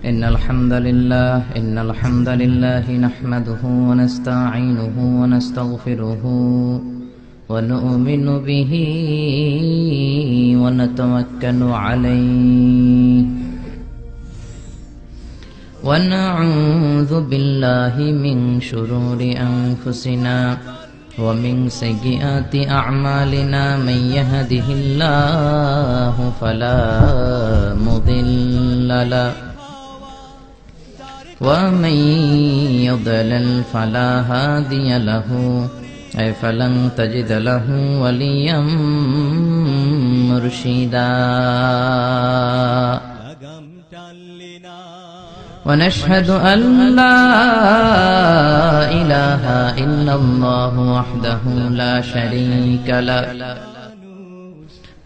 إن الحمد لله نحمده ونستعينه ونستغفره ونؤمن به ونتوكل عليه ونعوذ بالله من شرور أنفسنا ومن سيئات أعمالنا من يهده الله فلا مضل له ومن يضلل فلا هادي له فلن تجد له وليا مرشدا ونشهد أن لا إله إلا الله وحده لا شريك له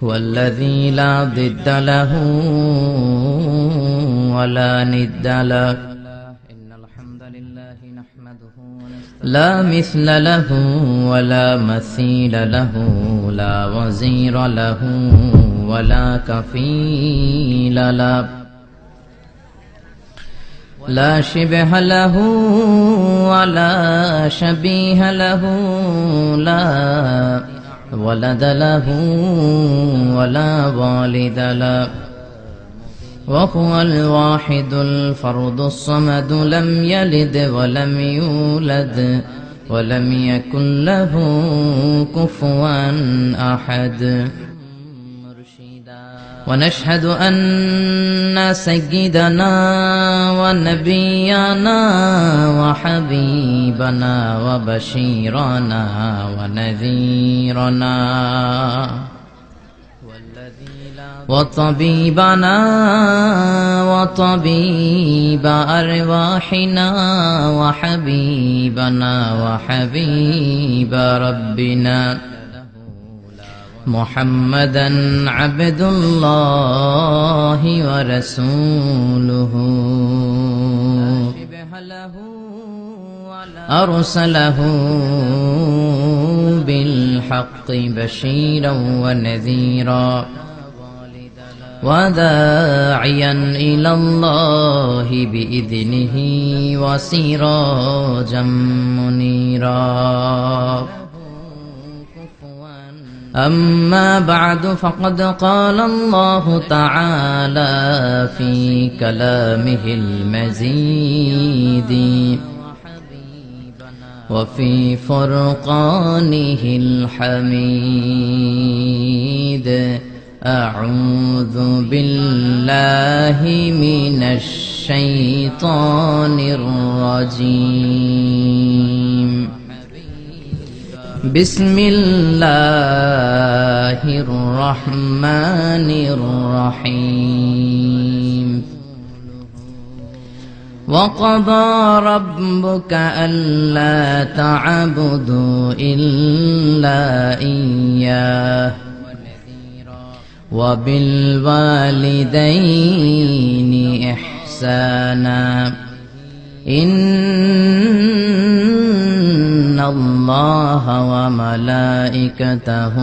هو الذي لا ضد له ولا ند له لا مثل له ولا مثيل له لا وزير له ولا كفيل له لا شبه له ولا شبيه له لا ولد له ولا والد له وهو الواحد الفرد الصمد لم يلد ولم يولد ولم يكن له كفوا أحد ونشهد أن سيدنا ونبينا وحبيبنا وبشيرنا ونذيرنا وطبيبنا وطبيب أرواحنا وحبيبنا وحبيب ربنا محمدا عبد الله ورسوله أرسله بالحق بشيرا ونذيرا وداعيا إلى الله بإذنه وسراجا منيرا أما بعد فقد قال الله تعالى في كلامه المجيد وفي فرقانه الحميد أعوذ بالله من الشيطان الرجيم بسم الله الرحمن الرحيم وقضى ربك ألا تعبدوا إلا إياه وبالوالدين إحسانا إن الله وملائكته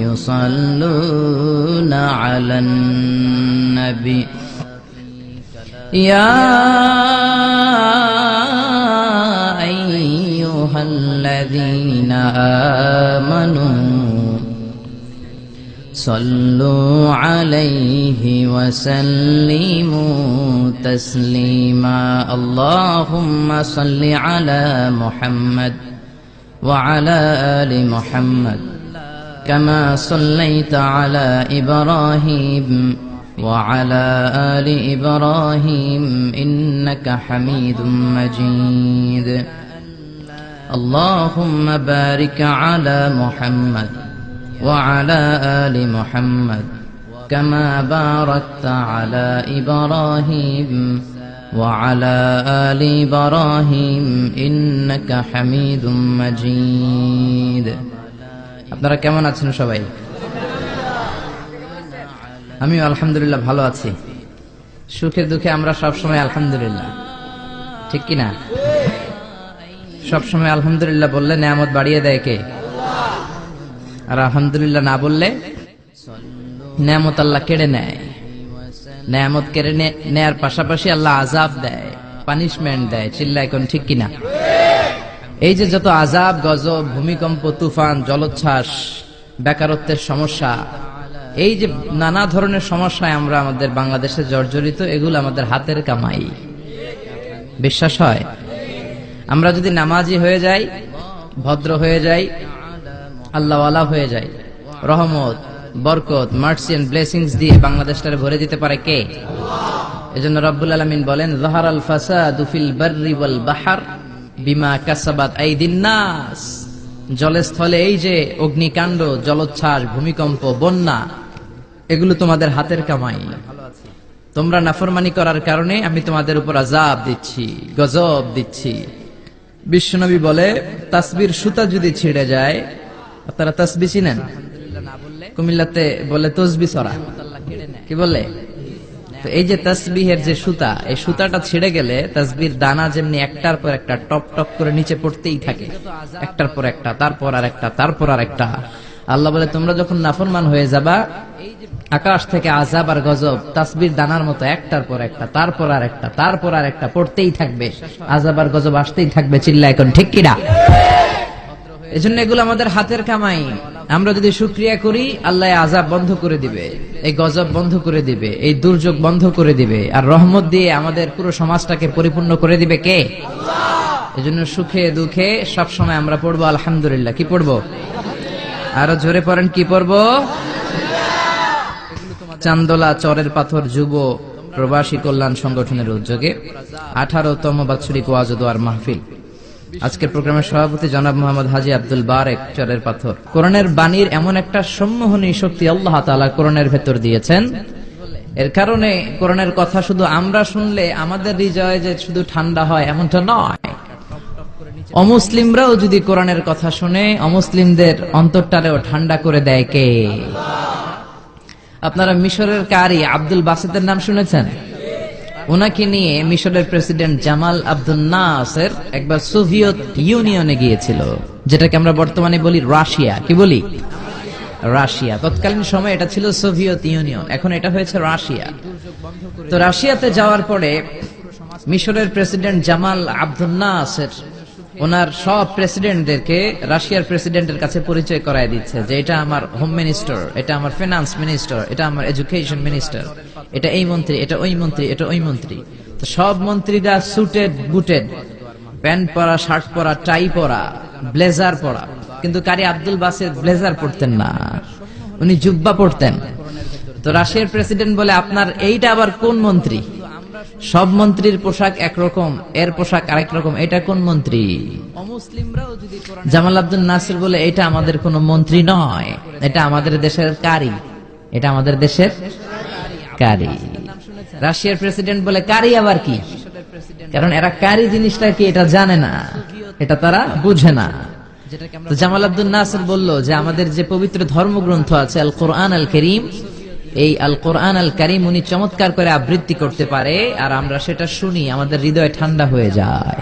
يصلون على النبي يا أيها الذين آمنوا صلوا عليه وسلموا تسليما اللهم صل على محمد وعلى آل محمد كما صليت على إبراهيم وعلى آل إبراهيم إنك حميد مجيد اللهم بارك على محمد وعلى آل محمد كما باركت على إبراهيم وعلى آل إبراهيم إنك حميد مجيد আপনারা কেমন আছেন সবাই? আমি আলহামদুলিল্লাহ ভালো আছি। সুখে দুঃখে আমরা সব সময় আলহামদুলিল্লাহ, ঠিক কি না? সব সময় আলহামদুলিল্লাহ বললে নিয়ামত বাড়িয়ে দেয় কে? আর আলহামদুলিল্লাহ না বললে নিয়ামত আল্লাহ কেড়ে নেয়। নেয়ামত কেড়ে নেয়ার পাশাপাশি আল্লাহ আযাব দেয়, পানিশমেন্ট দেয়। চিল্লায় কোন ঠিক কিনা? এই যে যত আযাব, গজব, ভূমিকম্প, তুফান, জলোচ্ছ্বাস, বেকারত্বের সমস্যা, এই যে নানা ধরনের সমস্যায় আমরা আমাদের বাংলাদেশে জর্জরিত, এগুলো আমাদের হাতের কামাই। বিশ্বাস হয়? আমরা যদি নামাজি হয়ে যাই, ভদ্র হয়ে যাই, আল্লাহওয়ালা হয়ে যাই, রহমত, বরকত, মার্সি এন্ড ব্লেসিংস দিয়ে বাংলাদেশটারে ভরে দিতে পারে কে? এজন্য রব্বুল আলামিন বলেন, যাহারাল ফাসাদু ফিল বাররি ওয়াল বাহর বিমা কাসাবাত আইদিন নাস। জলে স্থলে এই যে অগ্নিকাণ্ড, জলোচ্ছ্বাস, ভূমিকম্প, বন্যা, এগুলো তোমাদের হাতের কামাই। তোমরা নাফরমানি করার কারণে আমি তোমাদের উপর আযাব দিচ্ছি, গজব দিচ্ছি। বিশ্বনবী বলে, তাসবির সুতা যদি ছিঁড়ে যায়, আপনারা তাসবিহ চিনেন? কুমিল্লাতে বলে তসবি ছড়া, কি বলে? তো এই যে তাসবিহের যে সুতা, এই সুতাটা ছিঁড়ে গেলে তাসবির দানা যেমনি একটার পর একটা টপ টপ করে নিচে পড়তেই থাকে, একটার পর একটা, তারপর আর একটা, তারপর আর একটা। আল্লাহ বলে, তোমরা যখন নাফরমান হয়ে যাবা, আকাশ থেকে আযাব আর গজব তাসবির দানার মতো একটার পর একটা, তারপর আর একটা, তারপর আর একটা পড়তেই থাকবে, আযাব আর গজব আসতেই থাকবে। চিল্লা এখন ঠিক কিনা? এজন্য এগুলো আমাদের হাতের কামাই। আমরা যদি শুকরিয়া করি, আল্লাহ আযাব বন্ধ করে দিবে, এই গজব বন্ধ করে দিবে, এই দুর্যোগ বন্ধ করে দিবে, আর রহমত দিয়ে আমাদের পুরো সমাজটাকে পরিপূর্ণ করে দিবে কে? আল্লাহ। এজন্য সুখে দুঃখে সব সময় আমরা পড়বো আলহামদুলিল্লাহ। কি পড়বো? আরো জোরে পড়েন, কি পড়বো? চান্দোলা চরের পাথর যুব প্রবাসী কল্যাণ সংগঠনের উদ্যোগে 18তম বাৎসরিক ওয়াজ ও দোয়ার মাহফিল। আজকের প্রোগ্রামের সভাপতি জনাব মোহাম্মদ হাজী আব্দুল বারেক, চরের পাথর। কোরআনের বাণীর এমন একটা সম্মোহনী শক্তি আল্লাহ তাআলা কোরআনের ভেতর দিয়েছেন, এর কারণে কোরআনের কথা শুধু আমরা শুনলে আমাদের হৃদয়ে যে শুধু ঠান্ডা হয় এমনটা নয়, অমুসলিমরাও যদি কোরআনের কথা শুনে অমুসলিমদের অন্তরটারেও ঠান্ডা করে দেয় কে? আপনারা মিশরের কারি আব্দুল বাসেতের নাম শুনেছেন? ওনাকে নিয়ে মিশরের প্রেসিডেন্ট জামাল আব্দুল নাসের একবার সোভিয়েত ইউনিয়নে গিয়েছিল, যেটাকে আমরা বর্তমানে বলি রাশিয়া। কি বলি? রাশিয়া। তৎকালীন সময় এটা ছিল সোভিয়েত ইউনিয়ন, এখন এটা হয়েছে রাশিয়া। তো রাশিয়াতে যাওয়ার পরে মিশরের প্রেসিডেন্ট জামাল আব্দুল নাসের ওনার সব প্রেসিডেন্টদেরকে রাশিয়ার প্রেসিডেন্টের কাছে পরিচয় করায় দিচ্ছে যে এটা আমার হোম মিনিস্টার, এটা আমার ফিনান্স মিনিস্টার, এটা আমার এডুকেশন মিনিস্টার, এটা এই মন্ত্রী, এটা ওই মন্ত্রী, এটা ওই মন্ত্রী। তো সব মন্ত্রীরা সুটেড বুটেড, প্যান্ট পরা, শার্ট পরা, টাই পরা, ব্লেজার পরা। কিন্তু কারি আব্দুল বাসেত ব্লেজার পরতেন না, উনি জুব্বা পরতেন। তো রাশিয়ার প্রেসিডেন্ট বলে, আপনার এইটা আবার কোন মন্ত্রী? সব মন্ত্রীর পোশাক একরকম, এর পোশাক আরেক রকম, এটা কোন মন্ত্রী? জামাল আব্দুল নাসির বলে, এটা আমাদের কোন মন্ত্রী নয়, এটা আমাদের দেশের কারি, এটা আমাদের দেশের কারি। রাশিয়ার প্রেসিডেন্ট বলে, কারি আবার কি? কারণ এরা কারি জিনিসটা কি এটা জানে না, এটা তারা বুঝে না। তো জামাল আব্দুল নাসির বলল যে আমাদের যে পবিত্র ধর্মগ্রন্থ আছে আল কোরআন আল কারীম, এই আল কোরআন আল কারীম উনি চমৎকার করে আবৃত্তি করতে পারে, আর আমরা সেটা শুনি, আমাদের হৃদয় ঠান্ডা হয়ে যায়।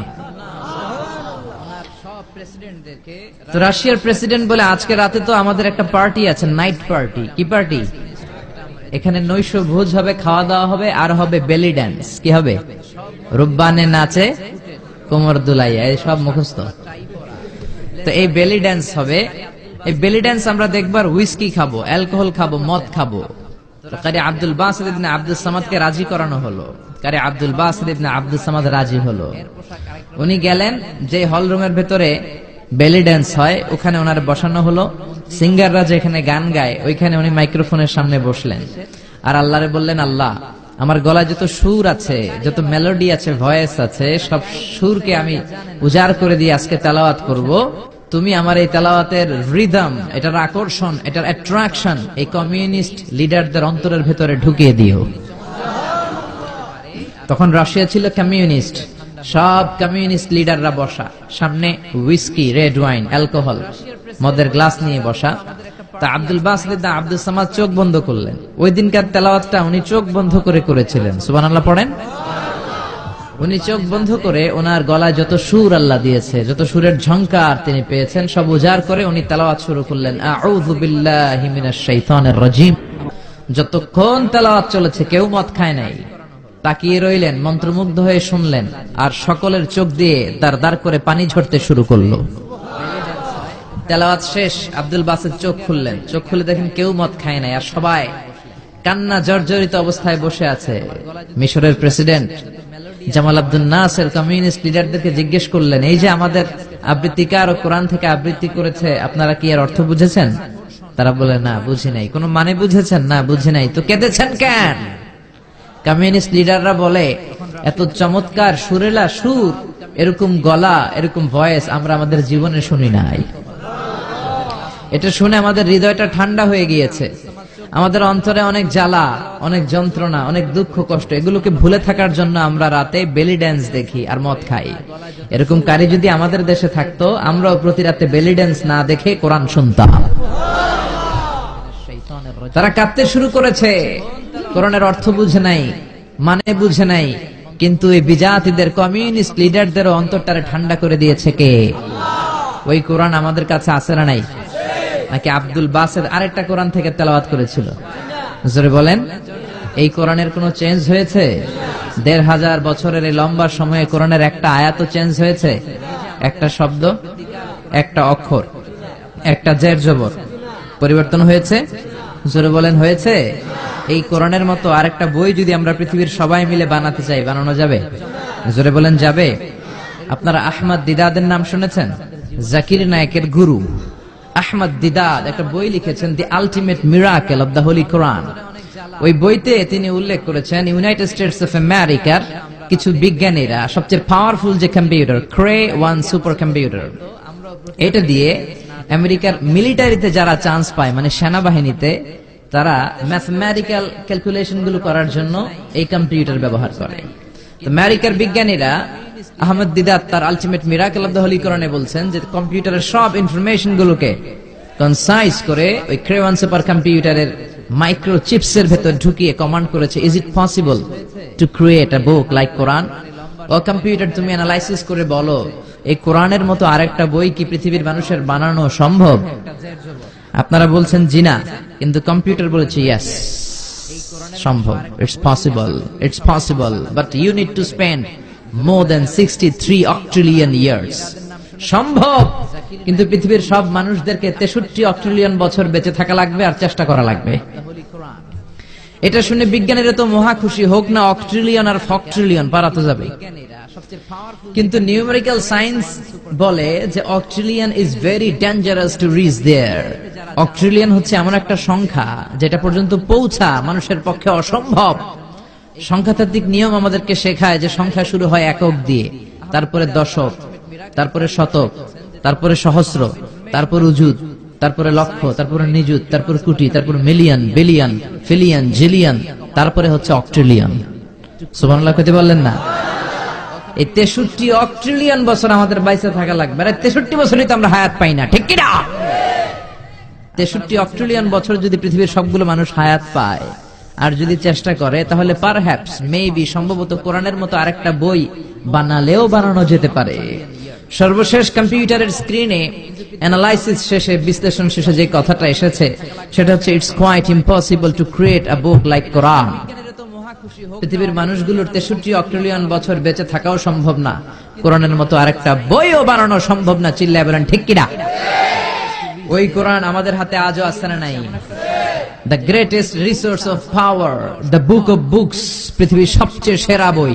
তো রাশিয়ার প্রেসিডেন্ট বলে, আজকে রাতে তো আমাদের একটা পার্টি আছে, নাইট পার্টি। কি পার্টি? এখানে নৈশ ভোজ হবে, খাওয়া দাওয়া হবে, আর হবে বেলি ড্যান্স। কি হবে? রুব্বানে নাচে, কোমর দুলাইয়া, এই সব মুখস্থ। তো এই বেলি ড্যান্স হবে, এই বেলি ড্যান্স আমরা দেখবার, হুইস্কি খাবো, অ্যালকোহল খাবো, মদ খাবো। কারি আব্দুল বাসিত ইবনে আব্দুস সামাদকে রাজি করানো হলো, কারি আব্দুল বাসিত ইবনে আব্দুস সামাদ রাজি হলো। উনি গেলেন, যে হল রুমের ভেতরে বেলি ড্যান্স হয় ওখানে ওনার বসানো হলো। সিঙ্গাররা যেখানে গান গায় ওইখানে উনি মাইক্রোফোনের সামনে বসলেন, আর আল্লাহরে বললেন, আল্লাহ আমার গলায় যত সুর আছে, যত মেলোডি আছে, ভয়েস আছে, সব সুরকে আমি উজাড় করে দিয়ে আজকে তেলাওয়াত করব। তুমি আমার এই তেলাওয়াতের রিদম, এটার আকর্ষণ, এটার অ্যাট্রাকশন এই কমিউনিস্ট লিডারদের অন্তরের ভেতরে ঢুকিয়ে দিও। তখন রাশিয়া ছিল কমিউনিস্ট, সব কমিউনিস্ট লিডাররা বসা, সামনে হুইস্কি, রেড ওয়াইন, অ্যালকোহল, মদের গ্লাস নিয়ে বসা। তা আব্দুল বাসিত আব্দুল সামাদ চোখ বন্ধ করলেন। ওই দিনকার তেলাওয়াতটা উনি চোখ বন্ধ করে করেছিলেন। সুবহানাল্লাহ পড়েন। উনি চোখ বন্ধ করে ওনার গলায় যত সুর আল্লাহ দিয়েছে, যত সুরের ঝংকার তিনি পেয়েছেন, সব উজাড় করে উনি তেলাওয়াত শুরু করলেন, আউযু বিল্লাহি মিনাশ শাইতানির রাজিম। যতক্ষণ তেলাওয়াত চলেছে কেউ মদ খায় নাই, তাকিয়ে রইলেন, মন্ত্রমুগ্ধ হয়ে শুনলেন, আর সকলের চোখ দিয়ে দার দার করে পানি ঝরতে শুরু করলো। তেলাওয়াত শেষ, আব্দুল বাসেত চোখ খুললেন, চোখ খুলে দেখেন কেউ মদ খায় নাই, আর সবাই কান্না জর্জরিত অবস্থায় বসে আছে। মিশরের প্রেসিডেন্ট জামাল আব্দুল নাসের কমিউনিস্ট লিডারদেরকে জিজ্ঞেস করলেন, এই যে আমাদের আবৃত্তিকার ও কোরআন থেকে আবৃত্তি করেছে, আপনারা কি এর অর্থ বুঝেছেন? তারা বলে, না বুঝি নাই। কোন মানে বুঝেছেন? না বুঝি নাই। তো কেঁদেছেন কেন? কমিউনিস্ট লিডাররা বলে, এত চমৎকার সুরেলা সুর, এরকম গলা, এরকম ভয়েস আমরা আমাদের জীবনে শুনি নাই। এটা শুনে আমাদের হৃদয়টা ঠান্ডা হয়ে গিয়েছে। আমাদের অন্তরে অনেক জ্বালা, অনেক যন্ত্রণা, অনেক দুঃখ কষ্ট, এগুলোকে ভুলে থাকার জন্য আমরা রাতে বেলি ড্যান্স দেখি আর মদ খাই। এরকম কারি যদি আমাদের দেশে থাকতো, আমরাও প্রতি রাতে বেলি ড্যান্স না দেখে কোরআন শুনতাম। তারা কাঁদতে শুরু করেছে, কোরআনের অর্থ বুঝে নাই, মানে বুঝে নাই, কিন্তু এই বিজাতিদের কমিউনিস্ট লিডারদেরও অন্তরটারে ঠান্ডা করে দিয়েছে কে? ওই কোরআন আমাদের কাছে আছে না নাই? নাকি আব্দুল বাসের আরেকটা কোরআন থেকে তেলাওয়াত করেছিল? জোরে বলেন, এই কোরআনের কোনো চেঞ্জ হয়েছে? ১৫০০ বছরের এই লম্বা সময়ে কোরআনের একটা আয়াত চেঞ্জ হয়েছে? একটা শব্দ, একটা অক্ষর, একটা জের জবর পরিবর্তন হয়েছে? জোরে বলেন, হয়েছে? এই কোরআনের মতো আরেকটা বই যদি আমরা পৃথিবীর সবাই মিলে বানাতে চাই, বানানো যাবে? জোরে বলেন, যাবে? আপনারা আহমদ দিদাদের নাম শুনেছেন? জাকির নায়েকের গুরু আহমদ দিদাদ একটা বই লিখেছেন, the ultimate miracle of the holy Quran. ওই বইতে তিনি উল্লেখ করেছেন, ইউনাইটেড স্টেটস অফ আমেরিকার কিছু বিজ্ঞানীরা সবচেয়ে পাওয়ারফুল যে কম্পিউটার, ক্রে 1 সুপার কম্পিউটার, এটা দিয়ে আমেরিকার মিলিটারিতে যারা চান্স পায়, মানে সেনাবাহিনীতে, তারা ম্যাথমেটিক্যাল ক্যালকুলেশন গুলো করার জন্য এই কম্পিউটার ব্যবহার করে। তো আমেরিকার বিজ্ঞানীরা আহমদ দিদাত তার ultimate miracle of the Holi কোরআনে বলছেন যে কম্পিউটারের সব ইনফরমেশন গুলোকে কনসাইজ করে ওই ক্রে 1 সুপার কম্পিউটারের মাইক্রো চিপস এর ভেতর ঢুকিয়ে কমান্ড করেছে, is it possible to create a book like Quran? ও কম্পিউটার, তুমি অ্যানালাইসিস করে বলো, এই কোরআনের মতো আরেকটা বই কি পৃথিবীর মানুষের বানানো সম্ভব? আপনারা বলছেন জি না, কিন্তু কম্পিউটার বলেছে ইয়েস, সম্ভব, it's possible, it's possible, but you need to spend more than 63 octillion years. সম্ভব, কিন্তু পৃথিবীর সব মানুষদেরকে 63 অক্ট্রিলিয়ন বছর বেঁচে থাকা লাগবে আর চেষ্টা করা লাগবে। এটা শুনে বিজ্ঞানীরা তো মহা খুশি, হোক না অক্ট্রিলিয়ন আর ফক্ট্রিলিয়ন, পারা তো যাবে। কিন্তু নিউমেরিক্যাল সায়েন্স বলে যে octillion is very dangerous to reach there. Octillion হচ্ছে এমন একটা সংখ্যা যেটা পর্যন্ত পৌঁছা মানুষের পক্ষে অসম্ভব। সংখ্যাতাত্ত্বিক নিয়ম আমাদেরকে শেখায় যে সংখ্যা শুরু হয় একক দিয়ে, তারপরে দশক, তারপরে শতক, তারপরে সহস্র, তারপর উজুদ, তারপরে লক্ষ, তারপরে নিযুত, তারপর কোটি, তারপর মিলিয়ন, বিলিয়ন, ফিলিয়ন, জিলিয়ন, তারপরে হচ্ছে অক্ট্রিলিয়ন। সুবহানাল্লাহ কইতে বললেন না? এই 63 অক্ট্রিলিয়ন বছর আমাদের বাইসে থাকা লাগবে। আর 63 বছরই তো আমরা হায়াত পাই না, ঠিক কি না? 63 অক্ট্রিলিয়ন বছর যদি পৃথিবীর সবগুলো মানুষ হায়াত পায় আর যদি চেষ্টা করে, তাহলে পারহ্যাপস, মেবি, সম্ভবত কোরআনের মতো আরেকটা বই বানালেও বানানো যেতে পারে। সর্বশেষ কম্পিউটারের স্ক্রিনে অ্যানালাইসিস শেষে, বিশ্লেষণ শেষে যে কথাটা এসেছে সেটা হচ্ছে, it's quite impossible to create a book like Quran. পৃথিবীর মানুষগুলোর 63 অক্ট্রিলিয়ন বছর বেঁচে থাকাও সম্ভব না, কোরআনের মতো আরেকটা বইও বানানো সম্ভব না। চিল্লায় বলেন ঠিক কিনা? ওই কোরআন আমাদের হাতে আজও আছে না নাই? The greatest resource of power, the book of books, পৃথিবীর সবচেয়ে সেরা বই।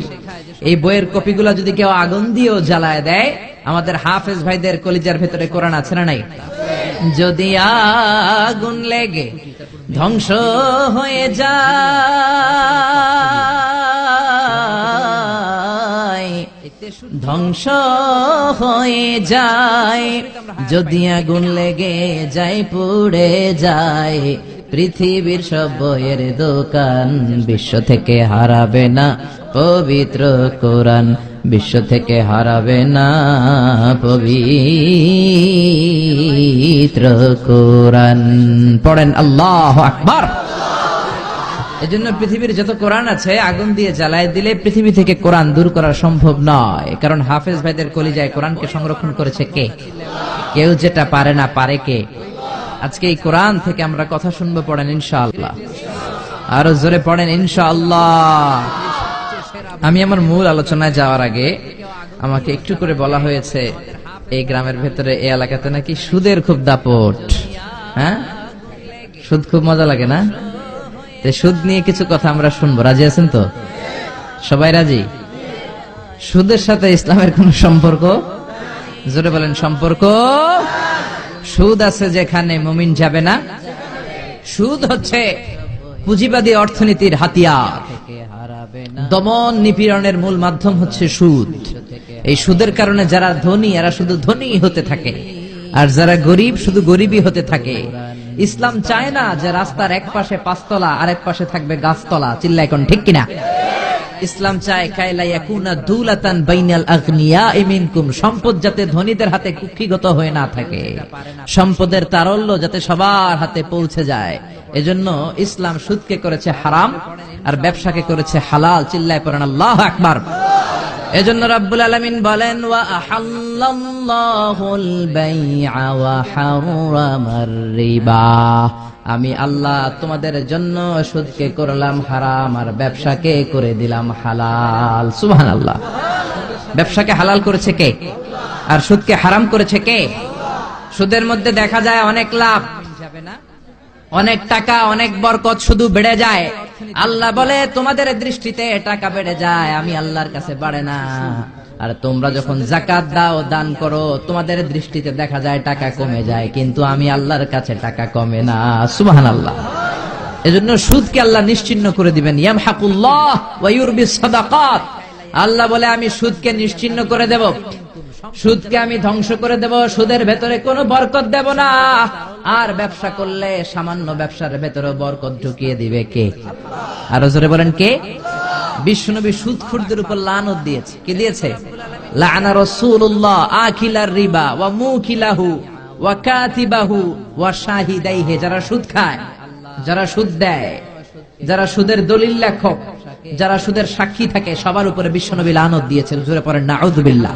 এই বইয়ের কপিগুলা যদি কেউ আগুন দিয়েও জ্বালায় দেয়, আমাদের হাফেজ ভাইদের কলিজার ভেতরে কোরআন আছে না নাই? যদি আগুন লেগে ধ্বংস হয়ে যায়, ধ্বংস হয়ে যায়, যদি আগুন লেগে যায়, পুড়ে যায় পৃথিবীর সব বইয়ের দোকান, বিশ্ব থেকে হারাবে না পবিত্র কোরআন, বিশ্ব থেকে হারাবে না পবিত্র কোরআন। পড়েন আল্লাহু আকবার। এজন্য পৃথিবীর যত কোরআন আছে আগুন দিয়ে জ্বালায় দিলে পৃথিবী থেকে কোরআন দূর করা সম্ভব নয়, কারণ হাফেজ ভাইদের কলিজায় কোরআনকে সংরক্ষণ করেছে কে? কেউ যেটা পারে না, পারে কে? আজকে এই কোরআন থেকে আমরা কথা শুনবো, পড়েন ইনশাআল্লাহ। আরো জোরে পড়েন ইনশাআল্লাহ। আমি আমার মূল আলোচনায় যাওয়ার আগে আমাকে একটু করে বলা হয়েছে এই গ্রামের ভেতরে এই এলাকাতে নাকি সুদের খুব দাপট। হ্যাঁ, সুদ খুব মজা লাগে না? সুদ নিয়ে কিছু কথা আমরা শুনবো, রাজি আছেন তো? সবাই রাজি? সুদের সাথে ইসলামের কোন সম্পর্ক? জোরে বলেন সম্পর্ক। সুদ আছে যেখানে মুমিন যাবে না। সুদ হচ্ছে পুঁজিবাদী অর্থনীতির হাতিয়ার। দমন নিপীড়নের মূল মাধ্যম হচ্ছে সুদ। এই সুদের কারণে যারা ধনী এরা শুধু ধনী হতে থাকে, আর যারা গরিব শুধু গরিবই হতে থাকে। ইসলাম চায় না যে রাস্তার এক পাশে পাঁচতলা আর এক পাশে থাকবে গাছতলা। চিল্লা এখন ঠিক কিনা? ইসলাম চায় কায়লা ইয়াকুনা দুলাতান বাইনাল আগনিয়াই মিনকুম, সম্পদ যাতে ধনীদের হাতে কুক্ষিগত হয়ে না থাকে, সম্পদের তারল্য যাতে সবার হাতে পৌঁছে যায়। এজন্য ইসলাম সুদকে করেছে হারাম আর ব্যবসাকে করেছে হালাল। চিল্লায় পড়েন আল্লাহু আকবার। এজন্য রাব্বুল আলামিন বলেন ওয়া আহাল্লাল্লাহুল বাইআ ওয়া হারামার রিবা, আমি আল্লাহ তোমাদের জন্য সুদকে করলাম হারাম আর ব্যবসাকে করে দিলাম হালাল। সুবহানাল্লাহ। ব্যবসাকে হালাল করেছে কে আর সুদকে হারাম করেছে কে? সুদের মধ্যে দেখা যায় অনেক লাভ, অনেক টাকা, অনেক বরকত, শুধু বেড়ে যায়। আল্লাহ বলে তোমাদের দৃষ্টিতে টাকা বেড়ে যায়, আমি আল্লাহর কাছে বাড়ে না। আর তোমরা যখন যাকাত দাও, দান করো, তোমাদের দৃষ্টিতে দেখা যায় টাকা কমে যায়, কিন্তু আমি আল্লাহর কাছে টাকা কমে না। সুবহানাল্লাহ। এজন্য সুদকে আল্লাহ নিশ্চিহ্ন করে দিবেন। ইয়ামহাকুল্লাহ ওয়া ইউরবিস সাদাকাত। আল্লাহ বলে আমি সুদকে নিশ্চিহ্ন করে দেব, সুদকে আমি ধ্বংস করে দেব, সুদের ভেতরে কোনো বরকত দেব না। আর ব্যবসা করলে সামান্য ব্যবসার ভেতরে বরকত ঢুকিয়ে দিবে কে? আরো জোরে বলেন কে? বিশ্বনবী সুদখোরদের উপর লানত দিয়েছে। কি দিয়েছে? লাআনা রাসূলুল্লাহ আকিলার রিবা ওয়া মুকিলাহু ওয়া কাতিবাহু ওয়া শাহিদাইহি। যারা সুদ খায়, যারা সুদ দেয়, যারা সুদের দলিল লেখক, যারা সুদের সাক্ষী থাকে, সবার উপরে বিশ্বনবী লানত দিয়েছেন। জোরে পড়েন নাউযুবিল্লাহ।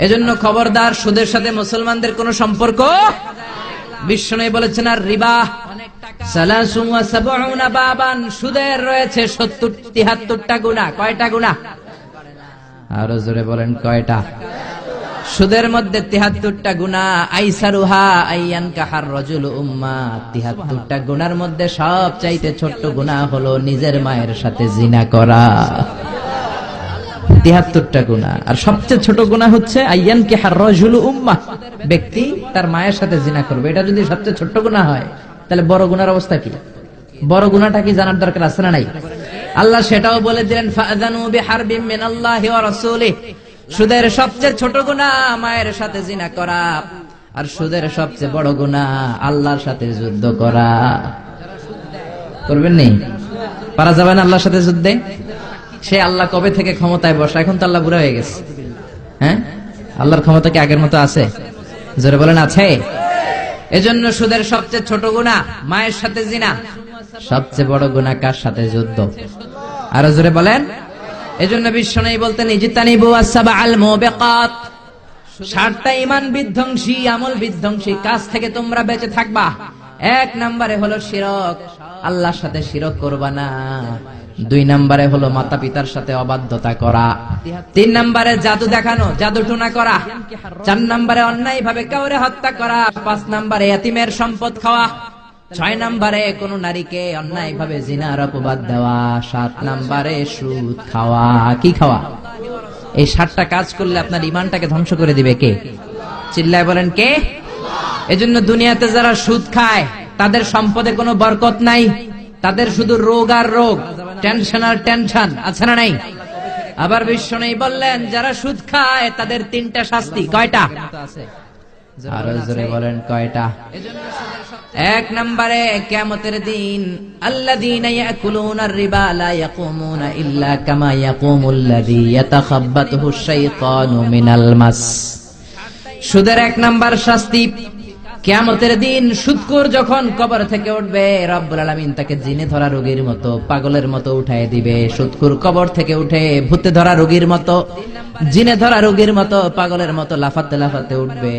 এজন্য খবরদার, সুদের সাথে মুসলমানদের কোনো সম্পর্ক। বিশ্বনবী বলেছেন আর রিবা সালাসুন ওয়া সাবউনা বাবান, সুদের রয়েছে 73টা গুনাহ। কয়টা গুনাহ? আরো জোরে বলেন কয়টা? সুদের মধ্যে 73টা গুনাহ। আইসারুহা আইয়ান কাহার রাজুল উম্মা, 73টা গুনার মধ্যে সবচাইতে ছোট্ট গুনাহ হলো নিজের মায়ের সাথে জিনা করা। 73টা গুনাহ, আর সবচেয়ে ছোট গুনাহ হচ্ছে আইয়ান কাহার রাজুল উম্মা, ব্যক্তি তার মায়ের সাথে জিনা করবে। এটা যদি সবচেয়ে ছোট্ট গুনাহ হয়, তাহলে বড় গুনার অবস্থা কি? বড় গুনাহটা কি জানার দরকার আছে না নাই? আল্লাহ সেটাও বলে দিলেন ফাআযানু বিহারবিম মিনাল্লাহি ওয়া রাসূলিহি। সুদের সবচেয়ে ছোট গুনাহ মায়ের সাথে জিনা করা, আর সুদের সবচেয়ে বড় গুনাহ আল্লাহর সাথে যুদ্ধ করা। করবেন নি? পারা যাবে না আল্লাহর সাথে যুদ্ধে? সে আল্লাহ কবে থেকে ক্ষমতায় বসা, এখন তো আল্লাহ বুড়া হয়ে গেছে। হ্যাঁ, আল্লাহর ক্ষমতা কি আগের মতো আছে? জোরে বলেন আছে? এজন্য সুদের সবচেয়ে ছোট গুনাহ মায়ের সাথে জিনা, সবচেয়ে বড় গুনাহ কার সাথে? যুদ্ধ। আরো জোরে বলেন। এজন্য বিশ্বনবী বলতেন ইজতানিবু আসসাবাল মুবিকাত, 7টা ঈমান বিধ্বংসী, আমল বিধ্বংসী কাজ থেকে তোমরা বেঁচে থাকবা। 1 নম্বরে হলো শিরক, আল্লাহর সাথে শিরক করবা না। 2 নম্বরে হলো মাতা পিতার সাথে অবাধ্যতা করা। 3 নম্বরে জাদু দেখানো, জাদু টুনা করা। 4 নম্বরে অন্যায় ভাবে কাউরে হত্যা করা। 5 নম্বরে এতিমের সম্পদ খাওয়া। 6 নম্বরে কোন নারীকে অন্যায় ভাবে জিনার অপবাদ দেওয়া। 7 নম্বরে সুদ খাওয়া। কি খাওয়া? এই 7টা কাজ করলে আপনার ঈমানটাকে ধ্বংস করে দিবে কে? চিল্লায় বলেন কে? এজন্য দুনিয়াতে যারা সুদ খায় তাদের সম্পদে কোনো বরকত নাই, তাদের শুধু রোগ আর রোগ, টেনশন আর টেনশন। আছে না নাই? আবার বিশ্বনবী বললেন যারা সুদ খায় তাদের 3টা শাস্তি। কয়টা? আরো জোরে বলেন কয়টা? 1 নম্বরে কিয়ামতের দিন আল্লাযীনা ইয়াকুলুনার রিবা লা ইয়াকুমুনা ইল্লা কামা ইয়াকুমুল্লাযী ইয়াতাখাব্বাতুহু শাইতানু মিনাল মাস। সুদের 1 নাম্বার শাস্তি, কিয়ামতের দিন সুদখোর যখন কবর থেকে উঠবে, রব্বুল আলামিন তাকে জিনে ধরা রোগীর মতো, পাগলের মতো উঠায় দিবে। সুদখোর কবর থেকে উঠে ভূতে ধরা রোগীর মতো, জিনে ধরা রোগীর মতো, পাগলের মতো লাফাতে লাফাতে উঠবে।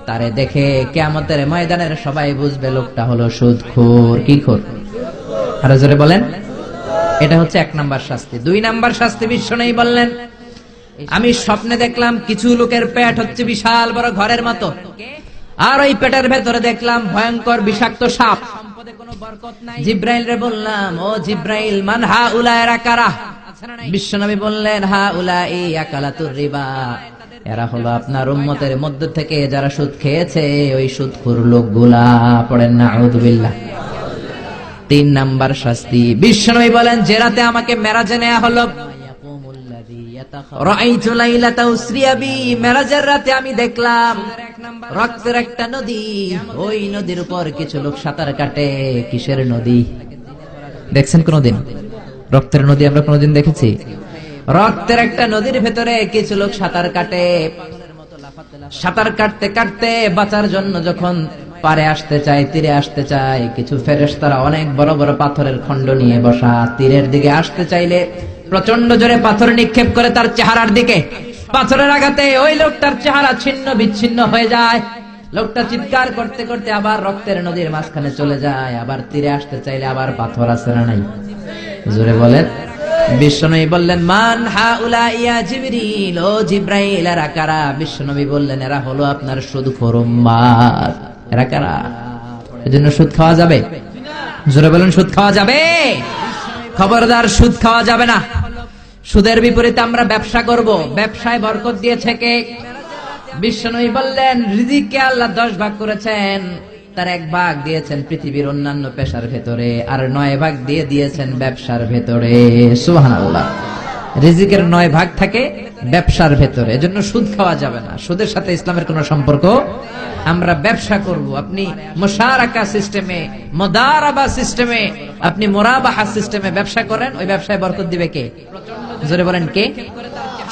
তারে দেখে কিয়ামতের ময়দানের সবাই বুঝবে লোকটা হলো সুদখোর। কি খোর? আরো জোরে বলেন। এটা হচ্ছে 1 নাম্বার শাস্তি। 2 নাম্বার শাস্তি বিশ্বনবী বললেন, আমি স্বপ্নে দেখলাম কিছু লোকের পেট হচ্ছে বিশাল বড় ঘরের মতো, আর ওই পেটের ভেতরে দেখলাম ভয়ঙ্কর বিষাক্ত সাপ। জিব্রাইল রে বললাম, ও জিব্রাইল, মান হাউলা, এরা কারা? বিশ্বনবী বললেন, হাউলাই আকালাতুর রিবা, এরা হলো আপনার উম্মতের মধ্য থেকে যারা সুদ খেয়েছে, ওই সুদখোর লোকগুলা। পড়েন না আউযুবিল্লাহ। 3 নাম্বার শাস্তি বিশ্বনবী বলেন, যে রাতে আমাকে মেরাজে নেওয়া হলো, রাআইতু লাইলাতা উসরিয়া বি, মেরাজের রাতে আমি দেখলাম রক্তের একটা নদী, ওই নদীর উপর কিছু লোক সাঁতার কাটে। কিসের নদী? দেখছেন কোনদিন রক্তের নদী? আমরা কোনদিন দেখেছি? রক্তের একটা নদীর ভেতরে কিছু লোক সাঁতার কাটে। সাঁতার কাটতে কাটতে বাঁচার জন্য যখন পারে আসতে চায়, তীরে আসতে চায়, কিছু ফেরেশতারা অনেক বড় বড় পাথরের খণ্ড নিয়ে বসা, তীরের দিকে আসতে চাইলে প্রচন্ড জোরে পাথর নিক্ষেপ করে তার চেহারার দিকে। পাথরের আঘাতে ওই লোকটার চেহারা ছিন্ন বিচ্ছিন্ন হয়ে যায়। লোকটা চিৎকার করতে করতে আবার রক্তের নদীর মাঝখানে চলে যায়। আবার তীরে আসতে চাইলে আবার পাথর আছে না নাই? জোরে বলেন। বিশ্বনবী বললেন, মান হাউলা ইয়া জিবরিল, ও জিব্রাইল, এরা কারা? বিশ্বনবী বললেন, এরা হলো আপনার সুদখোর উম্মত। এরা কারা? এজন্য সুদ খাওয়া যাবে? জোরে বলেন, সুদ খাওয়া যাবে? খবরদার, সুদ খাওয়া যাবে না। সুদের বিপরীতে আমরা ব্যবসা করব। ব্যবসায় বরকত দিয়েছে কে? বিশ্বনবী বললেন, রিজিককে আল্লাহ 10 ভাগ করেছেন, তার 1 ভাগ দিয়েছেন পৃথিবীর অন্যান্য পেশার ভেতরে, আর 9 ভাগ দিয়ে দিয়েছেন ব্যবসার ভেতরে। সুবহানাল্লাহ। রিজিকের 9 ভাগ থাকে ব্যবসার ভেতরে, এজন্য সুদ খাওয়া যাবে না। সুদের সাথে ইসলামের কোনো সম্পর্ক। আমরা ব্যবসা করব। আপনি মুশারাকা সিস্টেমে, মুদারাবা সিস্টেমে, আপনি মুরাবাহা সিস্টেমে ব্যবসা করেন, ওই ব্যবসায় বরকত দিবে কে? জোরে বলেন, কে?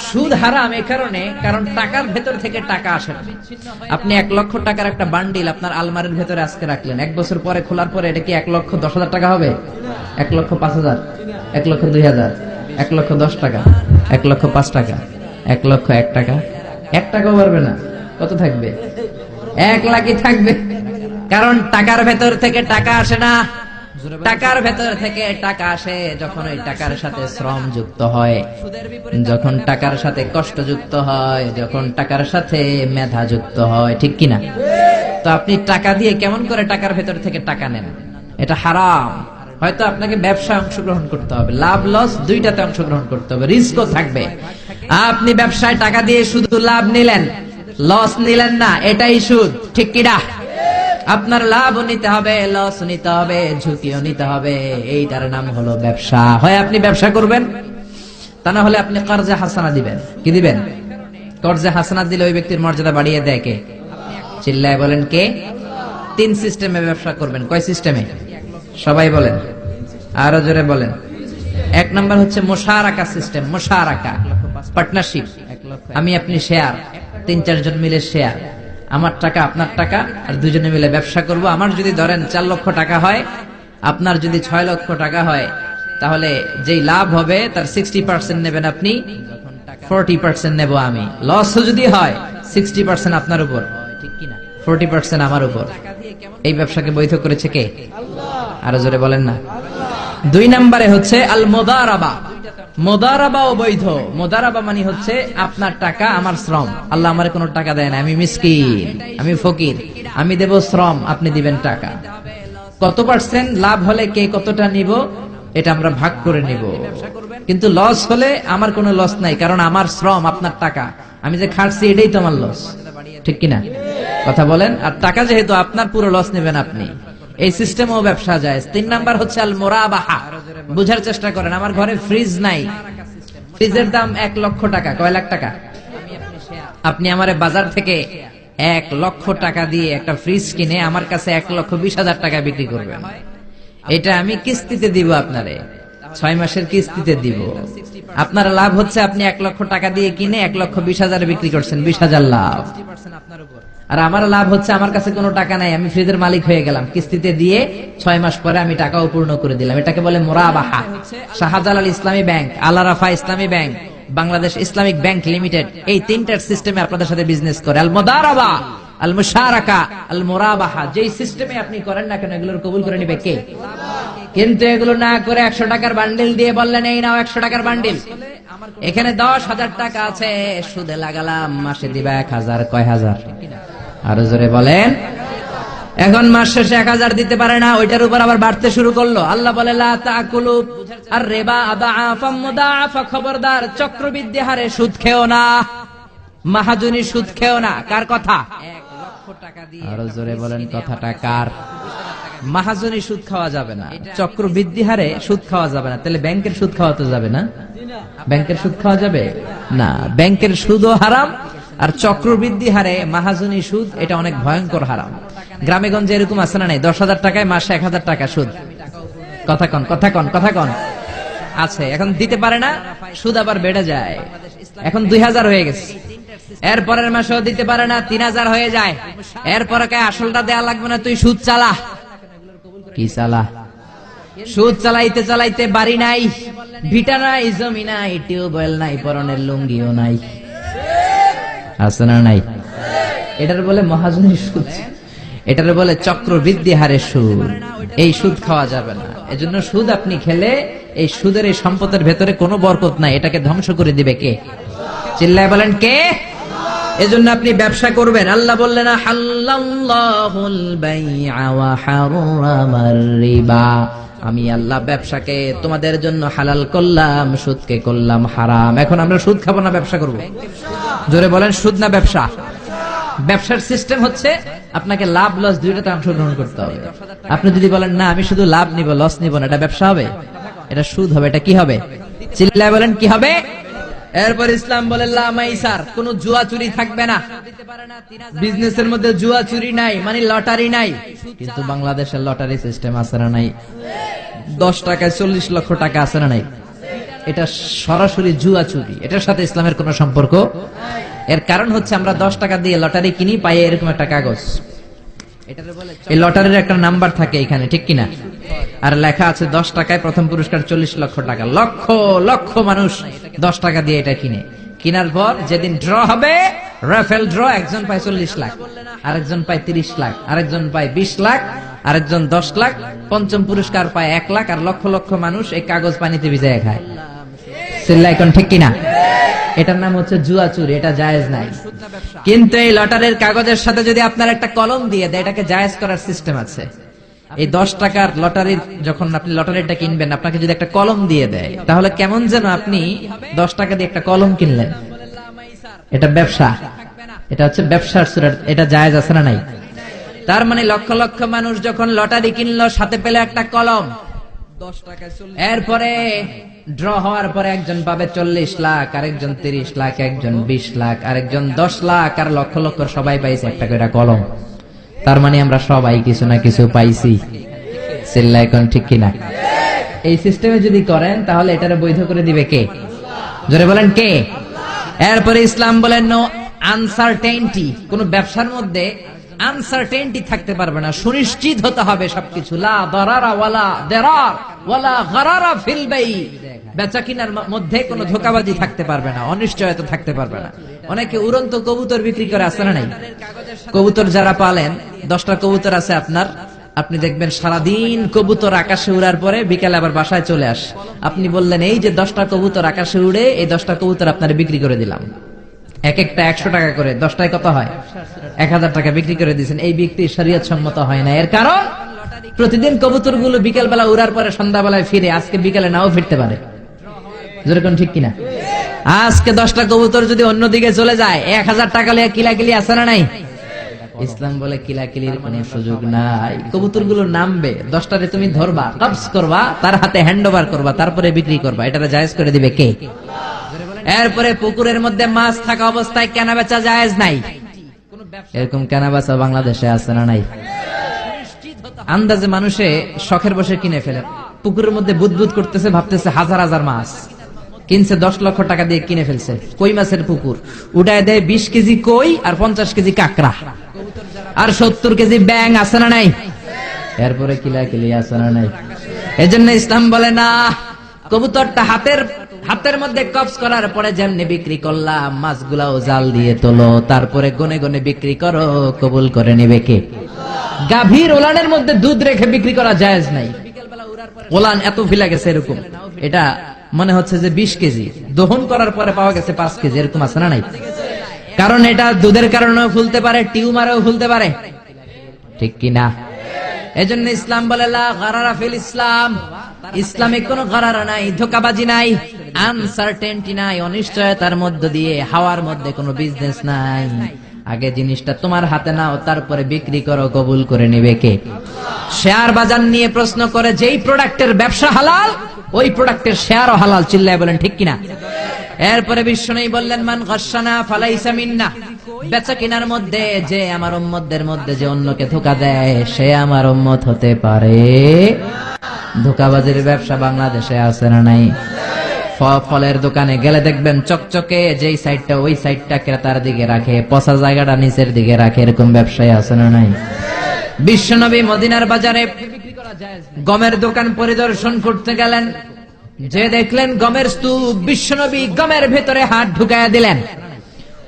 সুদ হারাম এই কারণে, কারণ টাকার ভেতর থেকে টাকা আসে না। আপনি 1 লক্ষ টাকার একটা বান্ডিল আপনার আলমারির ভেতরে আজকে রাখলেন, 1 বছর পরে খোলার পরে এটা কি 1,10,000 টাকা হবে? 1,05,000, 1,02,000, 1,10,000 টাকা, 1,05,000 টাকা, 1,01,000 টাকা? 1 টাকাও পারবে না। কত থাকবে? 1 লাখই থাকবে। কারণ টাকার ভেতর থেকে টাকা আসে না। টাকার ভেতর থেকে টাকা আসে যখন ওই টাকার সাথে শ্রম যুক্ত হয়, যখন টাকার সাথে কষ্ট যুক্ত হয়, যখন টাকার সাথে মেধা যুক্ত হয়। ঠিক কিনা? তো আপনি টাকা দিয়ে কেমন করে টাকার ভেতর থেকে টাকা নেন? এটা হারাম। হয়তো আপনাকে ব্যবসায় অংশগ্রহণ করতে হবে, লাভ লস দুইটাতে অংশগ্রহণ করতে হবে, রিস্কও থাকবে। আপনি ব্যবসায় টাকা দিয়ে শুধু লাভ নিলেন, লস নিলেন না, এটাই সুদ। ঠিক কিনা? আপনার লাভও নিতে হবে, লস নিতে হবে, ঝুঁকিও নিতে হবে। এইটার নাম হলো ব্যবসা। হয় আপনি ব্যবসা করবেন, তা না হলে আপনি কর্জে হাসানা দিবেন। কি দিবেন? কর্জে হাসানা দিলে ওই ব্যক্তির মর্যাদা বাড়িয়ে দেয় কে? চিল্লায় বলেন, কে? 3 সিস্টেমে ব্যবসা করবেন। কয় সিস্টেমে? সবাই বলেন, আরো জোরে বলেন। 1 নাম্বার হচ্ছে মুশারাকা সিস্টেম। মুশারাকা, পার্টনারশিপ। আমি আপনি শেয়ার, 3-4 জন মিলে শেয়ার, আমার টাকা আপনার টাকা, আর দুজনে মিলে ব্যবসা করব। আমার যদি ধরেন 4 লক্ষ টাকা হয়, আপনার যদি 6 লক্ষ টাকা হয়, তাহলে যেই লাভ হবে তার 60% নেবেন আপনি, 40% নেব আমি। লস যদি হয় 60% আপনার উপর, ঠিক কিনা? 40% আমার উপর। এই ব্যবসাকে বৈধ করেছে কে? আরো জোরে বলেন না। 2 নম্বরে হচ্ছে আল মুদারাবা। মুদারাবাও বৈধ। মুদারাবা মানে হচ্ছে আপনার টাকা আমার শ্রম। আল্লাহ আমারে কোনো টাকা দেয় না, আমি মিসকিন, আমি ফকির, আমি দেব শ্রম, আপনি দিবেন টাকা। কত পার্সেন্ট লাভ হলে কে কতটা নিব এটা আমরা ভাগ করে নিব। কিন্তু লস হলে আমার কোনো লস নাই, কারণ আমার শ্রম আপনার টাকা, আমি যে খাটছি এটাই তো আমার লস। ঠিক কিনা? কথা বলেন। আর টাকা যেহেতু আপনার, পুরো লস নেবেন আপনি। এই সিস্টেমও ব্যবসা যায়। 3 নাম্বার হচ্ছে আল মুরাবাহা। বুঝার চেষ্টা করেন। আমার ঘরে ফ্রিজ নাই, ফ্রিজের দাম 1 লক্ষ টাকা। কয় লাখ টাকা? আপনি আমারে বাজার থেকে 1 লক্ষ টাকা দিয়ে একটা ফ্রিজ কিনে আমার কাছে 1,20,000 টাকা বিক্রি করবেন। এটা আমি কিস্তিতে দিব আপনারে, 6 মাসের কিস্তিতে দিব। আপনার লাভ হচ্ছে আপনি 1 লক্ষ টাকা দিয়ে কিনে 1,20,000 বিক্রি করছেন, 20,000 লাভ। আর আমার লাভ হচ্ছে আমার কাছে কোনো টাকা নাই, আমি ফ্রিজের মালিক হয়ে গেলাম, কিস্তিতে দিয়ে 6 মাস পরে আমি টাকাও পূর্ণ করে দিলাম। এটাকে বলে মুরাবাহা। শাহজালাল ইসলামী ব্যাংক, আল রাফা ইসলামী bank, Bangladesh Islamic bank limited, এই 3টার সিস্টেমে আপনাদের সাথে বিজনেস করে। আল মুদারাবা, আল মুশারাকা, আল মুরাবাহা, যেই সিস্টেমে আপনি করেন না কেন এগুলোর কবুল করে নিবে কে? কিন্তু এগুলো না করে 100 টাকার বান্ডিল দিয়ে বললেন এই নাও 100 টাকার বান্ডিল, এখানে 10,000 টাকা আছে, সুদে লাগালাম, মাসে দিবা 1000, কয় হাজার? আরো জোরে বলেন। এখন মাস শেষে 1000 দিতে পারে না, ওইটার উপর আবার বাড়তে শুরু করলো। আল্লাহ বলে লা তাকুলু আর রিবা আদাআফাম মুদাআফা, খবরদার চক্রবৃদ্ধি হারে সুদ খেও না, মাহাজনী সুদ খেও না। কার কথা? 1 লক্ষ টাকা দিয়ে। আরো জোরে বলেন কথাটা কার? মাহাজনী সুদ খাওয়া যাবে না, চক্রবৃদ্ধি হারে সুদ খাওয়া যাবে না। তাহলে ব্যাংকের সুদ খাওয়া তো যাবে না? ব্যাংকের সুদ খাওয়া যাবে না, ব্যাংকের সুদও হারাম, আর চক্রবৃদ্ধি হারে মাহাজনী সুদ, এটা অনেক ভয়ঙ্কর হারাম। গ্রামে গঞ্জে এরকম আছে না নাই? 10,000 টাকায় মাসে 1000 টাকা সুদ। কথা কন, কথা কন, কথা কন। আছে, এখন দিতে পারে না, সুদ আবার বেড়ে যায়। এখন 2000 হয়ে গেছে, এর পরের মাসেও দিতে পারে না, 3000 হয়ে যায়। এরপরে কে আসলটা দেয়া লাগবে না, তুই সুদ চালা। কি চালা? সুদ চালাইতে চালাইতে বাড়ি নাই, ভিটা নাই, জমি নাই, টিউবওয়েল নাই, পরনের লুঙ্গিও নাই, আছে না নাই? এটার বলে মহাজনী সুদ, এটার বলে চক্রবৃদ্ধি হারে সুদ। এই সুদ খাওয়া যাবে না। এজন্য সুদ আপনি খেলে এই সুদের এই সম্পদের ভেতরে কোনো বরকত নাই, এটাকে ধ্বংস করে দিবে কে? চিল্লায় বলেন কে? এজন্য আপনি ব্যবসা করবেন। আল্লাহ বললেন হাল্লাল্লাহুল বাইআ ওয়া হারামার রিবা, আমি আল্লাহ ব্যবসাকে তোমাদের জন্য হালাল করলাম, সুদকে করলাম হারাম। এখন আমরা সুদ খাবো না ব্যবসা করব? জোরে বলেন, সুদ না ব্যবসা? ব্যবসার সিস্টেম হচ্ছে আপনাকে লাভ লস দুইটাতে অংশগ্রহণ করতে হবে। আপনি যদি বলেন না আমি শুধু লাভ নিব লস নিব না, এটা ব্যবসা হবে? এটা সুদ হবে। এটা কি হবে? চিল্লায় বলেন কি হবে? এরপর ইসলাম বলে লা মাইসার, কোন জুয়া চুরি থাকবে না। বিজনেসের মধ্যে জুয়া চুরি নাই, মানে লটারি নাই। কিন্তু বাংলাদেশের লটারি সিস্টেম আছে না নাই? 10 টাকায় 40 লক্ষ টাকা আছে না নাই? এটা সরাসরি জুয়া চুরি, এটার সাথে ইসলামের কোন সম্পর্ক। এর কারণ হচ্ছে আমরা 10 টাকা দিয়ে লটারি কিনি, পাই এরকম একটা কাগজ, এই লটারির একটা নাম্বার থাকে এখানে, ঠিক কিনা? আর লেখা আছে 10 টাকায় প্রথম পুরস্কার 40 লক্ষ টাকা। লক্ষ লক্ষ মানুষ 10 টাকা দিয়ে এটা কিনে। কেনার পর যেদিন ড্র হবে, রাফেল ড্র, একজন পায় 40 লাখ, আরেকজন পায় 30 লাখ, আরেকজন পায় 20 লাখ, আরেকজন 10 লাখ, পঞ্চম পুরস্কার পায় 1 লাখ, আর লক্ষ লক্ষ মানুষ এই কাগজ পানিতে ভিজায় খায়। চিল্লায় কোন ঠিক কিনা? এটার নাম হচ্ছে জুয়া চুরি, এটা জায়েজ নাই। কিন্তু এই লটারির কাগজের সাথে যদি আপনার একটা কলম দিয়ে দেয়, এটাকে জায়েজ করার সিস্টেম আছে। এই 10 টাকার লটারির, যখন আপনি লটারিটা কিনবেন, আপনাকে যদি একটা কলম দিয়ে দেয়, তাহলে কেমন যেন আপনি 10 টাকা দিয়ে একটা কলম কিনলেন। এটা ব্যবসা, এটা হচ্ছে ব্যবসার সুরা, এটা জায়েজ আছে না নাই? তার মানে লক্ষ লক্ষ মানুষ যখন লটারি কিনলো, সাথে পেলে একটা কলম, এরপরে ড্র হওয়ার পরে একজন পাবে 40 লাখ, আরেকজন 30 লাখ, একজন 20 লাখ, আরেকজন 10 লাখ, আর লক্ষ লক্ষ সবাই পাইছে একটা করে কলম। তার মানে আমরা সবাই কিছু না কিছু পাইছি। চিল্লায় কোন ঠিক কিনা? এই সিস্টেমে যদি করেন তাহলে এটারে বৈধ করে দিবে কে? জোরে বলেন কে? এরপরে ইসলাম বলেন নো আনসার্টেইনটি, কোন ব্যবসার মধ্যে আনসার্টেইনটি থাকতে পারবে না, সুনিশ্চিত হতে হবে সবকিছু। লা দারারা ওয়ালা দারার ওয়ালা গারারা ফিল বাই, বেচা কিনার মধ্যে কোনো ধোঁকাবাজি থাকতে পারবে না, অনিশ্চয়তা থাকতে পারবে না। অনেকে উড়ন্ত কবুতর বিক্রি করে, আছে না নাই? কবুতর যারা পালেন, 10টা কবুতর আছে আপনার, আপনি দেখবেন সারাদিন কবুতর আকাশে উড়ার পরে বিকেলে আবার বাসায় চলে আসে। আপনি বললেন এই যে 10টা কবুতর আকাশে উড়ে, এই 10টা কবুতর আপনার বিক্রি করে দিলাম, এক একটা 100 টাকা করে, 10টায় কত হয়? 1000 টাকা বিক্রি করে দিয়েছেন। এই বিক্রি শরীয়ত সম্মত হয় না। এর কারণ প্রতিদিন কবুতর গুলো বিকেল বেলা উড়ার পরে সন্ধ্যাবেলায় ফিরে, আজকে বিকেলে নাও ফিরতে পারে। যেরকম ঠিক কিনা? আজকে 10টা কবুতর যদি অন্যদিকে চলে যায়, 1000 টাকা লিয়ে কিলাকিলি আছে না নাই? ইসলাম বলে কিলাকিলির কোন সুযোগ নাই। কবুতর গুলো নামবে, 10টারে তুমি ধরবা, কবজ করবা, তার হাতে হ্যান্ড ওভার করবা, তারপরে বিক্রি করবা। এটা জায়েজ করে দিবে কে? এরপরে পুকুরের মধ্যে মাছ থাকা অবস্থায় কেনা বেচা জায়েজ নাই। এরকম কেনা বেচা বাংলাদেশে আছে না নাই? আন্দাজে মানুষে শখের বসে কিনে ফেলে, পুকুরের মধ্যে বুদবুদ করতেছে, ভাবতেছে হাজার হাজার মাছ কিনছে, 10 লক্ষ টাকা দিয়ে কিনে ফেলছে। কই মাছের পুকুর, উঠায় দেয় 20 কেজি কই আর 50 কেজি কাঁকড়া আর 70 কেজি ব্যাং, আছে না নাই? এরপরে কিলাকিলি আছে না নাই? এজন্য ইসলাম বলে না, কবুতরটা হাতের হাতের মধ্যে কবজ করার পরে যেমনি বিক্রি করলাম, মাছগুলাও জাল দিয়ে তোলো, তারপরে গনে গনে বিক্রি করো, কবুল করে নেবে কে? গাভীর ওলানের মধ্যে দুধ রেখে বিক্রি করা জায়েজ নাই। ওলান এত ফিলা গেছে এরকম, এটা মনে হচ্ছে যে 20 কেজি, দহন করার পরে পাওয়া গেছে 5 কেজি, এরকম আছে না নাই? কারণ এটা দুধের কারণেও ফুলতে পারে, টিউমারেও ফুলতে পারে, ঠিক কিনা? এজন্য ইসলাম বলে লা গারারা ফিল ইসলাম, ইসলামে কোনো গারারা নাই, ধোঁকাবাজি নাই, আনসার্টেনটি নাই, অনিশ্চয়তার মধ্য দিয়ে হাওয়ার মধ্যে কোনো বিজনেস নাই। আগে জিনিসটা তোমার হাতে নাও, তারপরে বিক্রি করো, কবুল করে নেবে কে? শেয়ার বাজার নিয়ে প্রশ্ন করে যেই প্রোডাক্টের ব্যবসা হালাল, ওই প্রোডাক্টের শেয়ারও হালাল, চিল্লায় বলেন ঠিক কিনা? এরপরে বিশ্বনবী বললেন মান গাশশানা ফালাইসা মিন্না, বেচা কিনার মধ্যে যে আমার উম্মতদের মধ্যে যে অন্যকে ধোঁকা দেয়, সে আমার উম্মত হতে পারে। ধোঁকাবাজির ব্যবসা বাংলাদেশে আছে না নাই? ফলের দোকানে গেলে দেখবেন চকচকে যেই সাইডটা, ওই সাইডটা ক্রেতার দিকে রাখে, পচা জায়গাটা নিচের দিকে রাখে, এরকম ব্যবসায় আছে না নাই? বিশ্বনবী মদিনার বাজারে গমের দোকান পরিদর্শন করতে গেলেন, যে দেখলেন গমের স্তূপ, বিশ্বনবী গমের ভেতরে হাত ঢুকায়া দিলেন।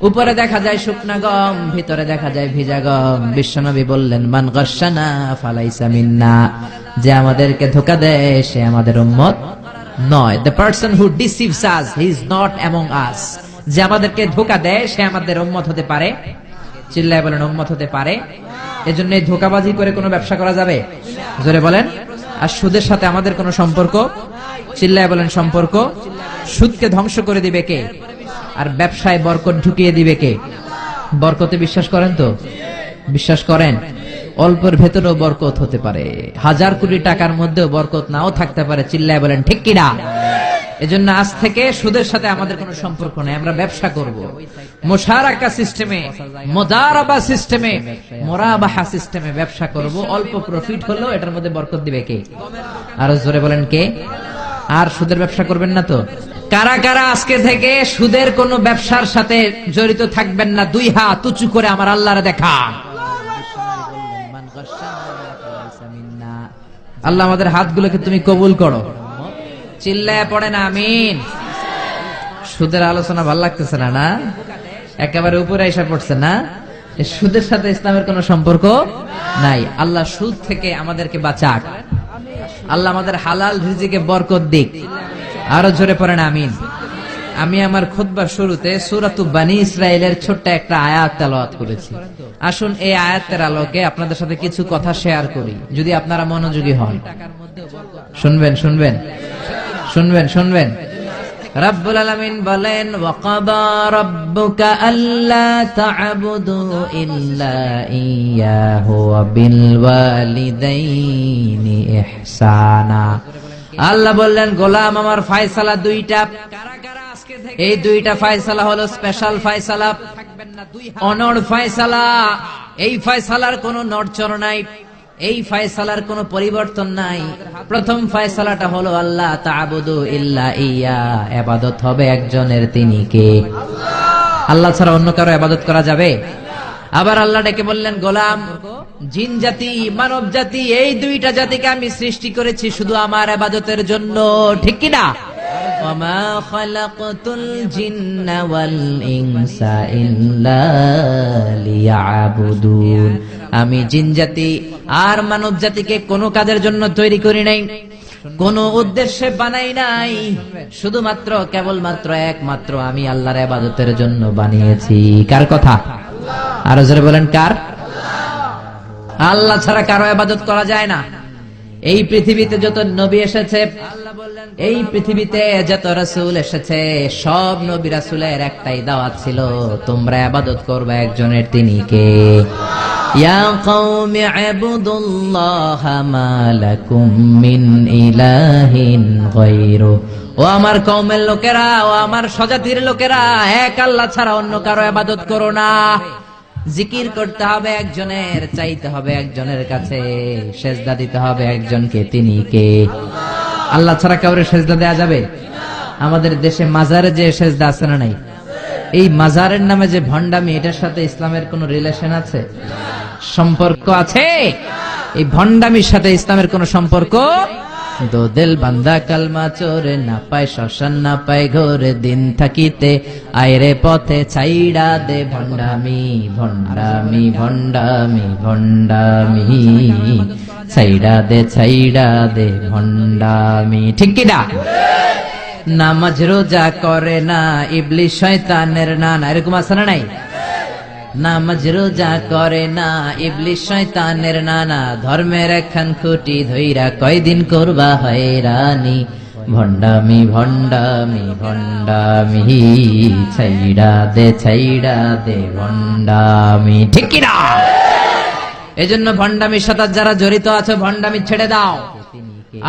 উপরে দেখা যায় শুকনা গম, ভিতরে দেখা যায় ভিজা গম। বিশ্বনবী বললেন মান গাশশানা ফালাইসা মিন্না, যে আমাদেরকে ধোঁকা দেয় সে আমাদের উম্মত নয়। The person who deceives us, he is not among us. যে আমাদেরকে ধোঁকা দেয় সে আমাদের উম্মত হতে পারে, চিল্লায় বলেন উম্মত হতে পারে। এজন্য এই ধোঁকাবাজি করে কোনো ব্যবসা করা যাবে? জোরে বলেন। আর সুদের সাথে আমাদের কোনো সম্পর্ক? চিল্লায় বলেন সম্পর্ক। সুদকে ধ্বংস করে দিবে কে? আর ব্যবসায় বরকত ঢুকিয়ে দিবে কে? বরকতে বিশ্বাস করেন তো? বিশ্বাস করেন? অল্পের ভেতরেও বরকত হতে পারে, 1000 কোটি টাকার মধ্যেও বরকত নাও থাকতে পারে, চিল্লায় বলেন ঠিক কিনা? এজন্য আজ থেকে সুদের সাথে আমাদের কোনো সম্পর্ক নেই, আমরা ব্যবসা করব মুশারাকা সিস্টেমে, মুদারাবা সিস্টেমে, মুরাবাহা সিস্টেমে ব্যবসা করব। অল্প প্রফিট হলো এটার মধ্যে বরকত দিবে কে? আরো জোরে বলেন কে? আর সুদের ব্যবসা করবেন না তো? কারা কারা আজকে থেকে সুদের কোনো ব্যবসার সাথে জড়িত থাকবেন না? 2 হাত উঁচু করে আমার আল্লাহরে দেখা। আল্লাহ আমাদের হাতগুলোকে তুমি কবুল করো, চিল্লায় পড়েন আমিন। সুদের আলোচনা ভালো লাগতেছে না? না একেবারে উপরে এসে পড়ছে না? সুদের সাথে ইসলামের কোনো সম্পর্ক নাই। আল্লাহ সুদ থেকে আমাদেরকে বাঁচাক, আল্লাহ আমাদের হালাল রিজিকে বরকত দিক। আরো জোরে পড়েন আমিন। আমি আমার খুতবার শুরুতে সূরাতু বানী ইসরাইলের ছোট্ট একটা আয়াত তেলাওয়াত করেছি। আসুন এই আয়াতের আলোকে আপনাদের সাথে কিছু কথা শেয়ার করি, যদি আপনারা মনোযোগী হন। শুনবেন শুনবেন শুনবেন শুনবেন। রব্বুল আলামিন বলেন ওয়াকাদা রাব্বুকা আল্লা তা'বুদু ইল্লা ইয়াহু ওয়া বিল ওয়ালিদাইনি ইহসানা। আল্লাহ বললেন গোলাম আমার ফয়সালা 2টা, এই 2টা ফয়সালা হলো স্পেশাল ফয়সালা, অনড় ফয়সালা। এই ফয়সালার কোনো নড়চড় নাই, এই ফয়সালার কোনো পরিবর্তন নাই। প্রথম ফয়সালাটা হলো আল্লাহ তা'বুদু ইল্লা ইয়া, ইবাদত হবে একজনের, তিনি কে? আল্লাহ ছাড়া অন্য কারো ইবাদত করা যাবে? আবার আল্লাহ ডেকে বললেন গোলাম জিন জাতি মানব জাতি, এই 2টা জাতিকে আমি সৃষ্টি করেছি শুধু আমার ইবাদতের জন্য, ঠিক কি না? ওয়ামা খালাকতুল জিন্না ওয়াল ইনসা ইল্লা লিয়াবুদুন, আমি জিন জাতি আর মানব জাতিকে কোনো কাজের জন্য তৈরি করি নাই, কোন উদ্দেশ্যে বানাই নাই, শুধুমাত্র কেবলমাত্র একমাত্র আমি আল্লাহর ইবাদতের জন্য বানিয়েছি। কার কথা? আরো জোরে বলেন কার? আল্লাহ ছাড়া কারো ইবাদত করা যায় না। এই পৃথিবীতে যত নবী এসেছে, এই পৃথিবীতে যত রাসূল এসেছে, সব নবী রাসূলের একটাই দাওয়াত ছিল, তোমরা ইবাদত করবে একজনের, তিনি কে? ইয়া কওমি ইবুদুল্লাহা মা লাকুম মিন ইলাহিন গায়রু, ও আমার কওমের লোকেরা, ও আমার স্বজাতির লোকেরা, এক আল্লাহ ছাড়া অন্য কারো ইবাদত করো না। জিকির করতে হবে একজনের, চাইতে হবে একজনের কাছে, সেজদা দিতে হবে একজনকে, তিনি কে? আল্লাহ ছাড়া কাউরে সেজদা দেয়া যাবে? আমাদের দেশে মাজারে যে সেজদা আছে না নাই, এই মাজারের নামে যে ভণ্ডামি, এটার সাথে ইসলামের কোন রিলেশন আছে? সম্পর্ক আছে? এই ভণ্ডামির সাথে ইসলামের কোন সম্পর্ক দোদেল বান্দা কালমা চোরে, না পায় শ্মশান না পায় ঘোরে, দিন থাকিতে আইরে পথে ছাইড়া দে ভণ্ডামি ভণ্ডামি ভণ্ডামি ভণ্ডামি, ছাইড়া দে ভণ্ডামি। ঠিক কিনা? নামাজ রোজা করে না, ইবলিস শয়তানের নানা, এরকম আছে না নাই? নামাজ রোজা করে না, ইবলিস শয়তানের নানা, ধর্মের একখান খুঁটি ধইরা কয়দিন করবা হয়রানি, ভণ্ডামি ভণ্ডামি ভণ্ডামি, ছাইড়া দে ভণ্ডামি। ঠিক কিনা? এজন্য ভণ্ডামির সাথে যারা জড়িত আছে, ভণ্ডামি ছেড়ে দাও,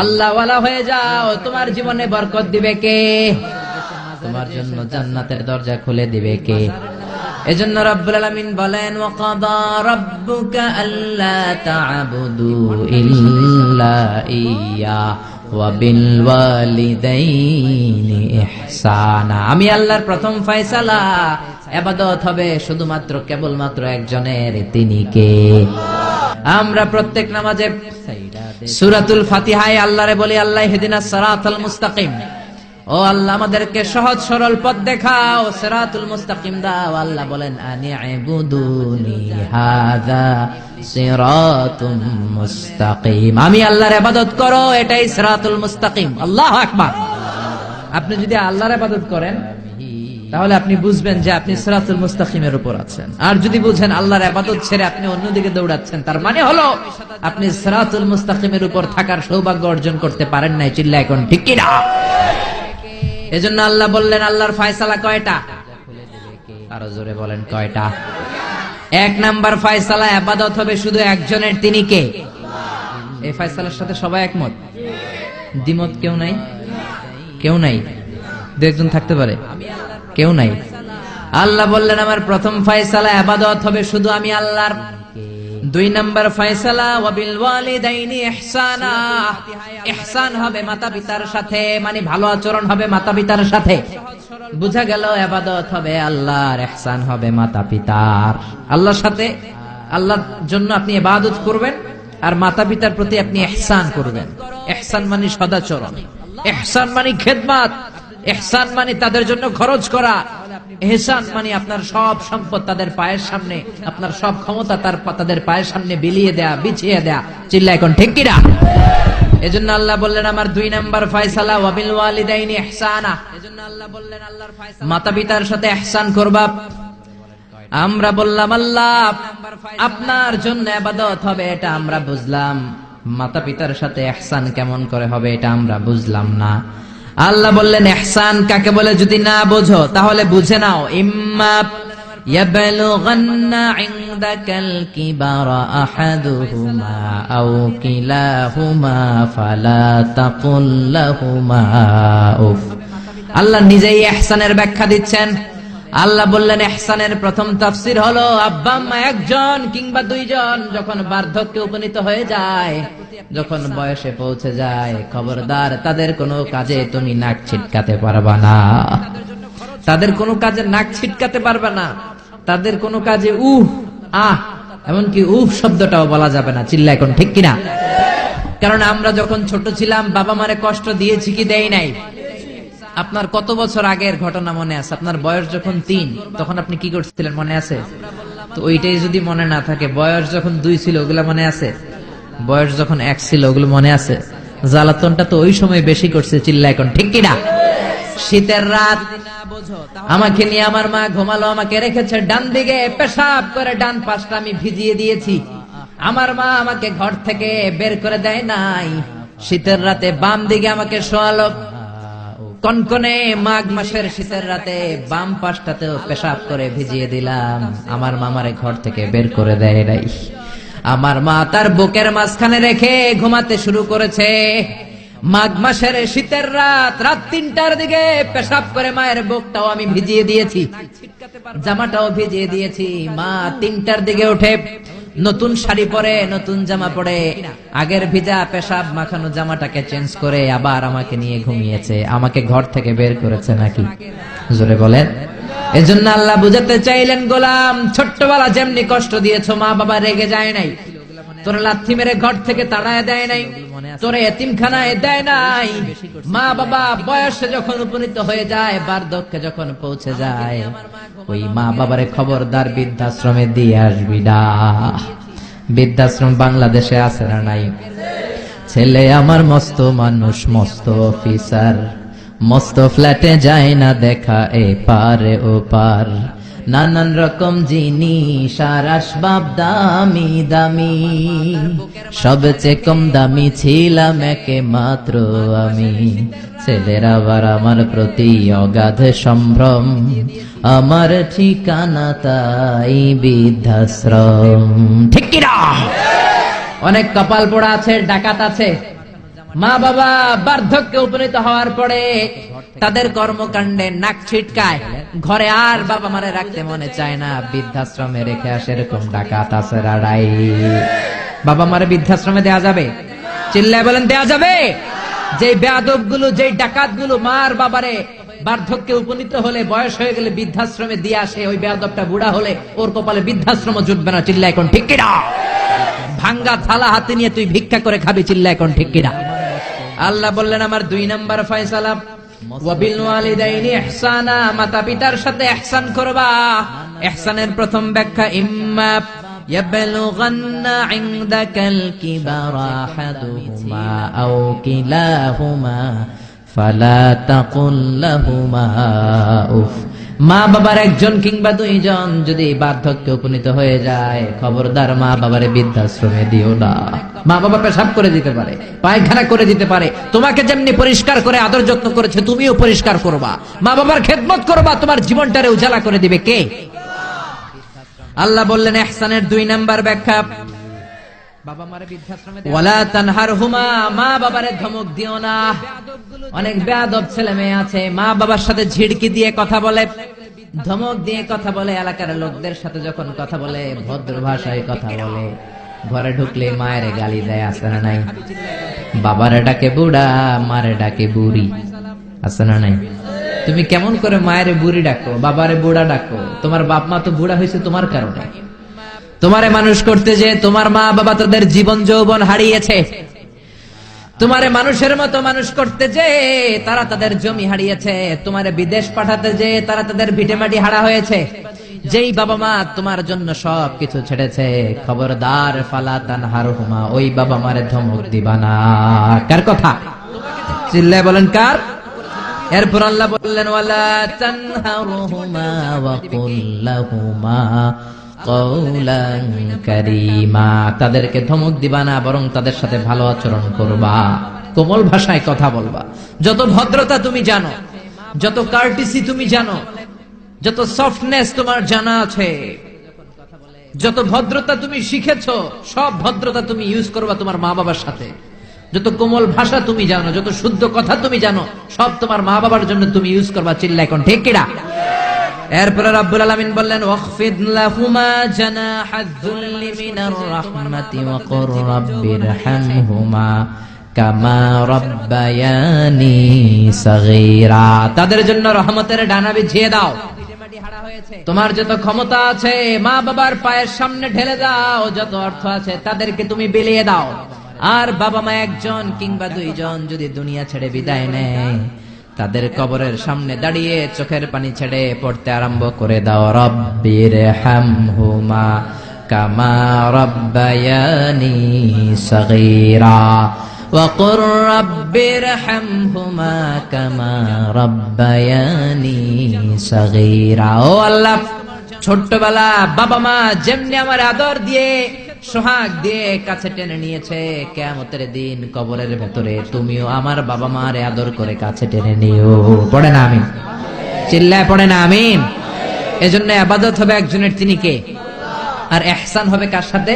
আল্লাহওয়ালা হয়ে যাও। তোমার জীবনে বরকত দিবে কে? তোমার জন্য জান্নাতের দরজা খুলে দিবে কে? এজন্য রব্বুল আলামিন বলেন, ওয়াকাদা রাব্বুকা আল্লা তা'বুদু ইল্লা ইয়্যা ওয়া বিল ওয়ালিদাইনি ইহসানা। আমি আল্লাহর প্রথম ফয়সালা, ইবাদত হবে শুধুমাত্র কেবলমাত্র একজনের, তিনি কে? আমরা প্রত্যেক নামাজে সূরাতুল ফাতিহায় আল্লাহরে বলি, আল্লাহ ইহদিনাস সিরাতাল মুস্তাকিম, ও আল্লাহ আমাদেরকে সহজ সরল পথ দেখাও, সিরাতুল মুস্তাকিম দাও। আল্লাহ বলেন, আনি'বুদুনি হাযা সিরাতুম মুস্তাকিম, আমি আল্লাহর ইবাদত করো, এটাই সিরাতুল মুস্তাকিম। আল্লাহু আকবার। আপনি যদি আল্লাহর ইবাদত করেন তাহলে আপনি বুঝবেন যে আপনি সিরাতুল মুস্তাকিমের উপর আছেন। আর যদি বুঝেন আল্লাহর ইবাদত ছেড়ে আপনি অন্যদিকে দৌড়াচ্ছেন, তার মানে হলো আপনি সিরাতুল মুস্তাকিমের উপর থাকার সৌভাগ্য অর্জন করতে পারেন নাই। চিল্লায় এখন ঠিক কি না? এজন্য আল্লাহ বললেন, আল্লাহর ফয়সালা কয়টা? আরো জোরে বলেন, কয়টা? এক নাম্বার ফয়সালা, ইবাদত হবে শুধু একজনের, তিনি কে? এই ফয়সালার সাথে সবাই একমত? দ্বিমত কেউ নাই? কেউ নাই? দু একজন থাকতে পারে, কেউ নাই। আল্লাহ বললেন, আমার প্রথম ফয়সালা ইবাদত হবে শুধু আমি আল্লাহর। দুই নাম্বার ফয়সালা, ওয়া বিল ওয়ালিদাইনি ইহসানা, ইহসান হবে মাতা পিতার সাথে, মানে ভালো আচরণ হবে মাতা পিতার সাথে। বুঝা গেল ইবাদত হবে আল্লাহর, ইহসান হবে মাতা পিতার। আল্লাহর সাথে, আল্লাহর জন্য আপনি ইবাদত করবেন, আর মাতা পিতার প্রতি আপনি ইহসান করবেন। ইহসান মানে সদাচরণ, ইহসান মানে খেদমত, ইহসান মানে তাদের জন্য খরচ করা, ইহসান মানে আপনার সব সম্পদ তাদের পায়ের সামনে, আপনার সব ক্ষমতা তাদের পায়ের সামনে বিলিয়ে দেয়া, বিছিয়ে দেয়া। চিল্লা এখন ঠিক কিনা? এজন্য আল্লাহ বললেন, আমার দুই নাম্বার ফয়সালা, ওয়া বিল ওয়ালিদাইনি ইহসানা, এজন্য আল্লাহ বললেন আল্লাহর ফয়সালা মাতা পিতার সাথে ইহসান করবা। আমরা বললাম, আল্লাহ আপনার জন্য ইবাদত হবে, এটা আমরা বুঝলাম, মাতা পিতার সাথে ইহসান কেমন করে হবে এটা আমরা বুঝলাম না। আল্লাহ বললেন, ইহসান কাকে বলে যদি না বোঝো তাহলে বুঝে নাও, ইম্মা ইয়াবলুগান্না ইনদাকাল কিবারা আহাদুহুমা আও কিলাহুমা ফালা তাকুল লাহুমা উফ। আল্লাহ নিজেই ইহসানের ব্যাখ্যা দিচ্ছেন। আল্লাহ বললেন, ইহসানের প্রথম তাফসীর হলো, আব্বা আম্মা একজন কিংবা দুইজন যখন বার্ধক্যে উপনীত হয়ে যায়, যখন বয়সে পৌঁছে যায়, খবরদার তাদের কোনো কাজে তুমি নাক ছিটকাতে পারবা না, তাদের কোনো কাজে নাক ছিটকাতে পারবা না, তাদের কোনো কাজে উহ আহ এমনকি উহ শব্দটাও বলা যাবে না। চিল্লা এখন ঠিক কিনা? কারণ আমরা যখন ছোট ছিলাম বাবা মারে কষ্ট দিয়েছি কি দেই নাই? আপনার কত বছর আগের ঘটনা মনে আছে? আপনার বয়স যখন 3, তখন আপনি কি করছিলেন মনে আছে? তো ওইটাই যদি মনে না থাকে, বয়স যখন 2 ছিল ওগুলা মনে আছে? বয়স যখন 1 ছিল ওগুলো মনে আছে? জ্বালাতনটা তো ওই সময় বেশি করছে। চিল্লা এখন ঠিক কিনা? শীতের রাত, আমাকে নিয়ে আমার মা ঘুমালো, আমাকে রেখেছে ডান দিকে, পেশাব করে ডান পাশটা আমি ভিজিয়ে দিয়েছি। আমার মা আমাকে ঘর থেকে বের করে দেয় নাই, শীতের রাতে বাম দিকে আমাকে শোয়ালো। কনকনে মাঘ মাসের শীতের রাতে বাম পাশটাতেও পেশাব করে ভিজিয়ে দিলাম, আমার মামারে ঘর থেকে বের করে দেয় নাই। আমার মা তার বুকের মাঝখানে রেখে ঘুমাতে শুরু করেছে। মাঘ মাসের শীতের রাত, রাত 3টার দিকে পেশাব করে মায়ের বুকটাও আমি ভিজিয়ে দিয়েছি, জামাটাও ভিজিয়ে দিয়েছি। মা 3টার দিকে উঠে নতুন শাড়ি পরে, নতুন জামা পরে, আগের ভিজা পেশাব মাখানো জামাটাকে চেঞ্জ করে আবার আমাকে নিয়ে ঘুমিয়েছে। আমাকে ঘর থেকে বের করেছে নাকি? জোরে বলেন। এজন্য আল্লাহ বুঝাতে চাইলেন, গোলাম ছোট্টবেলা যেমনি কষ্ট দিয়েছো, মা বাবা রেগে যায় নাই। তোরে লাথি মেরে ঘর থেকে তাড়ায় দেয় নাই, তোরে এতিমখানায় দেয় নাই। মা বাবা বয়সে যখন উপনীত হয়ে যায়, বার্ধক্যে যখন পৌঁছে যায়, ওই মা বাবারে খবরদার বৃদ্ধাশ্রমে দিয়ে আসবি না। বৃদ্ধাশ্রম বাংলাদেশে আছে না নাই? ছেলে আমার মস্ত মানুষ, মস্ত অফিসার, মস্ত ফ্ল্যাটে যায় না দেখা এ পারে ও পার, নানান রকম জিনিস আর আসবাব দামি দামি, সবচেয়ে কম দামি ছিলাম একে মাত্র আমি। ছেলের আবার আমার প্রতি অগাধ সম্ভ্রম, আমার ঠিকানা তাই বৃদ্ধাশ্রম। ঠিক কিনা? অনেক কপাল পোড়া আছে, ডাকাত আছে। মা বাবা বার্ধক্যে উপনীত হওয়ার পরে তাদের কর্মকাণ্ডে নাক ছিটকায়, ঘরে আর বাবা মারে রাখতে মনে চায় না, বৃদ্ধাশ্রমে রেখে আসে। এরকম ডাকাত আছে রাড়াই। বাবা মারে বৃদ্ধাশ্রমে দেয়া যাবে? চিল্লায় বলেন দেয়া যাবে? যে বেয়াদব গুলো, যে ডাকাত গুলো মার বাবারে বার্ধক্যে উপনীত হলে, বয়স হয়ে গেলে বৃদ্ধাশ্রমে দিয়ে আসে, ওই বেয়াদবটা বুড়া হলে ওর কপালে বৃদ্ধাশ্রম জুটবে না। চিল্লায় এখন ঠিক কিনা? ভাঙ্গা থালা হাতে নিয়ে তুই ভিক্ষা করে খাবি। চিল্লায় এখন ঠিক কিনা? আল্লাহ বললেন আমার 2 নাম্বার ফয়সালা, ওয়াবিল ওয়ালিদাইনি ইহসানা, মাতা পিতার সাথে ইহসান করবা। ইহসানের প্রথম ব্যাখ্যা, ইম্মা ইয়াবলুগান্না ইনদাকাল কিবারা আহাদুহুমা আও কিলাহুমা ফালা তাকুল লাহুমা উফ। মা বাবার একজন কিংবা 2 জন যদি বার্ধক্যে উপনীত হয়ে যায়, খবরদার মা বাবারে বৃদ্ধাশ্রমে দিও না। মা বাবা পেশাব করে দিতে পারে, পায়খানা করে দিতে পারে, তোমাকে যেমনি পরিষ্কার করে আদর যত্ন করেছে তুমিও পরিষ্কার করবা। মা বাবার খেদমত করবা, তোমার জীবনটারে উজালা করে দিবে কে? আল্লাহ বললেন ইহসানের 2 নাম্বার ব্যাখ্যা, বাবা মারে বৃদ্ধাশ্রমে দেয়া। ওয়ালা তানহারহুমা, মা বাবারে ধমক দিও না। অনেক বেয়াদব ছেলে মেয়ে আছে, মা বাবার সাথে ঝিড়কি দিয়ে কথা বলে, ধমক দিয়ে কথা বলে, এলাকার লোকদের সাথে যখন কথা বলে ভদ্র ভাষায় কথা বলে, ঘরে ঢুকলে মায়ের গালি দেয়। আছে না নাই? বাবারে ডাকে বুড়া, মারে ডাকে বুড়ি। আছে না নাই? তুমি কেমন করে মায়ের বুড়ি ডাকো, বাবারে বুড়া ডাকো? তোমার বাপ মা তো বুড়া হয়েছে তোমার কারণে। তোমারে মানুষ করতে যে তোমার মা বাবা তাদের জীবন যৌবন হারিয়েছে। তোমারে মানুষের মতো মানুষ করতে যে তারা তাদের জমি হারিয়েছে। তোমারে বিদেশ পাঠাতে যে তারা তাদের ভিটেমাটি হারা হয়েছে। যেই বাবা মা তোমার জন্য সব কিছু ছেড়েছে, খবরদার ফালা তানহারহুমা, ওই বাবা মারে ধমক দিবা না। কার কথা? চিল্লায় বলেন কার? এরপর আল্লাহ বললেন ওয়ালা তানহারহুমা ওয়া কুল লাহুমা কওলান কারীমা, তাদেরকে ধমক দিবা না, বরং তাদের সাথে ভালো আচরণ করবা, কোমল ভাষায় কথা বলবা। যত ভদ্রতা তুমি জানো, যত কার্টিসি তুমি জানো, যত সফটনেস তোমার জানা আছে, যত ভদ্রতা তুমি শিখেছো, সব ভদ্রতা তুমি ইউজ করবা তোমার মা বাবার সাথে। যত কোমল ভাষা তুমি জানো, যত শুদ্ধ কথা তুমি জানো, সব তোমার মা বাবার জন্য তুমি ইউজ করবা। চিল্লা এখন ঠিক কিনা? এরপরে রাব্বুল আলামিন বললেন ওয়াখফিদ লাহুমা জানাহায-যুল্লি মিনার রাহমাতি ওয়া কুর রাব্বিরহামহুমা কামা রাব্বায়ানি সাগীরা, তাদের জন্য রহমতের ডানা বিছিয়ে দাও। তোমার যত ক্ষমতা আছে মা বাবার পায়ের সামনে ঢেলে দাও, যত অর্থ আছে তাদেরকে তুমি বিলিয়ে দাও। আর বাবা মা একজন কিংবা 2 জন যদি দুনিয়া ছেড়ে বিদায় নেয়, তাদের কবরের সামনে দাঁড়িয়ে চোখের পানি ছেড়ে পড়তে আরম্ভ করে দাও, রব্বিরহামহুমা কামা রাব্বায়ানি সাগীরা ওয়া কুর রাব্বিরহামহুমা কামা রাব্বায়ানি সাগীরা। ও আল্লাহ, ছোট্টবেলা বাবা মা যেমনি আমার আদর দিয়ে সোহাগ দিয়ে কাছে টেনে নিয়েছে, কিয়ামতের দিন কবরের ভেতরে তুমিও আমার বাবা মার আদর করে কাছে টেনে নিও। পড়ে না আমিন? চিল্লায় পড়ে না আমিন? এজন্য ইবাদত হবে একজনের, তিনি কে? আর ইহসান হবে কার সাথে?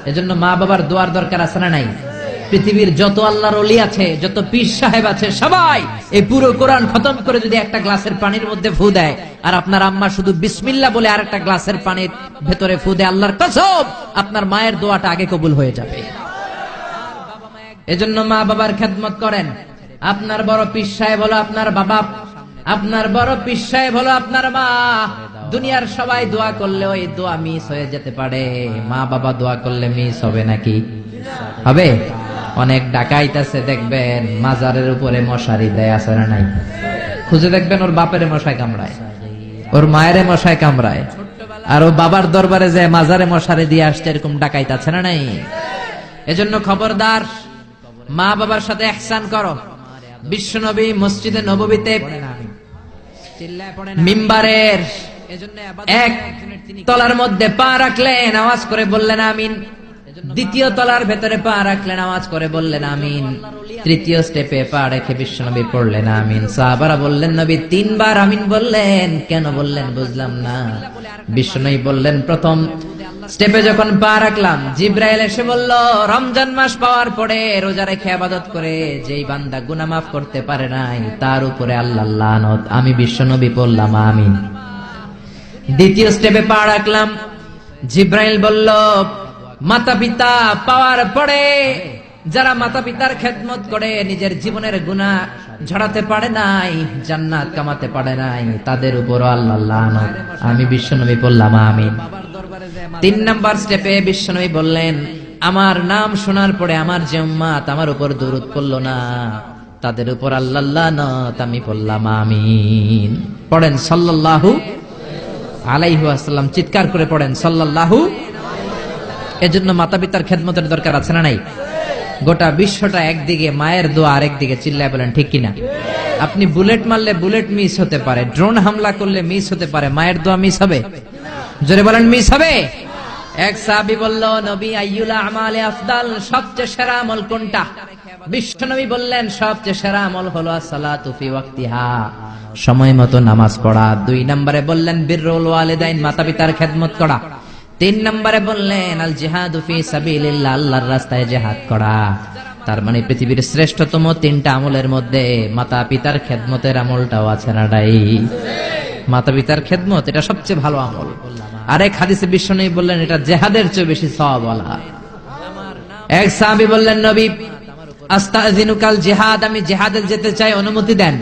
এজন্য মা বাবার দোয়ার দরকার আছে না নাই? পৃথিবীর যত আল্লাহর ওলি আছে, যত পীর সাহেব আছে, সবাই এই পুরো কোরআন খতম করে যদি একটা গ্লাসের পানির মধ্যে ফু দেয়, আর আপনার আম্মা শুধু বিসমিল্লাহ বলে আরেকটা গ্লাসের পানির ভেতরে ফু দেয়, আল্লাহর কসম আপনার মায়ের দোয়াটা আগে কবুল হয়ে যাবে। এজন্য মা বাবার খেদমত করেন। আপনার বড় পীর সাহেব হলো আপনার বাবা, আপনার বড় পীর সাহেব হলো আপনার মা। দুনিয়ার সবাই দোয়া করলে ওই দোয়া মিস হয়ে যেতে পারে, মা বাবা দোয়া করলে মিস হবে নাকি? হবে। অনেক ডাকাইত আছে দেখবেন মাজারের উপরে মশারি দেয়, আছে না নাই? খুঁজে দেখবেন ওর বাপের মশায় কামড়ায়, ওর মায়ের মশায় কামড়ায়, আর ও বাবার দরবারে যায় মাজারে মশারি দিয়ে আসছে, এরকম ডাকাইত আছে না নাই? এজন্য খবরদার, মা বাবার সাথে ইহসান করো। বিশ্বনবী মসজিদে নববীতে মিম্বারের এক তলার মধ্যে পা রাখলেন, আওয়াজ করে বললেন আমিন। দ্বিতীয় তলার ভেতরে পা রাখলেন, আওয়াজ করে বললেন আমিন। তৃতীয় স্টেপে পা রেখে বিশ্বনবী পড়লেন আমিন। সাহাবারা বললেন নবী তিনবার আমিন বললেন, কেন বললেন বুঝলাম না। বিশ্বনবী বললেন প্রথম স্টেপে যখন পা রাখলাম, জিব্রাইল এসে বলল রমজান মাস পাওয়ার পরে রোজা রেখে ইবাদত করে যেই বান্দা গুনাহ মাফ করতে পারে নাই তার উপরে আল্লাহর লানত। আমি বিশ্বনবী বললাম আমিন। দ্বিতীয় স্টেপে পা রাখলাম, জিব্রাইল বলল মাতা পিতা পাওয়ার পরে যারা মাতা পিতার খেদমত করে নিজের জীবনের গুনাহ ঝরাতে পারে নাই, জান্নাত কামাতে পারে নাই, তাদের উপর আল্লাহর লানত। আমি বিশ্বনবী বললাম আমিন। তিন নাম্বার স্টেপে বিশ্বনবী বললেন আমার নাম শোনার পরে আমার যে উম্মত আমার উপর দরুদ পড়ল না তাদের উপর আল্লাহর লানত। আমি বললাম আমিন। পড়েন সাল্লাল্লাহু আলাইহি ওয়াসাল্লাম, চিৎকার করে পড়েন সাল্লাল্লাহু। এজন্য মাতা পিতার খেদমতের দরকার আছে না নাই? গোটা বিশ্বটা একদিকে, মায়ের দোয়া আরেকদিকে, চিল্লায় বলেন ঠিক কিনা? আপনি বুলেট মারলে বুলেট মিস হতে পারে, ড্রোন হামলা করলে মিস হতে পারে, মায়ের দোয়া মিস হবে? জোরে বলেন মিস হবে? এক সাহাবী বলল নবী আইয়ুল আমালে আফদাল, সবচেয়ে সেরা আমল কোনটা? বিশ্বনবী বললেন সবচেয়ে সেরা আমল হলো সালাতু ফি ওয়াক্তিহা, সময় মতো নামাজ পড়া। দুই নম্বরে বললেন বিররুল ওয়ালিদাইন, মাতা পিতার খেদমত করা। তিন নম্বরে বললেন আল জিহাদু ফি সাবিলিল্লাহ, আল্লাহর রাস্তায় জিহাদ করা। তার মানে পৃথিবীর শ্রেষ্ঠতম তিনটা আমলের মধ্যে মাতা পিতার খেদমতের আমলটাও আছে না নাই? মাতা পিতার খেদমত এটা সবচেয়ে ভালো আমল। আরেক হাদিসে বিশ্বনবী বললেন এটা জিহাদের চেয়ে বেশি সওয়াবওয়ালা। এক সাহাবী বললেন নবী আস্তাযিনুকাল জিহাদ, আমি জিহাদে যেতে চাই, অনুমতি দেন।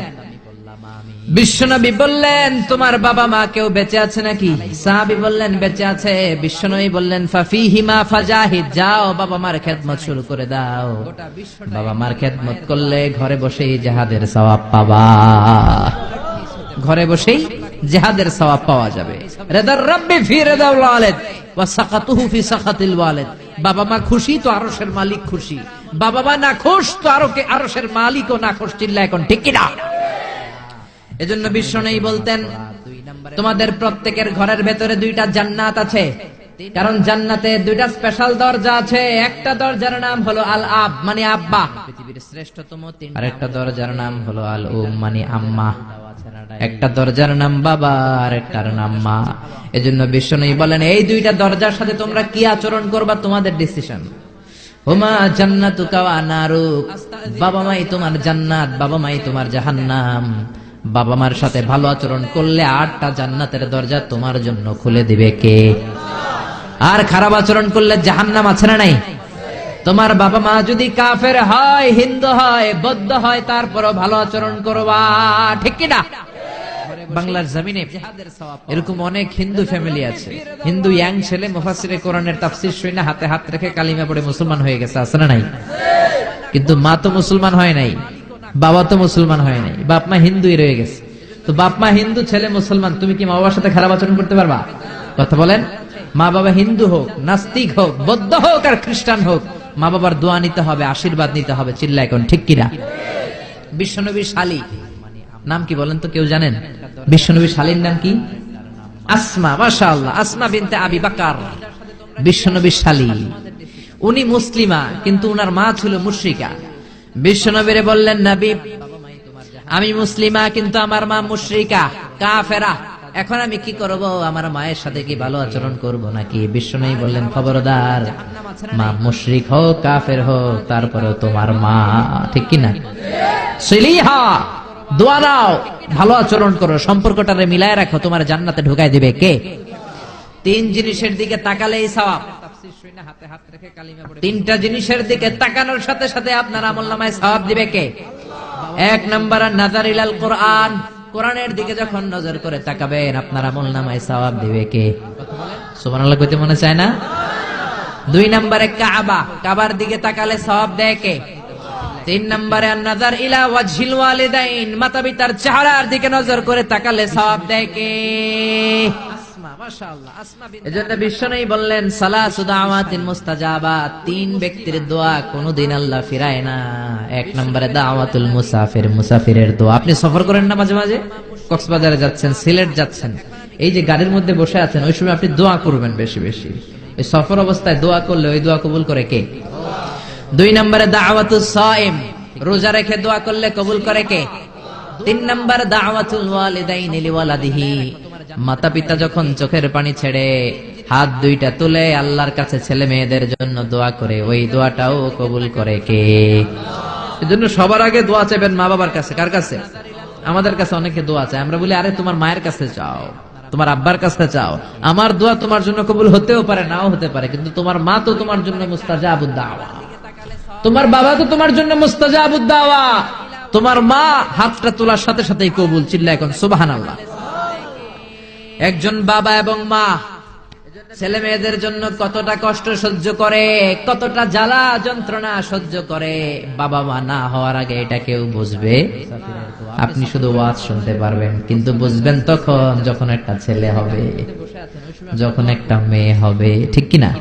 বিশ্বনবী বললেন তোমার বাবা মা কেউ বেঁচে আছে নাকি? সাহাবী বললেন বেঁচে আছে। বিশ্বনবী বললেন ফাফিহিমা ফাজাহিদ, যাও বাবা মার খেদমত শুরু করে দাও। বাবা মার খেদমত করলে ঘরে বসেই জিহাদের সওয়াব পাবা, ঘরে বসেই জিহাদের সওয়াব পাওয়া যাবে। রিদার রাব্বি ফি রিদাল ওয়ালিদ ওয়া সাকাতুহু ফি সাকাতিল ওয়ালিদ, বাবা মা খুশি তো আরশের মালিক খুশি, বাবা মা না খুশ তো আরশের মালিকও না খুশ। চিল্লা এখন ঠিক কিনা? এজন্য বিশ্বনবী বলতেন তোমাদের প্রত্যেকের ঘরের ভেতরে দুইটা জান্নাত আছে, কারণ জান্নাতে দুইটা স্পেশাল দরজা আছে। একটা দরজার নাম হলো আল আব মানে আব্বা, পৃথিবীর শ্রেষ্ঠতম তিন। আর একটা দরজার নাম হলো আল উম মানে আম্মা। একটা দরজার নাম বাবা আর একটার নাম মা। এজন্য বিশ্বনবী বলেন এই দুইটা দরজার সাথে তোমরা কি আচরণ করবা তোমাদের ডিসিশন। হুমা জান্নাতুকা ওয়া নারুক, বাবা মাই তোমার জান্নাত, বাবা মাই তোমার জাহান্নাম। বাবা মার সাথে ভালো আচরণ করলে 8টা জান্নাতের দরজা তোমার জন্য খুলে দিবে কে? আর খারাপ আচরণ করলে জাহান্নাম আছে না নাই? তোমার বাবা মা যদি কাফের হয়, হিন্দু হয়, বৌদ্ধ হয়, তারপরও ভালো আচরণ করবা, ঠিক কি না? বাংলার জমিনে এরকম অনেক হিন্দু ফ্যামিলি আছে, হিন্দু ইয়াং ছেলে মুফাসসিরে কোরআনের তাফসীর শুনে হাতে হাত রেখে কালিমা পড়ে মুসলমান হয়ে গেছে, আছে না নাই? কিন্তু মা তো মুসলমান হয় নাই, বাবা তো মুসলমান হয় নাই, বাপ মা হিন্দুই রয়ে গেছে। তো বাপ মা হিন্দু, ছেলে মুসলমান, তুমি কি মা বাবার সাথে খারাপ আচরণ করতে পারবা? কথা বলেন। মা বাবা হিন্দু হোক, নাস্তিক হোক, বৌদ্ধ হোক আর খ্রিস্টান হোক, মা বাবার দোয়া নিতে হবে, আশীর্বাদ নিতে হবে। চিল্লা এখন ঠিক কিনা? বিশ্বনবীর শালী নাম কি বলেন তো? কেউ জানেন বিশ্বনবীর শালীর নাম কি? আসমা। মাশাআল্লাহ, আসমা বিনতে আবি বকর বিশ্বনবীর শালী। উনি মুসলিমা, কিন্তু উনার মা ছিল মুশরিকা। বিশ্বনবীরে বললেন নবী আমি মুসলিমা কিন্তু আমার মা মুশরিকা, কাফেরা, এখন আমি কি করব? আমার মায়ের সাথে কি ভালো আচরণ করব নাকি? বিশ্বনবী বললেন খবরদার, মা মুশরিক হোক কাফের হোক তারপরেও তোমার মা, ঠিক কিনা? সিলিহা, দোয়া দাও, ভালো আচরণ করো, সম্পর্কটারে মিলায় রাখো, তোমার জান্নাতে ঢুকাই দিবে কে? 3 জিনিসের দিকে তাকালেই সওয়াব। তিনটা জিনিসের দিকে তাকানোর সাথে সাথে আপনার আমলনামায় সওয়াব দিবে কে? 1 নাম্বার নাযার ইলাল কোরআন, কোরআনের দিকে যখন নজর করে তাকাবেন আপনার আমলনামায় সওয়াব দিবে কে? সুবহানাল্লাহ কইতে মনে চায় না? 2 নম্বরে কাবা, কাবার দিকে তাকালে সওয়াব দেয় কে? 3 নম্বরে আন-নাযার ইলা ওয়াজহিল ওয়ালিদাইন, মাতা-পিতার চেহারার দিকে নজর করে তাকালে সওয়াব দেয় কে? আসমা, মাশাআল্লাহ, আসমা বিনতে। এজন্য বিশ্বনবী বললেন সালাসু দাওয়াতিন মুস্তাজাবাত, 3 ব্যক্তির দোয়া কোনদিন আল্লাহ ফিরায় না। 1 নম্বরে দাওয়াতুল মুসাফির, মুসাফিরের দোয়া। আপনি সফর করেন না মাঝে মাঝে? কক্সবাজারে যাচ্ছেন, সিলেট যাচ্ছেন, এই যে গাড়ির মধ্যে বসে আছেন, ওই সময় আপনি দোয়া করবেন বেশি বেশি। এই সফর অবস্থায় দোয়া করলে ওই দোয়া কবুল করে কে? 2 নম্বরে দাওয়াতুস সাইম, রোজা রেখে দোয়া করলে কবুল করে কে? 3 নম্বর দাওয়াতুল ওয়ালিদাইনি লিওয়ালাদিহি, মাতা পিতা যখন চোখের পানি ছেড়ে হাত 2টা তুলে আল্লাহর কাছে ছেলে মেয়েদের জন্য দোয়া করে, ওই দোয়াটাও কবুল করে কে? এজন্য সবার আগে দোয়া চাইবেন মা বাবার কাছে। কার কাছে? আমাদের কাছে অনেকে দোয়া চায়, আমরা বলি আরে তোমার মায়ের কাছে চাও, তোমার আব্বার কাছে চাও। আমার দোয়া তোমার জন্য কবুল হতেও পারে, নাও হতে পারে, কিন্তু তোমার মা তো তোমার জন্য মুস্তাজাবুদ দাওয়া, তোমার বাবা তো তোমার জন্য মুস্তাজাবুদ দাওয়া। তোমার মা হাতটা তোলার সাথে সাথেই কবুল। চিল্লা এখন সুবহানাল্লাহ। একজন বাবা এবং মা ছেলে মেয়েদের জন্য কতটা কষ্ট সহ্য করে, কতটা জ্বালা যন্ত্রণা সহ্য করে, বাবা মা না হওয়ার আগে এটা কেউ বুঝবে? আপনি শুধু ওয়াজ শুনতে পারবেন, কিন্তু বুঝবেন তখন যখন একটা ছেলে হবে, যখন একটা মেয়ে হবে, ঠিক কিনা?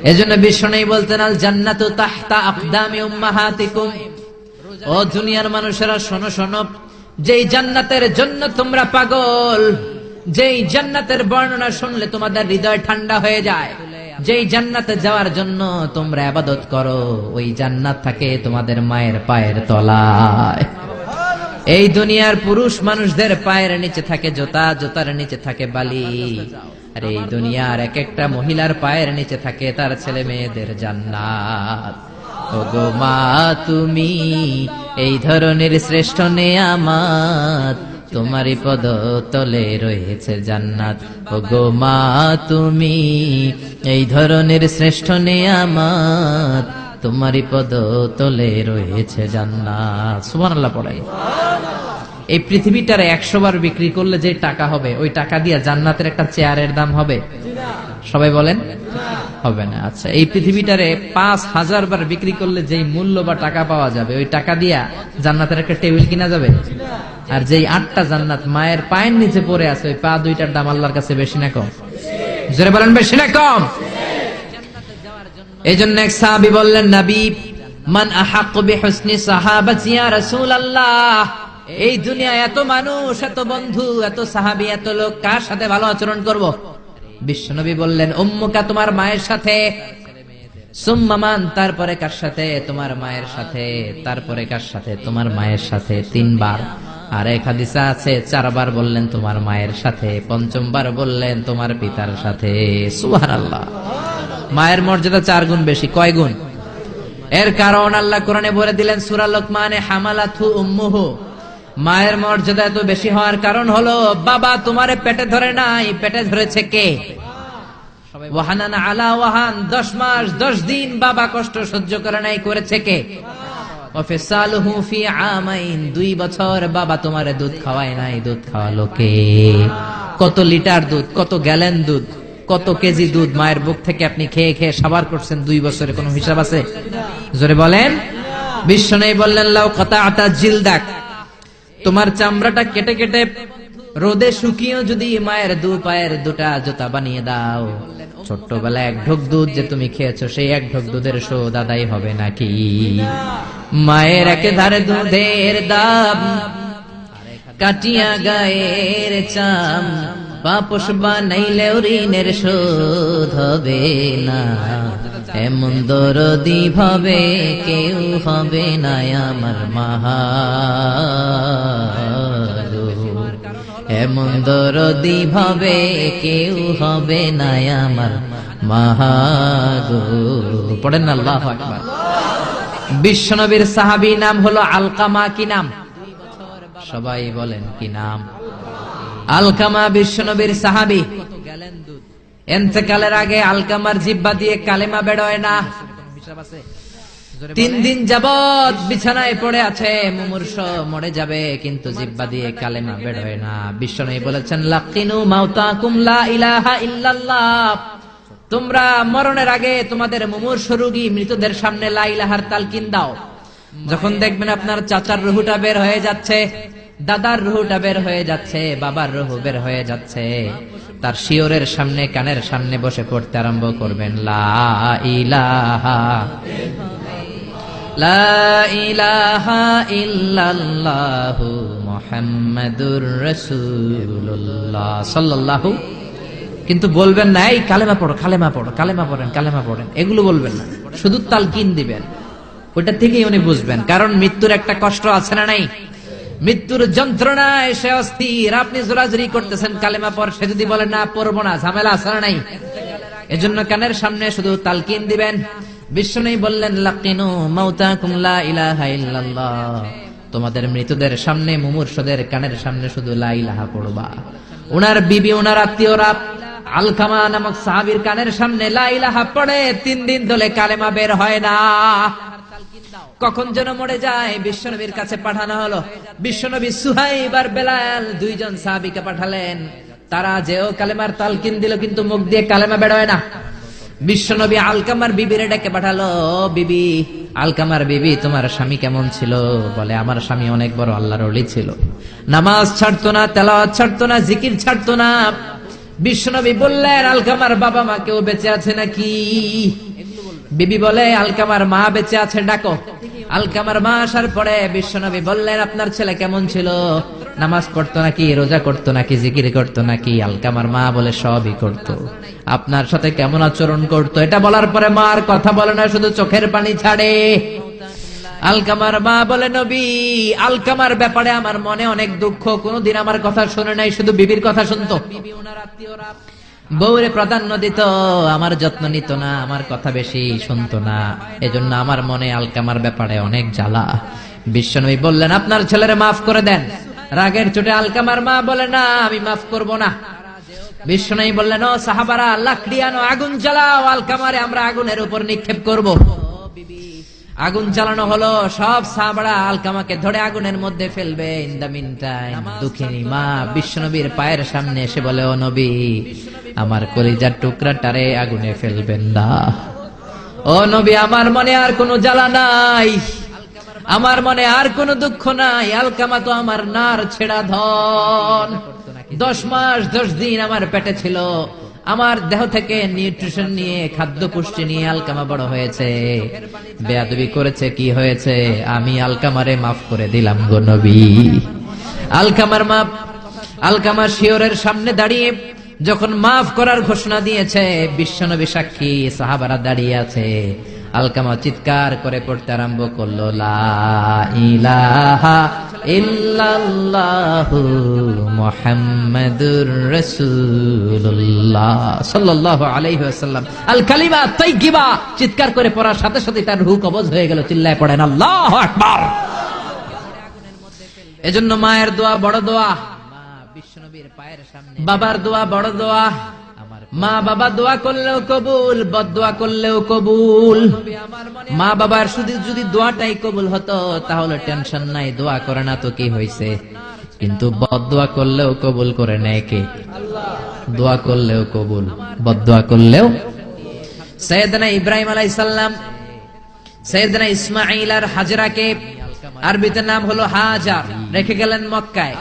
এজন্য বিশ্বনবী বলতেন আল জান্নাতু তাহতা আকদামি উম্মাহাতিকুম, ও দুনিয়ার মানুষেরা শোনো শোনো, যেই জান্নাতের জন্য তোমরা পাগল, যেই জান্নাতের বর্ণনা শুনলে তোমাদের হৃদয় ঠান্ডা হয়ে যায়, যেই জান্নাতে যাওয়ার জন্য তোমরা ইবাদত করো, ওই জান্নাত থাকে তোমাদের মায়ের পায়ের তলায়। এই দুনিয়ার পুরুষ মানুষদের পায়ের নিচে থাকে জুতা, জুতার নিচে থাকে বালি, আর এই দুনিয়ার এক একটা মহিলার পায়ের নিচে থাকে তার ছেলে মেয়েদের জান্নাত। ওগো মা তুমি এই ধরনের শ্রেষ্ঠ নেয়ামত, তোমারই পদ তলে রয়েছে জান্নাত। ওগো মা তুমি এই ধরনের শ্রেষ্ঠ নেয়ামত, তোমারই পদ তলে রয়েছে জান্নাত। সুবহানাল্লাহ পড়াই। এই পৃথিবীটার 100 বার বিক্রি করলে যে টাকা হবে, ওই টাকা দিয়ে জান্নাতের একটা চেয়ারের দাম হবে? সবাই বলেন হবে না। আচ্ছা, এই পৃথিবীটারে 5000 বার বিক্রি করলে যেই মূল্য বা টাকা পাওয়া যাবে, ওই টাকা দিয়া জান্নাতের একটা টেবিল কিনা যাবে? আর যেই 8টা জান্নাত মায়ের পায়ের নিচে পড়ে আছে, ওই পা 2টার দাম আল্লাহর কাছে বেশি না কম? জোরে বলেন বেশি না কম? এই জন্য এক সাহাবী বললেন, নবী মান আহাক্কু বিহুসনি সাহাবাতি ইয়া রাসূলুল্লাহ, এই দুনিয়ায় এত মানুষ, এত বন্ধু, এত সাহাবী, এত লোক, কার সাথে ভালো আচরণ করব? বিশ্বনবী বললেন উম্মুকা, তোমার মায়ের সাথে, সুম্মা মান, তারপরে কার সাথে? তোমার মায়ের সাথে, তারপরে কার সাথে? তোমার মায়ের সাথে। 3 বার। আর এক হাদিসে আছে 4 বার বললেন তোমার মায়ের সাথে, 5ম বার বললেন তোমার পিতার সাথে। সুবহানাল্লাহ। মায়ের মর্যাদা 4 গুণ বেশি। কয় গুণ? এর কারণ আল্লাহ কোরআনে বলে দিলেন সূরা লোকমানে, হামালাতহু উম্মুহু, মায়ের মর্যাদা এত বেশি হওয়ার কারণ হলো বাবা তোমারে পেটে ধরে নাই, পেটে ধরেছে কে? ওয়াহানান আলা ওয়াহান, 10 মাস 10 দিন বাবা কষ্ট সহ্য করে নাই, করেছে কে? ওয়াফিসালুহু ফি আমাইন, 2 বছর বাবা তোমারে দুধ খাওয়ায় নাই, দুধ খাওয়ালো কে? কত লিটার দুধ, কত গ্যালন দুধ, কত কেজি দুধ মায়ের বুক থেকে আপনি খেয়ে খেয়ে সাবার করছেন 2 বছরে, কোনো হিসাব আছে? জোরে বলেন। বিশ্বনবী বললেন লাউ কাতাআতা জিলদাক, তোমার চামড়াটা কেটে কেটে রোদে শুকিয়েও যদি মায়ের 2 পায়ের 2টা জুতা বানিয়ে দাও, ছোট্টবেলায় 1 ঢোক দুধ যে তুমি খেয়েছো, সেই 1 ঢোক দুধের শোধ আদায় হবে নাকি? মায়ের একেধারে দুধের দাম, কাটিয়া গায়ের চাম, পাপোশ বানাইলেও ঋণের শোধ হবে না। এমন দরদি ভাবে কেউ হবে না আমার মাহা, এমন দরদি ভাবে কেউ হবে না আমার মাহাগো। পড়েন না আল্লাহু আকবার। বিশ্বনবীর সাহাবী নাম হলো আলকামা। কি নাম? সবাই বলেন কি নাম? আলকামা বিশ্বনবীর সাহাবী। ইন্তেকালের আগে আলকামার জিহ্বা দিয়ে কালেমা বের হয় না। 3 দিন যাবত বিছানায় পড়ে আছে, মুমূর্ষ, মরে যাবে, কিন্তু জিহ্বা দিয়ে কালেমা বের হয় না। বিশ্বনবী বলেছেন, লাকিনু মাউতাকুম লা ইলাহা ইল্লাল্লাহ, তোমরা মরণের আগে তোমাদের মুমূর্ষ রোগী মৃতদের সামনে লা ইলাহার তালকিন দাও। যখন দেখবেন আপনার চাচার রুহুটা বের হয়ে যাচ্ছে, দাদার রুহুটা বের হয়ে যাচ্ছে, বাবার রুহু বের হয়ে যাচ্ছে, তার শিয়রের সামনে, কানের সামনে বসে পড়তে আরম্ভ করবেন, লা ইলাহা লা ইলাহা ইল্লাল্লাহু মুহাম্মাদুর রাসূলুল্লাহ সাল্লাল্লাহু। কিন্তু বলবেন না এই কালেমা পড়ো, কালেমা পড়ো, কালেমা পড়েন, কালেমা পড়েন, এগুলো বলবেন না, শুধু তালকিন দিবেন। ওটা থেকেই উনি বুঝবেন, কারণ মৃত্যুর একটা কষ্ট আছে না নাই? মৃত্যুর যন্ত্রণায় সে অস্থির, আপনি জোরাজুরি করতেছেন কালেমা পড়, সে যদি বলে না পড়বো না, ঝামেলা আছে না নাই? এজন্য কানের সামনে শুধু তালকিন দিবেন। বিশ্বনবী বললেন, লাকিনু মাউতাকুম লা ইলাহা ইল্লাল্লাহ, তোমাদের মৃতদের সামনে, মুমূর্ষদের কানের সামনে শুধু লা ইলাহা পড়বা। ওনার বিবি, ওনার আত্মীয়রা আলকামা নামক সাহাবীর কানের সামনে লা ইলাহা পড়ে 3 দিন ধরে কালেমা বের হয় না। কখন যেন মরে যায়, বিশ্বনবীর কাছে পাঠানো হলো। বিশ্বনবী সুহাইব আর বেলাল 2 জন সাহাবীকে পাঠালেন, তারা যেও কালেমার তালকিন দিল, কিন্তু মুখ দিয়ে কালেমা বের হয় না। বিশ্বনবী আলকামার বিবিরে ডেকে পাঠালো, বিবি, আলকামার বিবি, তোমার স্বামী কেমন ছিল? বলে, আমার স্বামী অনেক বড় আল্লাহর ওলি ছিল, নামাজ ছাড়তো না, তেলাওয়াত ছাড়তো না, জিকির ছাড়তো না। বিশ্বনবী বললেন, আলকামার বাবা মা কেউ বেঁচে আছে নাকি? বিবি বলে, আলকামার মা বেঁচে আছে, ডাকো। আলকামার মা আসার পরে বিশ্বনবী বললেন, আপনার ছেলে কেমন ছিল? নামাজ পড়তো নাকি, রোজা করতো নাকি, জিকির করতো নাকি? আলকামার মা বলে, সবই করতো। আপনার সাথে কেমন আচরণ করতো? এটা বলার পরে মা আর কথা বলে না, শুধু চোখের পানি ছাড়ে। আলকামার মা বলে, নবী, আলকামার ব্যাপারে আমার মনে অনেক দুঃখ, কোনদিন আমার কথা শুনে নাই, শুধু বিবির কথা শুনতো। বউরে প্রাধান্য দিত, আমার যত্ন নিত না, আমার কথা বেশি শুনতো না, এজন্য আমার মনে আলকামার ব্যাপারে অনেক জ্বালা। বিশ্বনবী বললেন, আপনার ছেলেরে মাফ করে দেন। রাগের চোটে আলকামার মা বলে, না, আমি মাফ করব না। বিশ্বনবী বললেন, ও সাহাবারা, লাকড়ি আনো, আগুন জ্বালাও, আলকামারে আমরা আগুনের উপর নিক্ষেপ করব। আগুন জ্বালানো হলো, সব সাহাবারা আলকামাকে ধরে আগুনের মধ্যে ফেলবে। ইন দা মিন টাইম দুঃখিনী মা বিশ্বনবীর পায়ের সামনে এসে বলে, ও নবী, আমার কলিজার টুকরাটারে আগুনে ফেলবেন না। ও নবী, আমার মনে আর কোনো জ্বালা নাই, আমার মনে আর কোনো দুঃখ নাই, আলকামা তো আমার নার ছেড়া ধন। 10 মাস 10 দিন আমার পেটে ছিল, আমার দেহ থেকে নিউট্রিশন নিয়ে, খাদ্য পুষ্টি নিয়ে আলকামা বড় হয়েছে। বেয়াদবি করেছে, কি হয়েছে? আমি আলকামারে মাফ করে দিলাম গো নবী। আলকামার মা, আলকামা শিয়রের সামনে দাঁড়িয়ে যখন মাফ করার ঘোষণা দিয়েছে, বিশ্বনবী সাক্ষী, সাহাবারা দাঁড়িয়ে আছে। আলকামা চিৎকার করে পড়তে আরম্ভ করলো, লা ইলাহা ইল্লাল্লাহু মুহাম্মাদুর রাসূলুল্লাহ সাল্লাল্লাহু আলাইহি ওয়াসাল্লাম। আল কালিমা তাইয়্যিবা চিৎকার করে পড়ার সাথে সাথে তার রূহ কবজ হয়ে গেল। চিল্লায় পড়েন আল্লাহু আকবার। এজন্য মায়ের দোয়া বড় দোয়া, বিশ্বনবীর পায়ের সামনে বাবার দোয়া বড় দোয়া। মা বাবা দোয়া করলেও কবুল, বদদোয়া করলেও কবুল। মা বাবার শুধু যদি দোয়াটাই কবুল হতো তাহলে টেনশন নাই, দোয়া করে না তো কি হয়েছে। কিন্তু বদদোয়া করলেও কবুল করে নেয় কে? দোয়া করলেও কবুল, বদদোয়া করলেও। সাইয়েদনা ইব্রাহিম আলাইহিস সালাম সাইয়েদনা ইসমাঈল আর হাজরাকে, আরবিতে নাম হলো হাজার, রেখে গেলেন মক্কায়।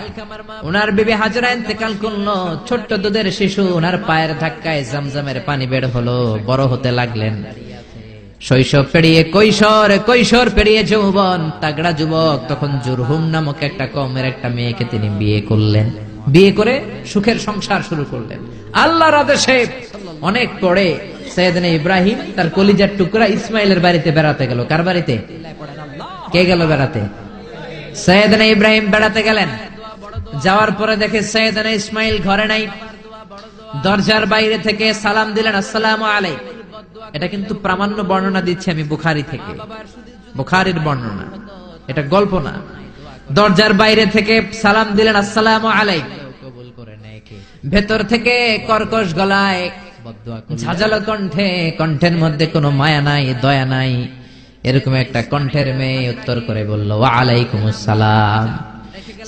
ওনার বিবি হাজরা ইন্তেকাল করলো, ছোট্ট দুধের শিশু, ওনার পায়ের ধাক্কায় জামজামের পানি বের হলো, বড় হতে লাগলেন। শৈশব পেরিয়ে কৈশোর, কৈশোর পেরিয়ে যৌবন, তাগড়া যুবক। তখন জুরহুম নামক একটা কওমের একটা মেয়েকে তিনি বিয়ে করলেন। বিয়ে করে সুখের সংসার শুরু করলেন আল্লাহর আদেশে। অনেক পরে সাইয়েদনা ইব্রাহিম তার কলিজার টুকরা ইসমাইলের বাড়িতে বেড়াতে গেল। কার বাড়িতে? কে গেল বেড়াতে? সাইয়েদনা ইব্রাহিম বেড়াতে গেলেন। যাওয়ার পরে দেখে সাইয়েদনা ইসমাইল ঘরে নাই। দরজার বাইরে থেকে সালাম দিলেন, আসসালামু আলাইকুম। এটা কিন্তু প্রামাণ্য বর্ণনা দিচ্ছি আমি বুখারী থেকে, বুখারীর বর্ণনা, এটা গল্প না। দরজার বাইরে থেকে সালাম দিলেন, আসসালামু আলাইকুম। ভেতর থেকে কর্কশ গলায়, ঝাঁঝালো কণ্ঠে, কণ্ঠের মধ্যে কোনো মায়া নাই, দয়া নাই। এরকম একটা কণ্ঠের মেয়ে উত্তর করে বলল, ওয়া আলাইকুমুস সালাম।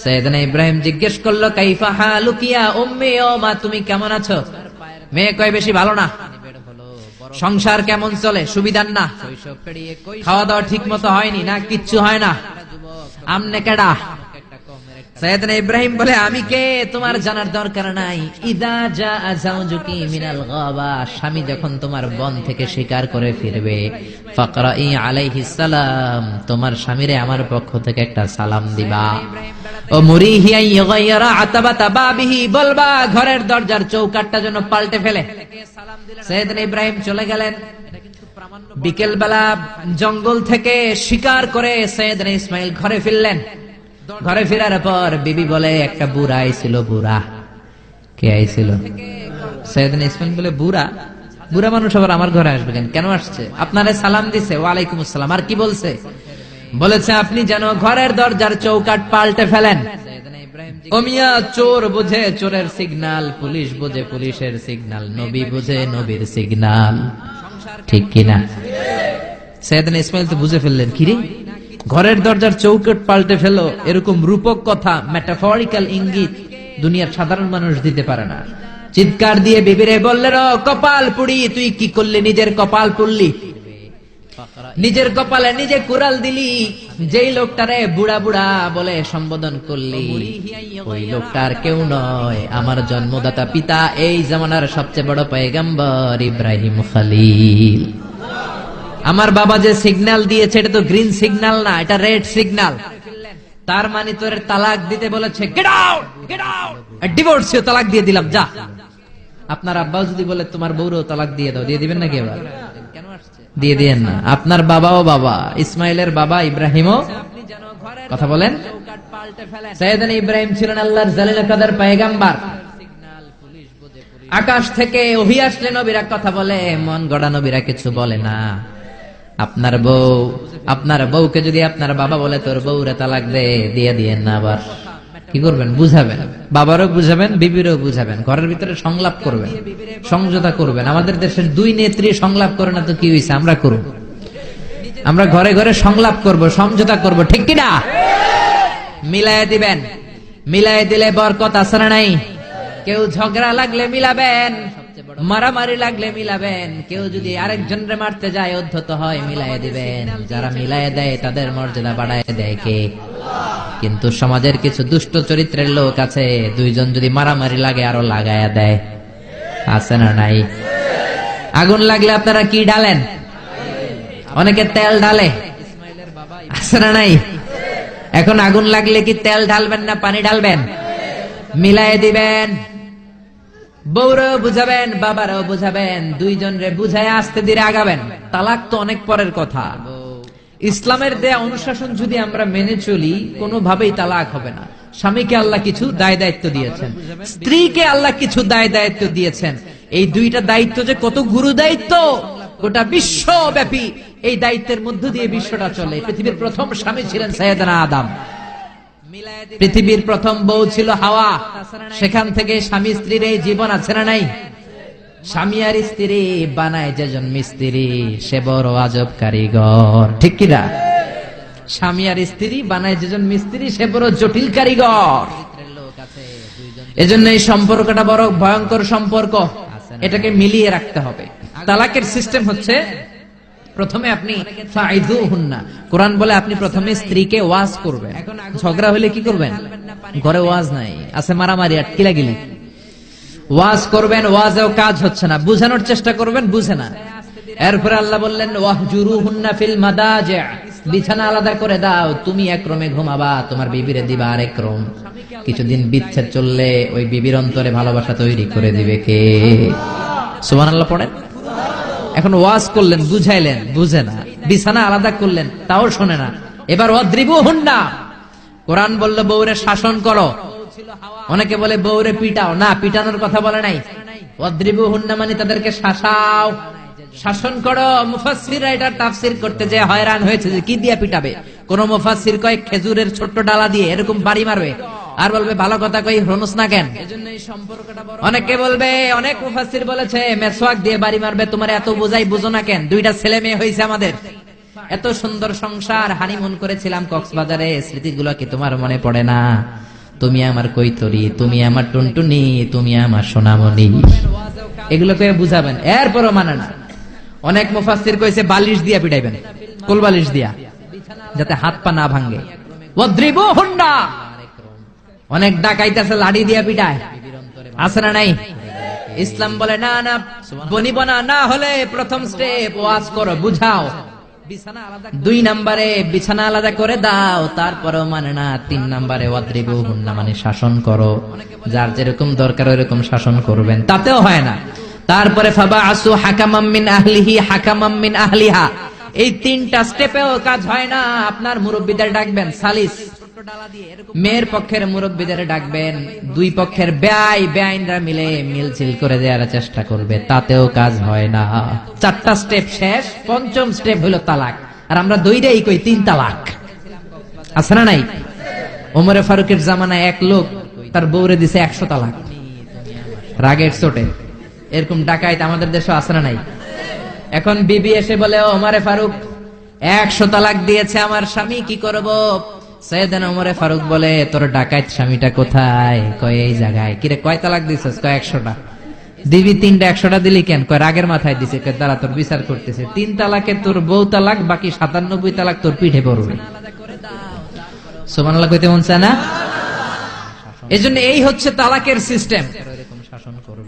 সাইয়েদনা ইব্রাহিম জিজ্ঞেস করলো, কাইফা হালুকি ইয়া উম্মি, ও মা তুমি কেমন আছো? মেয়ে কয়, বেশি ভালো না। সংসার কেমন চলে? সুবিধার না? খাওয়া দাওয়া ঠিক মতো হয়নি না? কিচ্ছু হয় না? আমনে কেডা? সাইয়েদনা ইব্রাহিম বলে, আমি কে তোমার জানার দরকার নাই। ইদা জাআ যাওজুকি মিনাল গাবা, স্বামী যখন তোমার বন থেকে শিকার করে ফিরবে, ফাকরাই আলাইহিস সালাম, তোমার স্বামীরে আমার পক্ষ থেকে একটা সালাম দিবা। ও মুরিহি আন ইগায়রা আতাবাতা বাবিহি, বলবা ঘরের দরজার চৌকাঠটা যেন পাল্টে ফেলে। সাইয়েদনা ইব্রাহিম চলে গেলেন। বিকেল বেলা জঙ্গল থেকে শিকার করে সাইয়েদনা ইসমাইল ঘরে ফিরলেন। ঘরে ফেরার পর বিবি বলে, একটা বুড়া আইছিল। বুড়া কে আইছিল? সাইয়েদনা ইসমাইল বলে, বুড়া? বুড়া মানুষ আবার আমার ঘরে আসবে কেন? কেন আসছে? আপনারে সালাম দিছে। ওয়ালাইকুম আসসালাম। আর কি বলছে? বলেছে আপনি যেন ঘরের দরজার চৌকাঠ পাল্টে ফেলেন। ও মিয়া, চোর বুঝে চোরের সিগন্যাল, পুলিশ বুঝে পুলিশের সিগন্যাল, নবী বুঝে নবীর সিগন্যাল, ঠিক কিনা? সাইয়েদনা ইসমাইল তো বুঝে ফেললেন, কিরে ঘরের দরজার চৌকাঠ পাল্টে ফেলো, এরকম রূপক কথা, মেটাফরিক্যাল ইঙ্গিত দুনিয়ার সাধারণ মানুষ দিতে পারে না। চিৎকার দিয়ে বিবিরে বললেন, ও কপাল পুড়ি, তুই কি করলি? নিজের কপাল পুড়লি, নিজের কপালে নিজে কুড়াল দিলি। যেই লোকটারে বুড়া বুড়া বলে সম্বোধন করলি, ওই লোকটার কেউ নয়, আমার জন্মদাতা পিতা, এই জামানার সবচেয়ে বড় পয়গম্বর ইব্রাহিম খলিল। আমার বাবা যে সিগন্যাল দিয়েছে, এটা তো গ্রিন সিগন্যাল না, এটা রেড সিগন্যাল। তার মানে তোর তালাক দিতে বলেছে, get out, get out, divorce, তালাক দিয়ে দিলাম, যা। আপনার আব্বাও যদি বলে তোমার বউরেও তালাক দিয়ে দাও, দিয়ে দিবেন নাকি? এবার দিয়ে দিয়েন না। আপনার বাবাও বাবা, ইসমাইলের বাবা ইব্রাহিমও, কথা বলেন। সাইয়েদনা ইব্রাহিম ছিলেন আল্লাহর জালিল কাদের পয়গম্বর। আকাশ থেকে ওহী আসলে নবীরা কথা বলে, মন গড়া নবীরা কিছু বলে না। আপনার বউকে যদি আপনার বাবা বলে তোর বউরে তালাক দে, দিয়ে দিয়েন না। আবার কি করবেন? বুঝাবেন, বাবারও বুঝাবেন, বিবিরও বুঝাবেন, ঘরের ভিতরে সংলাপ করবেন, সমঝোতা করবেন। আমাদের দেশের দুই নেত্রী সংলাপ করে না তো কি হয়েছে? আমরা করব, আমরা ঘরে ঘরে সংলাপ করব, সমঝোতা করব, ঠিক কিনা? মিলায়ে দিবেন, মিলায়ে দিলে বরকত আছে না নাই? কেউ ঝগড়া লাগলে মিলাবেন, মারামারি লাগলে মিলাবেন। কেউ যদি আরেকজনরে মারতে যায়, উদ্ধত হয়, মিলায়ে দিবেন। যারা মিলায়ে দেয় তাদের মর্যাদা বাড়ায় দেয় কে? কিন্তু সমাজের কিছু দুষ্ট চরিত্রের লোক আছে, দুইজন যদি মারামারি লাগে আরো লাগায়া দেয়, আছে না নাই? আগুন লাগলে আপনারা কি ঢালেন? অনেকে তেল ঢালে, আছে না নাই? এখন আগুন লাগলে কি তেল ঢালবেন না পানি ঢালবেন? মিলায়ে দিবেন। বউরও বুঝাবেন, বাবারও বুঝাবেন, দুইজনরে বুঝায় আস্তে ধীরে আগাবেন। তালাক তো অনেক পরের কথা। ইসলামের দেয়া অনুশাসন যদি আমরা মেনে চলি, কোনোভাবেই তালাক হবে না। স্বামীকে আল্লাহ কিছু দায় দায়িত্ব দিয়েছেন, স্ত্রীকে আল্লাহ কিছু দায় দায়িত্ব দিয়েছেন। এই দুইটা দায়িত্ব যে কত গুরু দায়িত্ব, গোটা বিশ্বব্যাপী এই দায়িত্বের মধ্য দিয়ে বিশ্বটা চলে। পৃথিবীর প্রথম স্বামী ছিলেন সাইয়েদনা আদম, পৃথিবীর প্রথম বউ ছিল হাওয়া। সেখান থেকে স্বামী স্ত্রীর এই জীবন আছে না নাই? স্বামী আর স্ত্রী বানায় যেজন মিস্ত্রি, সে বড় আজব কারিগর, ঠিক কিনা? স্বামী আর স্ত্রী বানায় যেজন মিস্ত্রি, সে বড় জটিল কারিগর। এজন্য এই সম্পর্কটা বড় ভয়ঙ্কর সম্পর্ক, এটাকে মিলিয়ে রাখতে হবে। তালাকের সিস্টেম হচ্ছে, প্রথমে আপনি ফাইদুহুন্না, কোরআন বলে আপনি প্রথমে স্ত্রীকে ওয়াজ করবেন। ঝগড়া হলে কি করবেন? ঘরে ওয়াজ নাই, আছে মারামারি, আটকিলা গিলি। ওয়াজ করবেন, ওয়াজেও কাজ হচ্ছে না, বুঝানোর চেষ্টা করবেন, বুঝে না। এরপরে আল্লাহ বললেন, ওয়াহজুরুহুন্না ফিল মাদাজি', বিছানা আলাদা করে দাও, তুমি এক রুমে ঘুমাবা, তোমার বিবিরে দিবা আরেক রুম। কিছুদিন বিচ্ছেদ চললে ওই বিবির অন্তরে ভালোবাসা তৈরি করে দিবে কে? সুবহানাল্লাহ পড়েন। এখন ওয়াজ করলেন, বুঝাইলেন, বুঝে না। বিছানা আলাদা করলেন, তাও শোনে না। এবার ওয়াদ্রিবুহুন্না, কোরআন বলল বউরে শাসন করো। অনেকে বলে বউরে পিটাও, না, পিটানোর কথা বলে নাই। ওয়াদ্রিবুহুন্না মানে তাদেরকে শাসাও, শাসন করো। মুফাসসিররা এটা তাফসীর করতে যে হয়রান হয়েছে যে কি দিয়ে পিটাবে। কোন মুফাসসির কয় খেজুরের ছোট্ট ডালা দিয়ে এরকম বাড়ি মারবে, আর বলবে ভালো কথা কই হনুস না কেন। অনেকে বলবে, অনেক মুফাসসির বলেছে মেসওয়াক দিয়ে বাড়ি মারবে, তোমার এত বোঝাই বুঝো না কেন, দুইটা ছেলে মেয়ে হয়েছে আমাদের, এত সুন্দর সংসার, হানিমুন করেছিলাম কক্সবাজারে, স্মৃতিগুলো কি তোমার মনে পড়ে না? তুমি আমার কৈতরি, তুমি আমার টুনটুনি, তুমি আমার সোনামণি। এগুলোকে বুঝাবেন, এরপরও মানে না। অনেক মুফাসসির কইছে বালিশ দিয়া পিটাইবেন, কোল বালিশ দিয়া, যাতে হাত পা না ভাঙে। ওয়াদ্রিবুহুন্না, অনেক ডাকাইতেছে লাঠি দিয়া পিটায়, আছে না নাই? ইসলাম বলে না না, বনিব না, না হলে প্রথম স্টেপ ওয়াজ করো, বুঝাও। 2 নম্বরে বিছানা আলাদা করে দাও, তারপরেও মানে না। 3 নম্বরে ওয়াদ্রিবুহুন্না মানে শাসন করো, যার যেরকম দরকার ওইরকম শাসন করবেন, তাতেও হয় না। তারপরে ফাবাআসু হাকামাম মিন আহলিহি হাকামাম মিন আহলিহা, এই 3টা স্টেপেও কাজ হয় না। আপনার মুরব্বিদের ডাকবেন, সালিস, মেয়ের পক্ষের মুরব্বিদের ডাকবেন, 2 পক্ষের বেআইনরা মিলে মিলছিল করে দেওয়ার চেষ্টা করবে, তাতেও কাজ হয় না। 4টা স্টেপ শেষ, 5ম স্টেপ হলো তালাক। আর আমরা 2টাই কই 3 তালাক, আছে না নাই? ওমরে ফারুকের জামানায় এক লোক তার বউরে দিছে 100 তালাক, রাগের চোটে। এরকম ডাকাইত আমাদের দেশে আছে না নাই? এখন বিবি এসে বলে, ওমরে ফারুক 100 তালাক দিয়েছে আমার স্বামী, কি করব? সাইয়েদনা ওমরে ফারুক বলে, তোর ডাকাইত স্বামীটা কোথায়? কয় এই জায়গায়। কিরে কয় তালাক দিছিস? কয় 100টা। দিবি 3টা, 100টা দিলি কেন? কয় রাগের মাথায় দিছে। কয় দাঁড়া, তোর বিচার করতেছে। 3 তালাকে তোর বউ তালাক, বাকি 97 তালাক তোর পিঠে পড়বে। সুবহানাল্লাহ কইতে মন চায় না? এজন্য এই হচ্ছে তালাকের সিস্টেম।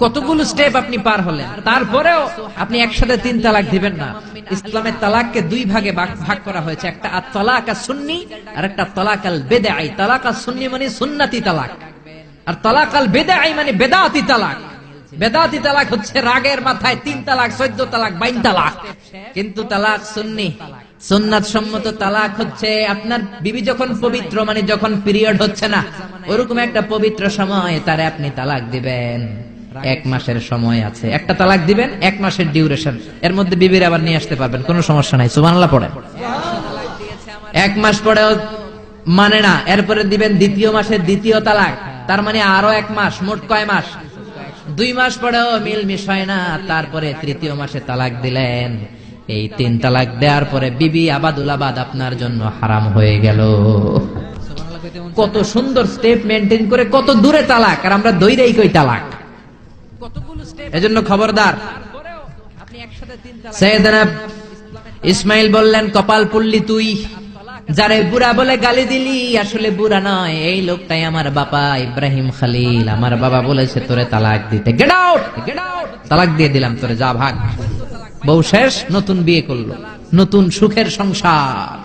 কতগুলো স্টেপ আপনি পার হলেন, তারপরেও আপনি একসাথে 3 তালাক দিবেন না। ইসলামের তালাককে 2 ভাগে ভাগ করা হয়েছে, একটা আত-তালাক আস-সুন্নি আর একটা তালাক আল-বিদআই। তালাক আস-সুন্নি মানে সুন্নতি তালাক, আর তালাক আল-বিদআই মানে বেদাতি তালাক। বেদাতি তালাক হচ্ছে রাগের মাথায় 3 তালাক, 14 তালাক, 22 তালাক। কিন্তু তালাক সুন্নি, সুন্নাত সম্মত তালাক হচ্ছে আপনার বিবি যখন পবিত্র, মানে যখন পিরিয়ড হচ্ছে না, ওরকম একটা পবিত্র সময় তারে আপনি তালাক দিবেন। 1 মাসের সময় আছে, একটা তালাক দিবেন, 1 মাসের ডিউরেশন, এর মধ্যে বিবির আবার নিয়ে আসতে পারবেন, কোনো সমস্যা নাই। সুবহানাল্লাহ পড়েন। 1 মাস পরেও মানে না, এরপরে দিবেন 2য় মাসের 2য় তালাক, তার মানে আরো 1 মাস, মোট কয় মাস? 2 মাস পরেও মিল মিশ হয় না, তারপরে 3য় মাসে তালাক দিলেন। এই 3 তালাক দেওয়ার পরে বিবি আবাদুল আবাদ আপনার জন্য হারাম হয়ে গেল। কত সুন্দর স্টেপ মেনটেন করে কত দূরে তালাক, আর আমরা দইরেই কই তালাক। এজন্য খবরদার। সাইয়েদনা ইসমাইল বললেন, কপাল পুল্লি তুই, যারে বুড়া বলে গালি দিলি আসলে বুড়া নয়, এই লোকটাই আমার বাবা ইব্রাহিম খলিল। আমার বাবা বলেছে তোরে তালাক দিতে, গেট আউট, তালাক দিয়ে দিলাম তোরে, যা ভাগ। বউ শেষ, নতুন বিয়ে করলো, নতুন সুখের সংসার।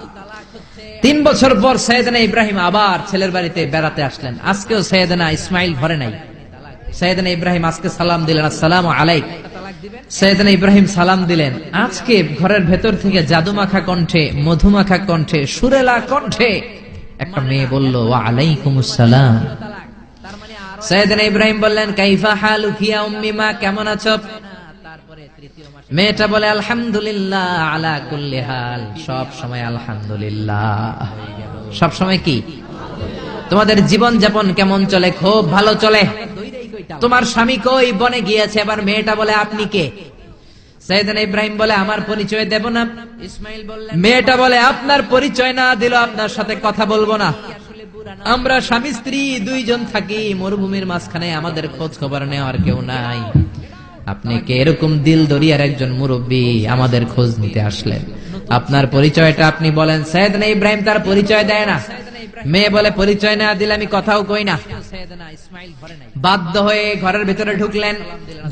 3 বছর পর সাইয়েদনা ইব্রাহিম আবার ছেলের বাড়িতে বেড়াতে আসলেন। আজকেও সাইয়েদনা ইসমাইল ঘরে নাই। সাইয়েদনা ইব্রাহিম আজকে সালাম দিলেন, আসসালামু আলাইক। সাইয়েদনা ইব্রাহিম সালাম দিলেন, আজকে ঘরের ভেতর থেকে জাদুমাখা কণ্ঠে, মধুমাখা কণ্ঠে, সুরেলা কণ্ঠে একটা মেয়ে বলল, ওয়া আলাইকুমুস সালাম। সাইয়েদনা ইব্রাহিম বললেন, কাইফা হালুকি ইয়া উম্মি, মা কেমন আছো? মেয়েটা বলে, আলহামদুলিল্লাহ আলা কুল্লি হাল, সব সময় আলহামদুলিল্লাহ। সব সময় কি? তোমাদের জীবন যাপন কেমন চলে? খুব ভালো চলে। তোমার স্বামী কই? বনে গিয়েছে। এবার মেয়েটা বলে, আপনি কে? সাইয়েদনা ইব্রাহিম বলে, আমার পরিচয় দেব না। ইসমাইল বললেন, মেয়েটা বলে, আপনার পরিচয় না দিল আপনার সাথে কথা বলবো না। আমরা স্বামী স্ত্রী 2 জন থাকি মরুভূমির মাঝখানে, আমাদের খোঁজ খবর নেওয়ার কেউ নাই। আপনি কে? এরকম দিল দরিয়ার একজন মুরব্বী, আমাদের খোঁজ নিতে আসলেন, আপনার পরিচয়টা আপনি বলেন। সাইয়েদনা ইব্রাহিম তার পরিচয় দেয় না। মেয়ে বলে, পরিচয় না দিলে আমি কথাও কই না। বাধ্য হয়ে ঘরের ভিতরে ঢুকলেন,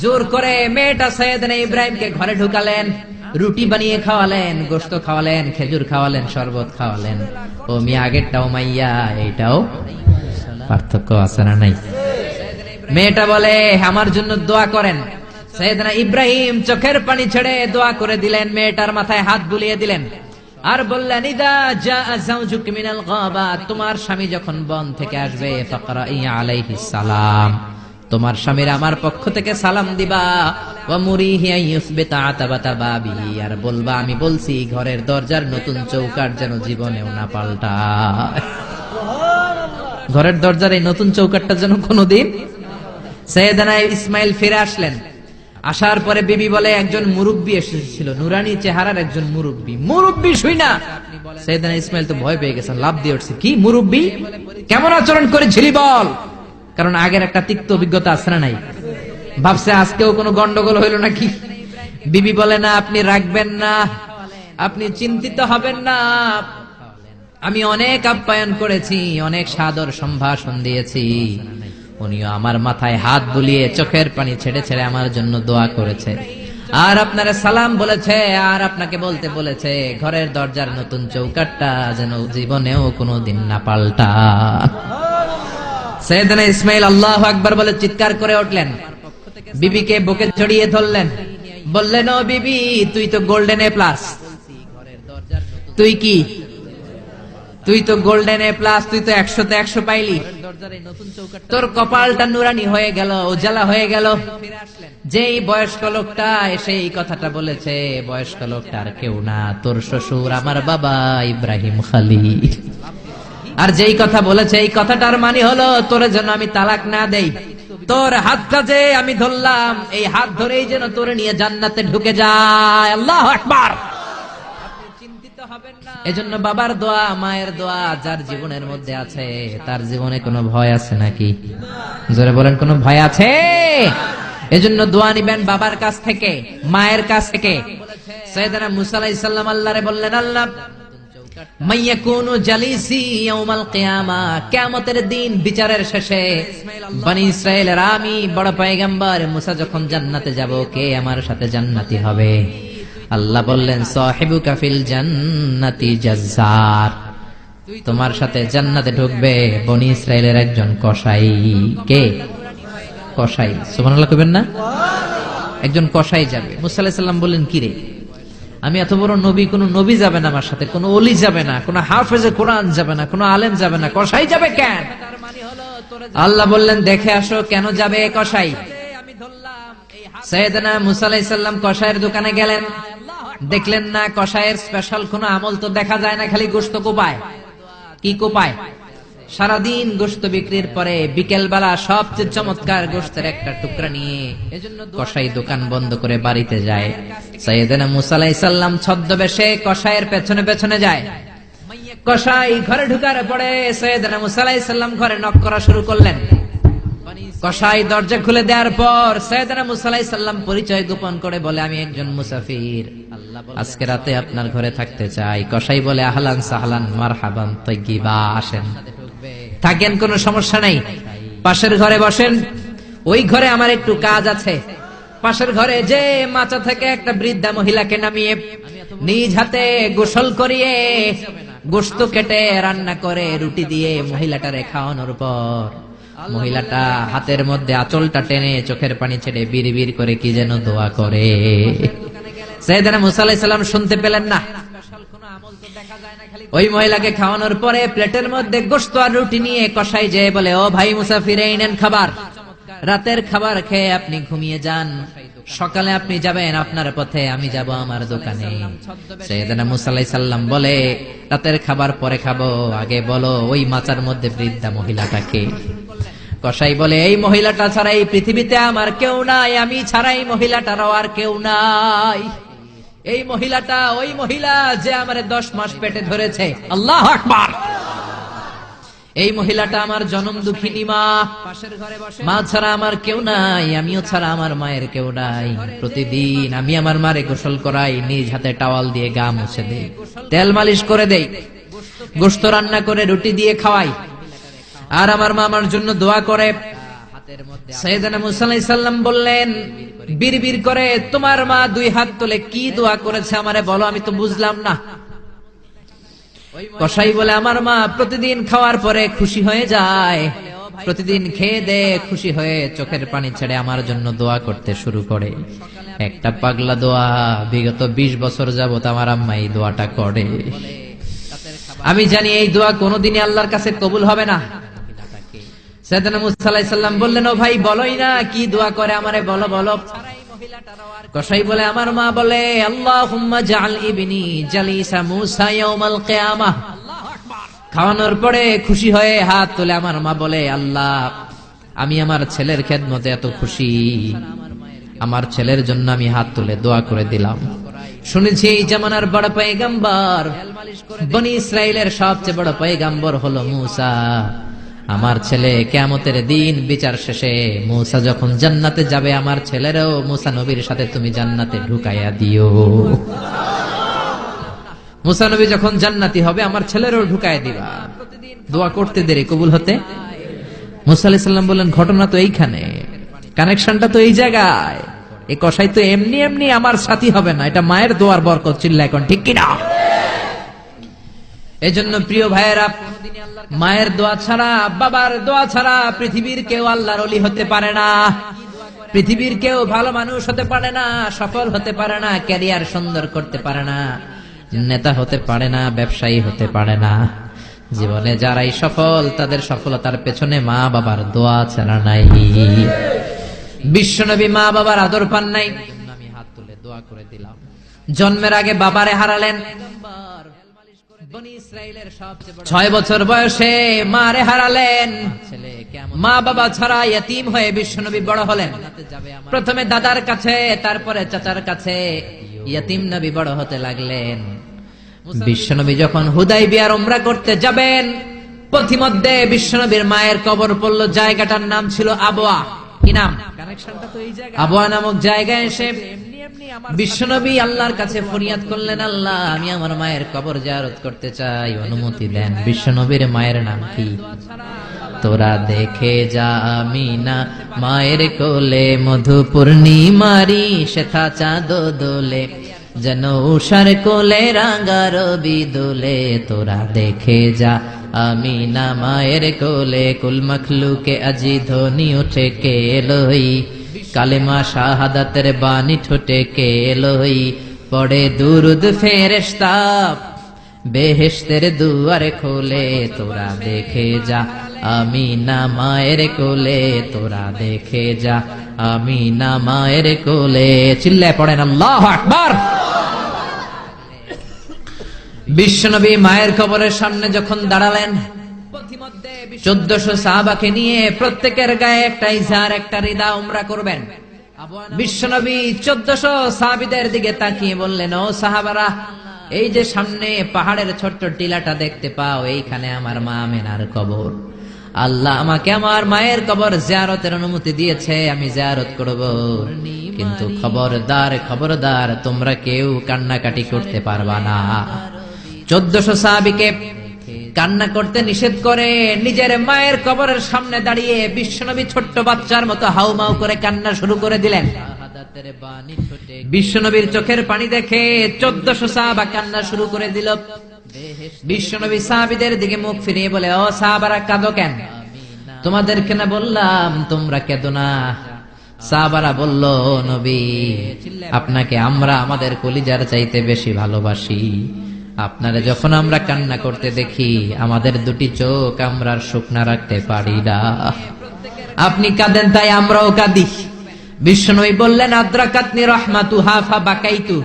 জোর করে মেয়েটা সাইয়েদনা ইব্রাহিমকে ঘরে ঢুকালেন, রুটি বানিয়ে খাওয়ালেন, গোশত খাওয়ালেন, খেজুর খাওয়ালেন, শরবত খাওয়ালেন। ও মিয়া, আগেরটাও মাইয়া, এইটাও পার্থক্য আছে না নাই? মেয়েটা বলে, আমার জন্য দোয়া করেন। সাইয়েদনা ইব্রাহিম চোখের পানি ছেড়ে দোয়া করে দিলেন, মেয়েটার মাথায় হাত বুলিয়ে দিলেন, আর বললেন, ইদা জাআ যাওজুক মিনাল গাবা, তোমার স্বামী যখন বন থেকে আসবে, ফাকরাই আলাইহিস সালাম, তোমার স্বামীর আমার পক্ষ থেকে সালাম দিবা। ওয়া মুরিহি আইয়ুসবিতা আতাবাতা বাবি, আর বলবা আমি বলছি ঘরের দরজার নতুন চৌকাঠ যেন জীবনেও না পাল্টায়। ঘরের দরজার এই নতুন চৌকাঠটা যেন কোনোদিন। সাইয়েদনা ইসমাইল ফিরে আসলেন, আসার পরে বিবি বলে একজন মুরব্বী এসেছিল, নুরানি চেহারার একজন মুরব্বী শুই না। সাইয়েদনা ইসমাইল তো ভয় পেয়ে গেছেন, লাভ দিয়ে উঠছে, কি মুরব্বী, কেমন আচরণ করেছিলি বল। কারণ আগের একটা তিক্ত অভিজ্ঞতা আছে না নাই, ভাবছে আজকেও কোনো গন্ডগোল হইল নাকি। বিবি বলে না, আপনি রাখবেন না, আপনি চিন্তিত হবেন না, আমি অনেক আপ্যায়ন করেছি, অনেক সাদর সম্ভাষণ দিয়েছি, উনিও আমার মাথায় হাত বুলিয়ে চোখের পানি ছেড়ে ছেড়ে আমার জন্য দোয়া করেছে, আর আপনারা সালাম বলেছে, আর আপনাকে বলতে বলেছে ঘরের দরজার নতুন চৌকাটটা যেন জীবনেও কোনোদিন না পাল্টা। সাইয়েদনা ইসমাইল আল্লাহু আকবার বলে চিৎকার করে উঠলেন, বিবিকে বুকে জড়িয়ে ধরলেন, বললেন ও বিবি, তুই তো গোল্ডেন এ প্লাস, তুই কি, তুই তো গোল্ডেন এ প্লাস, তুই তো 100-তে 100 পাইলি, তোর কপালটা নুরানি হয়ে গেল, উজালা হয়ে গেল। যেই বয়স্ক লোকটা এসে এই কথাটা বলেছে, বয়স্ক লোকটা আর কেউ না, তোর শ্বশুর আমার বাবা ইব্রাহিম খালিল। আর যেই কথা বলেছে এই কথাটার মানে হলো তোর জন্য আমি তালাক না দেই, তোর হাতটা যে আমি ধরলাম, এই হাত ধরেই যেন তোর নিয়ে জান্নাতে ঢুকে যায়। আল্লাহু আকবার। এজন্য বাবার দোয়া, মায়ের দোয়া যার জীবনের মধ্যে আছে, তার জীবনে কোনো ভয় আছে নাকি? জোরে বলেন, কোনো ভয় আছে? এজন্য দোয়া নিবেন বাবার কাছ থেকে, মায়ের কাছ থেকে। সাইয়েদনা মুসা আলাইহিস সালাম আল্লাহরে বললেন, আল্লাহ মাইয়াকুনু জালিসি ইয়াউমাল কিয়ামা, কিয়ামতের দিন বিচারের শেষে বনি ইসরাইলের আমি বড় পয়গম্বর মুসা যখন জান্নাতে যাব, কে আমার সাথে জান্নাতি হবে? আল্লাহ বললেন, সাহিবুকা ফিল জান্নাতি জাজ্জার, তোমার সাথে জান্নাতে ঢুকবে বনি ইসরাইলের একজন কসাই। কে? কসাই। সুবহানাল্লাহ কইবেন না? একজন কসাই যাবে। মুসা আলাইহিস সালাম বললেন, কি রে, আমি এত বড় নবী, কোন নবী যাবে না আমার সাথে, কোন ওলি যাবে না, কোন হাফেজে কোরআন যাবে না, কোন আলেম যাবে না, কসাই যাবে কেন? আল্লাহ বললেন, দেখে আসো কেন যাবে কসাই। সাইয়েদনা মুসা আলাইহিস সালাম কসাইয়ের দোকানে গেলেন, দেখলেন না কসাইয়ের স্পেশাল কোন আমল তো দেখা যায় না, খালি গোশত কোপায়। কি কোপায়? সারাদিন গোশত বিক্রির পরে বিকেল বেলা সবচেয়ে চমৎকার গোশতের একটা টুকরা নিয়ে কসাই দোকান বন্ধ করে বাড়িতে যায়। সাইয়েদনা মুসা আলাইহিস সালাম ছদ্মবেশে কসাইয়ের পেছনে পেছনে যায়। কসাই ঘরে ঢুকার পরে সাইয়েদনা মুসা আলাইহিস সালাম ঘরে নক করা শুরু করলেন। কসাই দরজা খুলে দেওয়ার পর সাইয়েদনা মুসা আলাইহিস সালাম পরিচয় গোপন করে বলে, আমি একজন মুসাফির, আজকে রাতে আপনার ঘরে থাকতে চাই। কসাই বলে, আহলান সাহলান মারহাবান তাইয়্যিবা, আসেন থাকেন, কোনো সমস্যা নাই, পাশের ঘরে বসেন, ওই ঘরে আমার একটু কাজ আছে। পাশের ঘরে যে মাচা থেকে একটা বৃদ্ধা মহিলাকে নামিয়ে নিজ হাতে গোসল করিয়ে গোশত কেটে রান্না করে রুটি দিয়ে মহিলাটারে খাওয়ানোর পর মহিলাটা হাতের মধ্যে আঁচলটা টেনে চোখের পানি ছেড়ে বিড়বিড় করে কি যেন দোয়া করে। সাইয়েদনা মুসা আলাইহিস সালাম শুনতে পেলেন না। ওই মহিলাকে খাওয়ানোর পরে প্লেটের মধ্যে গোশত আর রুটি নিয়ে কসাই যেয়ে বলে, ও ভাই মুসাফির, এই নেন খাবার, রাতের খাবার খেয়ে আপনি ঘুমিয়ে যান, সকালে আপনি যাবেন আপনার পথে, আমি যাব আমার দোকানে। সাইয়েদনা মুসা আলাইহিস সালাম বলে, রাতের খাবার পরে খাবো, আগে বলো ওই মাচার মধ্যে বৃদ্ধা মহিলাটাকে। কসাই বলে, এই মহিলাটা ছাড়া এই পৃথিবীতে আমার কেউ নাই, আমি ছাড়া এই মহিলাটারও আর কেউ নাই। এই মহিলাটা ওই মহিলা যে আমারে 10 মাস পেটে ধরেছে। আল্লাহু আকবার। এই মহিলাটা আমার জনম দুঃখিনী মা, মা ছাড়া আমার কেউ নাই, আমিও ছাড়া আমার মায়ের কেউ নাই। প্রতিদিন আমি আমার মারে গোসল করাই, নিজ হাতে টাওয়াল দিয়ে গা মুছে দেই, তেল মালিশ করে দেই, গোশত রান্না করে রুটি দিয়ে খাওয়াই, আর আমার মা আমার জন্য দোয়া করে। সাইয়েদনা মুসা আলাইহিস সালাম বললেন, বিড়বিড় করে তোমার মা 2 হাত তুলে কি দোয়া করেছে আমারে বলো, আমি তো বুঝলাম না। কসাই বলে, আমার মা প্রতিদিন খাওয়ার পরে খুশি হয়ে যায়, প্রতিদিন খেয়ে দে খুশি হয়ে চোখের পানি ছেড়ে আমার জন্য দোয়া করতে শুরু করে। একটা পাগলা দোয়া, বিগত 20 বছর যাবত আমার আম্মা এই দোয়াটা করে। আমি জানি এই দোয়া কোনোদিনই আল্লাহর কাছে কবুল হবে না। সাইয়েদনা মুসা আলাইহিস সালাম বললেন, ও ভাই বলোই না কি দোয়া করে, আমারে বলো বলো। কসাই বলে, আমার মা বলে, আল্লাহুম্মা জাআল ইবনি জালিসা মুসা ইয়াউমাল কিয়ামাহ। খাওয়ানোর পরে খুশি হয়ে হাত তুলে আমার মা বলে, আল্লাহ আমি আমার ছেলের খেদমতে এত খুশি, আমার ছেলের জন্য আমি হাত তুলে দোয়া করে দিলাম। শুনেছি এই জামানার বড় পয়গম্বর, বনি ইসরাইলের সবচেয়ে বড় পয়গম্বর হলো মূসা। আমার ছেলে কিয়ামতের দিন বিচার শেষে মূসা যখন জান্নাতে যাবে, আমার ছেলেরও মূসা নবীর সাথে তুমি জান্নাতে ঢুকাইয়া দিও। মূসা নবী যখন জান্নাতি হবে, আমার ছেলেরও ঢুকায় দিবা। দোয়া করতে দেরি, কবুল হতে। মূসা আলাইহিস সালাম বললেন, ঘটনা তো এইখানে, কানেকশনটা তো এই জায়গায়। এই কসাই তো এমনি এমনি আমার সাথী হবে না, এটা মায়ের দোয়ার বরকত। চিল্লা এখন ঠিক কিনা? এজন্য প্রিয় ভাইয়েরা, মায়ের দোয়া ছাড়া, বাবার দোয়া ছাড়া পৃথিবীর কেউ আল্লাহর ওলি হতে পারে না। পৃথিবীর কেউ ভালো মানুষ হতে পারে না, সফল হতে পারে না, ক্যারিয়ার সুন্দর করতে পারে না, নেতা হতে পারে না, ব্যবসায়ী হতে পারে না। জীবনে যারাই সফল, তাদের সফলতার পেছনে মা বাবার দোয়া ছাড়া নাই। বিশ্বনবী মা বাবার আদর পান নাই, আমি হাত তুলে দোয়া করে দিলাম। জন্মের আগে বাবারে হারালেন। 6 বছর বয়সে মারে হারালেন। মা বাবা ছাড়া ইয়তীম হয়ে বিশ্বনবী বড় হলেন। প্রথমে দাদার কাছে, তারপরে চাচার কাছে ইয়তীম নবী বড় হতে লাগলেন। বিশ্বনবী যখন হুদাইবিয়ার উমরা করতে যাবেন, পথিমধ্যে বিশ্বনবীর মায়ের কবর পড়ল। জায়গাটার নাম ছিল আবওয়া। কি নাম? আবওয়া নামক জায়গায় এসে বিশ্বনবী আল্লাহর কাছে ফরিয়াদ করলেন, আল্লাহ, আমি আমার মায়ের কবর জিয়ারত করতে চাই, অনুমতি দেন। বিশ্বনবীর মায়ের নাম কি? তোরা দেখে যা আমিনা মায়ের কোলে, মধু পূর্ণিমারি শেখা চাঁদ দোলে, যেন উষার কোলে রাঙা রবি দোলে। তোরা দেখে যা আমিনা মায়ের কোলে, কুল মখলুকে আজি ধ্বনি উঠে কে লই, কালেমা শাহাদাতের বাণী ঠোঁটে কে লই, পড়ে দুরুদ ফেরেশতা বেহেশতের দুয়ার খোলে। তোরা দেখে যা আমিনা মায়ের কোলে, তোরা দেখে যা আমিনা মায়ের কোলে। চিল্লায় পড়েন আল্লাহু আকবার। বিশ্বনবী মায়ের কবরের সামনে যখন দাঁড়ালেন, 1400 সাহাবাকে নিয়ে প্রত্যেকের গায়ে একটা ইজার, একটা রিদা উমরা করবেন। বিশ্বনবী 1400 সাহাবীদের দিকে তাকিয়ে বললেন, ও সাহাবারা, এই যে সামনে পাহাড়ের ছোট্ট টিলাটা দেখতে পাও, এইখানে আমার মা আমেনার কবর। আল্লাহ আমাকে আমার মায়ের কবর জিয়ারতের অনুমতি দিয়েছে, আমি জিয়ারত করব। কিন্তু খবরদার, খবরদার, তোমরা কেউ কান্নাকাটি করতে পারবা না। 1400 সাহাবীকে কান্না করতে নিষেধ করে নিজের মায়ের কবরের সামনে দাঁড়িয়ে বিশ্বনবী ছোট্ট বাচ্চার মতো হাউমাউ করে কান্না শুরু করে দিলেন। বিশ্বনবীর চোখের পানি দেখে 1400 সাহাবা কান্না শুরু করে দিল। বিশ্বনবী সাহাবীদের দিকে মুখ ফিরিয়ে বলে, ও সাহাবারা, কাঁদো কেন? তোমাদেরকে না বললাম তোমরা কেঁদো না? সাহাবারা বলল, নবী, আপনাকে আমরা আমাদের কলিজার চাইতে বেশি ভালোবাসি। আপনারা যখন আমরা কান্না করতে দেখি, আমাদের দুটি চোখ আমরা শুকনা রাখতে পারি না। আপনি কাঁদেন তাই আমরাও কাঁদি। বিশ্বনবী বললেন, আদ্রাকাতনি রাহমাতুহা ফাবাকাইতু।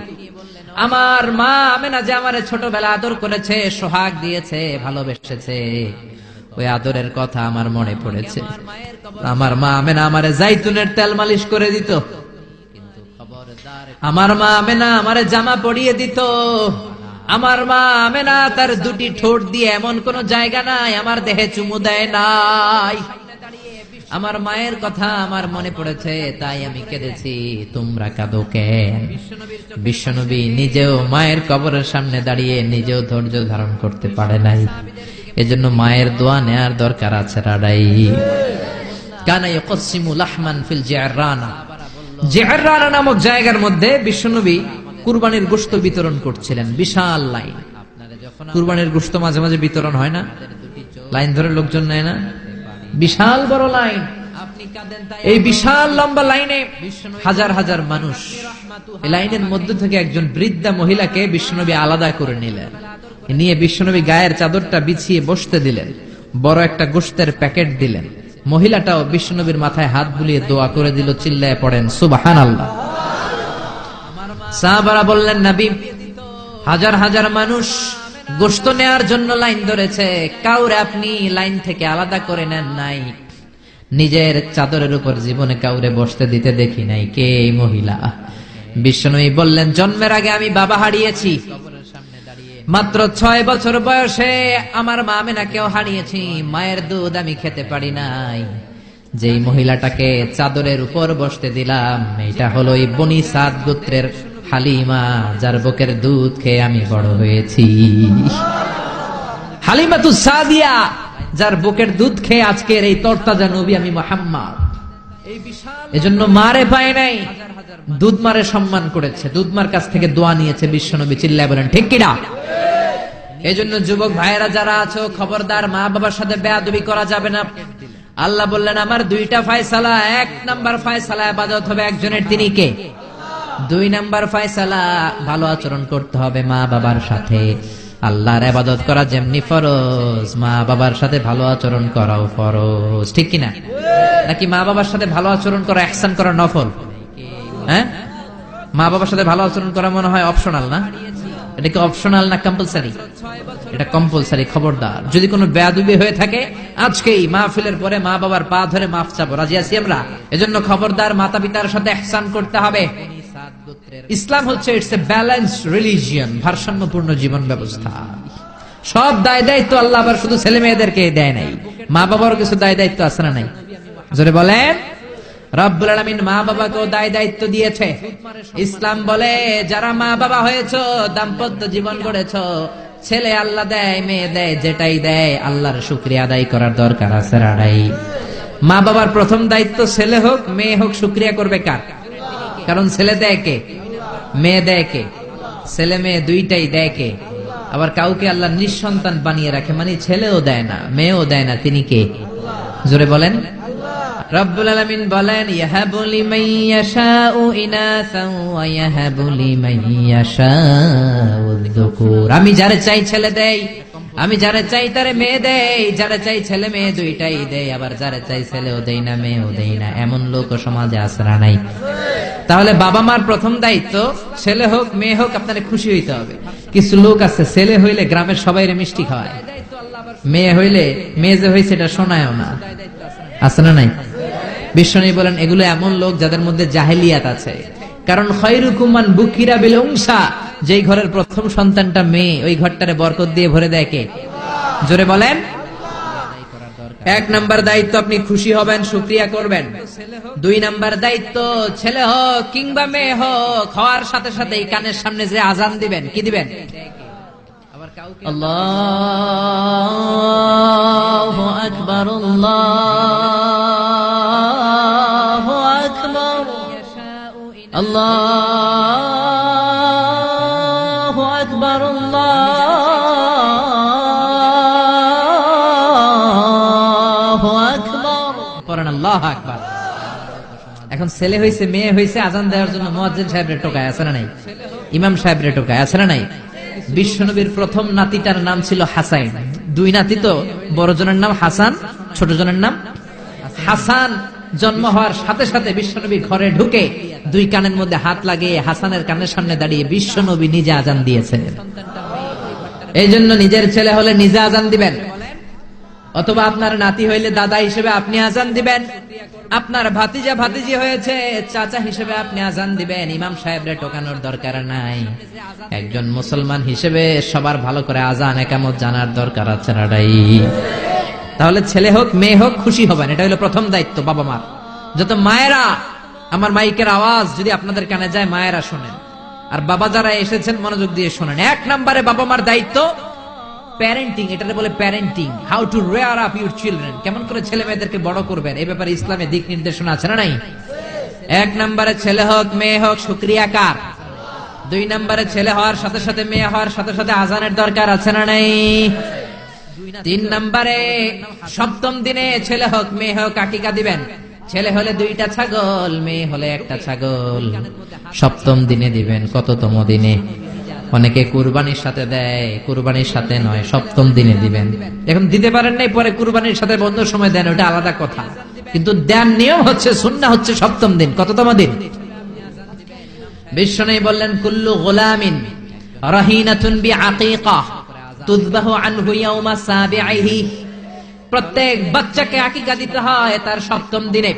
আমার মা আমেনা যে আমারে ছোটবেলা আদর করেছে, সোহাগ দিয়েছে, ভালোবেসেছে, ওই আদরের কথা আমার মনে পড়েছে। আমার মা আমেনা আমারে জাইতুনের তেল মালিশ করে দিত। আমার মা আমেনা আমারে জামা পরিয়ে দিত। আমার মা আমেনা তার দুটি ঠোঁট দিয়ে এমন কোন জায়গা নাই আমার দেহে চুমু দেয় নাই। আমার মায়ের কথা আমার মনে পড়েছে, তাই আমি কেঁদেছি। তোমরা কাঁদো কেন? বিশ্বনবী নিজেও মায়ের কবরের সামনে দাঁড়িয়ে নিজেও ধৈর্য ধারণ করতে পারে নাই। এজন্য মায়ের দোয়া নেয়ার দরকার আছে। রাডাই কানা ইয়াকসিমু লাহমান ফিল জিআরানা। জিআরানা নামক জায়গার মধ্যে বিশ্বনবী কুরবানির গোশত বিতরণ করছিলেন। বিশাল লাইন। কুরবানির গোশত মাঝে মাঝে বিতরণ হয় না, লাইন ধরে লোকজন নেয় না, বিশাল বড় লাইন। এই বিশাল লম্বা লাইনে হাজার হাজার মানুষ। এই লাইনের মধ্য থেকে একজন বৃদ্ধা মহিলাকে বিশ্বনবী আলাদা করে নিলেন। নিয়ে বিশ্বনবী গায়ের চাদরটা বিছিয়ে বসতে দিলেন। বড় একটা গোশতের প্যাকেট দিলেন। মহিলাটাও বিশ্বনবীর মাথায় হাত বুলিয়ে দোয়া করে দিল। চিল্লায় পড়েন সুবহানাল্লাহ। সাহাবারা বললেন, নবী, হাজার হাজার মানুষ গোশত নেয়ার জন্য লাইন ধরেছে, কাউরে আপনি লাইন থেকে আলাদা করে নেন নাই। নিজের চাদরের উপর জীবনে কাউরে বসতে দিতে দেখি নাই। কে এই মহিলা? বিশ্বনবী বললেন, জন্মের আগে আমি বাবা হারিয়েছি, মাত্র 6 বছর বয়সে আমার মা আমেনাকেও হারিয়েছি, মায়ের দুধ আমি খেতে পারি নাই। যেই মহিলাটাকে চাদরের উপর বসতে দিলাম, এটা হলো এই বনি সাদ গোত্রের হালিমা, যার বুকের দুধ খেয়ে আমি বড় হয়েছি। হালিমাতুস সাদিয়া, যার বুকের দুধ খেয়ে আজকের এই তরতাজা নবী আমি মুহাম্মদ। এজন্য মারে পায় নাই, দুধ মারে সম্মান করেছে, দুধ মার কাছ থেকে দোয়া নিয়েছে বিশ্বনবী। চিল্লায় বলেন ঠিক কিনা? এজন্য যুবক ভাইয়েরা যারা আছো, খবরদার, মা বাবার সাথে বেয়াদবি করা যাবে না। আল্লাহ বললেন আমার 2টা ফয়সালা। 1 নাম্বার ফয়সালা ইবাদত হবে একজনের, তিনি কে? 2 নাম্বার ফয়সালা ভালো আচরণ করতে হবে মা বাবার সাথে। আল্লাহর ইবাদত করা যেমনি ফরজ, মা বাবার সাথে ভালো আচরণ করাও ফরজ। ঠিক কিনা? নাকি মা বাবার সাথে ভালো আচরণ করা, ইহসান করা নফল? হ্যাঁ, মা বাবার সাথে ভালো আচরণ করা মনে হয় অপশনাল না? এটা কি অপশনাল না কম্পালসারি? এটা কম্পালসারি। খবরদার, যদি কোনো বেয়াদবি হয়ে থাকে আজকেই মাহফিলের পরে মা বাবার পা ধরে মাফ চাবো, রাজি আছি আমরা? এজন্য খবরদার, মাতা পিতার সাথে ইহসান করতে হবে। ইসলাম হচ্ছে ইটস এ ব্যালেন্সড রিলিজিয়ন, ভারসাম্যপূর্ণ জীবন ব্যবস্থা। সব দায় দায়িত্ব আল্লাহ আবার শুধু ছেলে মেয়েদেরকে দেয় নাই, মা বাবারও কিছু দায় দায়িত্ব আছে না নাই? জোরে বলেন। রব্বুল আলামিন মা বাবাকেও দায় দায়িত্ব দিয়েছে। ইসলাম বলে যারা মা বাবা হয়েছো, দাম্পত্য জীবন গড়েছো, ছেলে আল্লাহ দেয়, মেয়ে দেয়, যেটাই দেয় আল্লাহর শুকরিয়া আদায় করার দরকার আছে রাড়াই। মা বাবার প্রথম দায়িত্ব, ছেলে হোক মেয়ে হোক, শুকরিয়া করবে কার? কারণ ছেলে দেয় কে, মেয়ে দেয় কে? ছেলে মেয়ে দুইটাই দেয় কে? আবার কাউকে আল্লাহ নিঃসন্তান বানিয়ে রাখে, মানে ছেলেও দেয় না মেয়েও দেয় না, তিনি কে? জোরে বলেন। রব্বুল আলামিন বলেন ইয়াহাবু লিমান ইয়াশাউ ইনাসান ওয়া ইয়াহাবু লিমান ইয়াশাউ যুকুর। আমি যারে চাই ছেলে দেই, আমি যারে চাই তারে মেয়ে দেই, যারে চাই ছেলে মেয়ে দুইটাই দেই, আবার যারে চাই ছেলেও দেই না মেয়েও দেই না। এমন লোক সমাজে আছে না নাই? তাহলে বাবা মার প্রথম দায়িত্ব, ছেলে হোক মেয়ে হোক আপনারে খুশি হইতে হবে। কিছু লোক আছে ছেলে হইলে গ্রামের সবাইরে মিষ্টি খাওয়ায়, মেয়ে হইলে মেয়ে যে হইছে এটা শোনায়ও না, আছে না নাই? বিশ্বনবী বলেন এগুলো এমন লোক যাদের মধ্যে জাহেলিয়াত আছে। কারণ খায়রুকুম মান বুকিরা বিল উনসা, যেই ঘরের প্রথম সন্তানটা মেয়ে, ওই ঘরটারে বরকত দিয়ে ভরে দেয় কে? জোরে বলেন। 1 নাম্বার দায়িত্ব, আপনি খুশি হবেন, শুকরিয়া করবেন। 2 নাম্বার দায়িত্ব, ছেলে হোক কিংবা মেয়ে হোক, হওয়ার সাথে সাথে কানের সামনে যে আজান দিবেন, কি দিবেন? আল্লাহু আকবার, আল্লাহু আকবার, আল্লাহু আকবার, আল্লাহু আকবার, পড়েন আল্লাহু আকবার। এখন ছেলে হইছে মেয়ে হইছে, আজান দেওয়ার জন্য মুয়াজ্জিন সাহেবরে টোকায়, আছে না নাই? ইমাম সাহেবরে টোকায়, আছে না নাই? বিশ্বনবীর প্রথম নাতিটার নাম ছিল হাসাইন। 2 নাতি তো, বড় জনের নাম হাসান, ছোট জনের নাম হাসান। জন্ম হওয়ার সাথে সাথে বিশ্বনবী ঘরে ঢুকে 2 কানের মধ্যে হাত লাগিয়ে হাসানের কানের সামনে দাঁড়িয়ে বিশ্বনবী নিজে আজান দিয়েছেন। এই জন্য নিজের ছেলে হলে নিজে আজান দিবেন, অথবা আপনার নাতি হইলে দাদা হিসেবে আপনি আজান দিবেন, আপনার ভাতিজা ভাতিজি হয়েছে চাচা হিসেবে আপনি আজান দিবেন। ইমাম সাহেবরে টোকানোর দরকার নাই। একজন মুসলমান হিসেবে সবার ভালো করে আজান একামত জানার দরকার আছে নাডাই? তাহলে ছেলে হোক মেয়ে হোক খুশি হবেন, এটা হলো প্রথম দায়িত্ব বাবা মার। যত মায়েরা, আমার মাইকের আওয়াজ যদি আপনাদের কানে যায়, মায়েরা শোনেন, আর বাবা যারা এসেছেন মনোযোগ দিয়ে শোনেন। 1 নম্বরে বাবা মার দায়িত্ব প্যারেন্টিং, এটাকে বলে parenting, how to rare up your children, কেমন করে ছেলে মেয়েদেরকে বড় করবেন, এই ব্যাপারে ইসলামে দিক নির্দেশনা আছে না নাই? 1 নম্বরে ছেলে হোক মেয়ে হোক শুকরিয়া কার? 2 নম্বরে ছেলে হওয়ার সাথে সাথে মেয়ে হওয়ার সাথে সাথে আজানের দরকার আছে না নাই? 3 নম্বরে 7ম দিনে ছেলে হোক মেয়ে হোক আকিকা দিবেন। ছেলে হলে 2টা ছাগল, মেয়ে হলে 1টা ছাগল, 7ম দিনে দিবেন। কততম দিনে? অনেকে কুরবানির সাথে দেয়, কুরবানির সাথে নয়, 7ম দিনে দিবেন। এখন দিতে পারেন নাই, পরে কুরবানির সাথে বন্ধ সময় দেন, ওটা আলাদা কথা, কিন্তু দেন নিয়ম হচ্ছে, সুন্নাহ হচ্ছে 7ম দিন। কততম দিন? বিশ্বনবী বললেন কুল্লু গোলামিন রাহিনাতুন বিআকিকা তুযবাহু আনহু ইয়াওমা সাবিহি, প্রত্যেক বাচ্চাকে আকিকা দিতে হয় তার সপ্তম দিনে।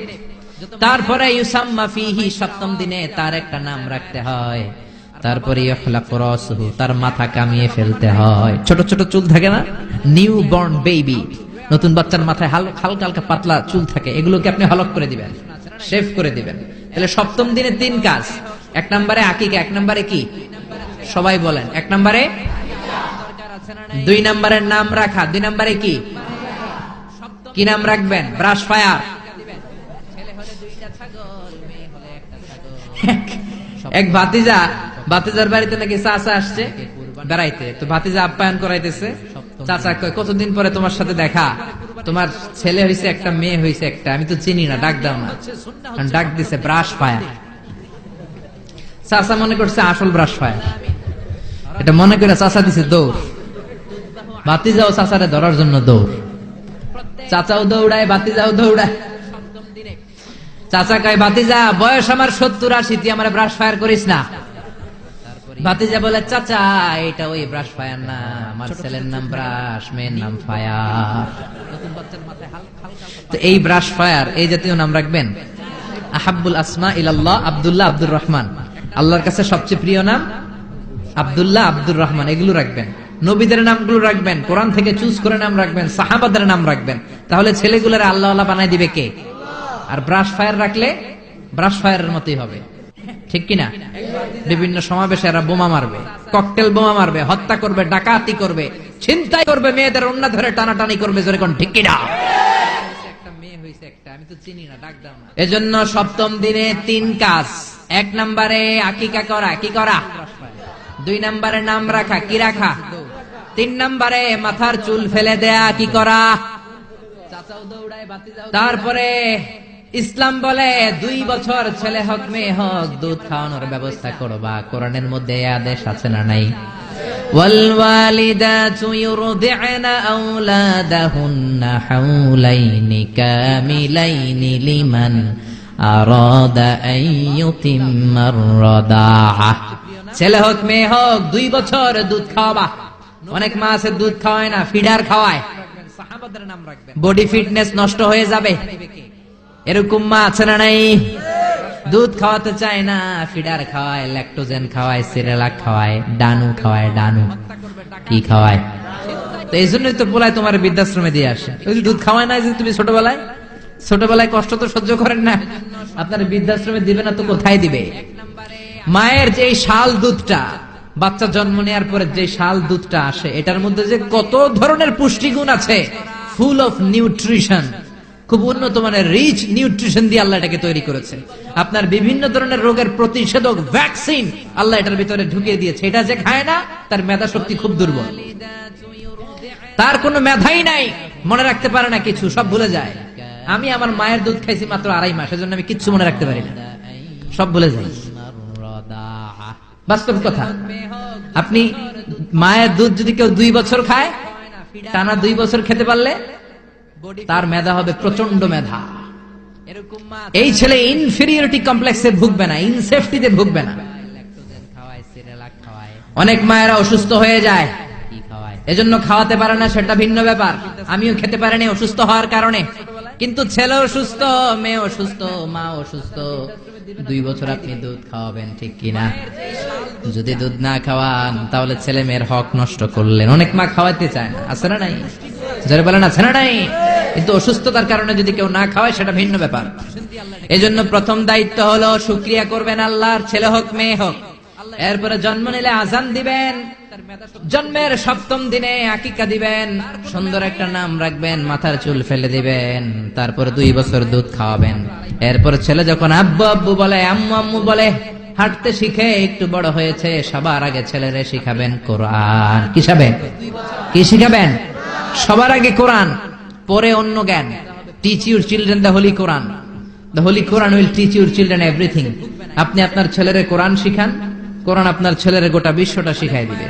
তারপরে ইউসাম্মা ফিহি, সপ্তম দিনে তার একটা নাম রাখতে হয়। তারপরে ইখলাকু রাসুহু, তার মাথা কামিয়ে ফেলতে হয়। ছোট ছোট চুল থাকে না, নিউ বর্ন বেবি, নতুন বাচ্চার মাথায় হালকা হালকা পাতলা চুল থাকে, এগুলোকে আপনি হলক করে দিবেন, শেভ করে দিবেন। তাহলে সপ্তম দিনে 3 কাজ। 1 নম্বরে আকিকা, 1 নম্বরে কি সবাই বলেন? 1 নম্বরে 2 নম্বরে নাম রাখা, 2 নম্বরে কি কি নাম রাখবেন? Brush fire. এক ভাতিজার বাড়িতে নাকি চাচা আসছে বেড়াইতে, তো ভাতিজা আপ্যায়ন করাইতেছে। চাচা কয়, কতদিন পরে তোমার সাথে দেখা, তোমার ছেলে হয়েছে একটা, মেয়ে হয়েছে একটা, আমি তো চিনি না, ডাক দাও না। ডাক দিছে ব্রাশ ফায়ার। চাচা মনে করছে আসল ব্রাশ ফায়ার, এটা মনে করে চাচা দিছে দৌড়। ভাতিজাও চাচারে ধরার জন্য দৌড়, চাচাও দৌড়ায়, ভাতিজাও দৌড়ায়। চাচা কয়, ভাতিজা বয়স আমার 70-80, তুই আমার ব্রাশ ফায়ার করিস না। ভাতিজা বলে, চাচা এটা ওই ব্রাশ ফায়ার না, আমার ছেলের নাম ব্রাশ, মেয়ের নাম ফায়ার। তো এই ব্রাশ ফায়ার, এই জাতীয় নাম রাখবেন। আহাব্বুল আসমা ইলাল্লাহ আব্দুল্লাহ আব্দুর রহমান, আল্লাহর কাছে সবচেয়ে প্রিয় নাম আব্দুল্লাহ আব্দুর রহমান, এগুলো রাখবেন। নবীদের নামগুলো রাখবেন, কোরআন থেকে চুজ করে নাম রাখবেন, সাহাবাদের নাম রাখবেন। তাহলে ছেলেগুলোর আল্লাহ আল্লাহ বানাই দিবে কে? আর ব্রাশ ফায়ার রাখলে ব্রাশ ফায়ারের মতোই হবে, ঠিক কিনা? বিভিন্ন সমাবেশে এরা বোমা মারবে, ককটেল বোমা মারবে, হত্যা করবে, ডাকাতি করবে, ছিনতাই করবে, মেয়েদের ওন্না ধরে টানাটানি করবে, জোরে কোন ঠিক কিনা? এজন্য সপ্তম দিনে 3 কাজ। 1 নম্বরে আকিকা করা, কি করা? 2 নম্বরে নাম রাখা, কি রাখা? 3 নম্বরে মাথার চুল ফেলে দেয়া, কি করা? তারপরে ইসলাম বলে 2 বছর ছেলে হোক মেয়ে হোক দুধ খাওয়ানোর ব্যবস্থা করবা। কোরআনের মধ্যে এই আদেশ আছে না নাই? والوالدات يرضعن أولادهن حولين كاملين لمن أراد أن يتم الرضاعة। ছেলে হোক মেয়ে হোক 2 বছর দুধ খাওয়াবা। অনেক মা আছে দুধ খাওয়ায় না, ফিডার খাওয়ায়, বডি ফিটনেস নষ্ট হয়ে যাবে, এরকম মা আছে না নাই? দুধ খাওয়াতে চায় না, ফিডার খাওয়ায়, ল্যাকটোজেন খাওয়ায়, সিরেলাক খাওয়ায়, ডানু খাওয়ায়। ডানু কি খাওয়ায়? তো এই জন্যই তো পোলায় তোমার বৃদ্ধাশ্রমে দিয়ে আসে। ওই দুধ খাওয়ায় না যে তুমি ছোটবেলায় কষ্ট তো সহ্য করেন না, আপনার বৃদ্ধাশ্রমে দিবে না তো কোথায় দিবে? মায়ের যে শাল দুধটা, বাচ্চা জন্ম নেওয়ার পরে যে শাল দুধটা আসে, এটার মধ্যে যে কত ধরনের পুষ্টিগুণ আছে, ফুল অফ নিউট্রিশন, খুব উন্নত মানের রিচ নিউট্রিশন দিয়ে আল্লাহ এটাকে তৈরি করেছে। আপনার বিভিন্ন ধরনের রোগের প্রতিষেধক ভ্যাকসিন আল্লাহ এটার ভিতরে ঢুকিয়ে দিয়েছে। এটা যে খায় না, তার মেধা শক্তি খুব দুর্বল, তার কোনো মেধাই নাই, মনে রাখতে পারে না কিছু, সব ভুলে যায়। আমি আমার মায়ের দুধ খাইছি মাত্র 2.5 মাস, এজন্য আমি কিচ্ছু মনে রাখতে পারি না, সব ভুলে যাই। বাস্তব কথা, আপনি মায়ের দুধ যদি কেউ 2 বছর খায়, টানা 2 বছর খেতে পারলে তার মেধা হবে প্রচন্ড মেধা। এই ছেলে ইনফেরিয়রিটি কমপ্লেক্সে ভুগবে না, ইনসেফটিতে ভুগবে না। অনেক মায়েরা অসুস্থ হয়ে যায়, এজন্য খাওয়াতে পারে না, সেটা ভিন্ন ব্যাপার। আমিও খেতে পারিনি অসুস্থ হওয়ার কারণে, কিন্তু ছেলে অসুস্থ, মেয়ে অসুস্থ, মা অসুস্থ, 2 বছর আপনি দুধ খাওয়াবেন, ঠিক কিনা? যদি দুধ না খাওয়ান তাহলে ছেলে মেয়ের হক নষ্ট করলেন। অনেক মা খাওয়াতে চায় না, আছে না নাই? যারা বলেন আছে না নাই? কিন্তু অসুস্থতার কারণে যদি কেউ না খাওয়ায় সেটা ভিন্ন ব্যাপার। এজন্য প্রথম দায়িত্ব হলো শুকরিয়া করবেন আল্লাহর, ছেলে হোক মেয়ে হোক। এরপরে জন্ম নিলে আজান দিবেন, জন্মের 7ম দিনে আকিকা দিবেন, সুন্দর একটা নাম রাখবেন, মাথার চুল ফেলে দিবেন, তারপরে 2 বছর দুধ খাওয়াবেন। এরপর ছেলে যখন আব্বু আব্বু বলে, আম্মু আম্মু বলে, হাঁটতে শিখে একটু বড় হয়েছে, সবার আগে ছেলেরে শিখাবেন কোরআন। কি শিখাবেন? সবার আগে কোরআন, পরে অন্য জ্ঞান। Teach your children the holy Quran. The holy Quran will teach your children everything. আপনি আপনার ছেলেরে কোরআন শিখান, কোরআন আপনার ছেলেরে গোটা বিশ্বটা শিখাই দিবে।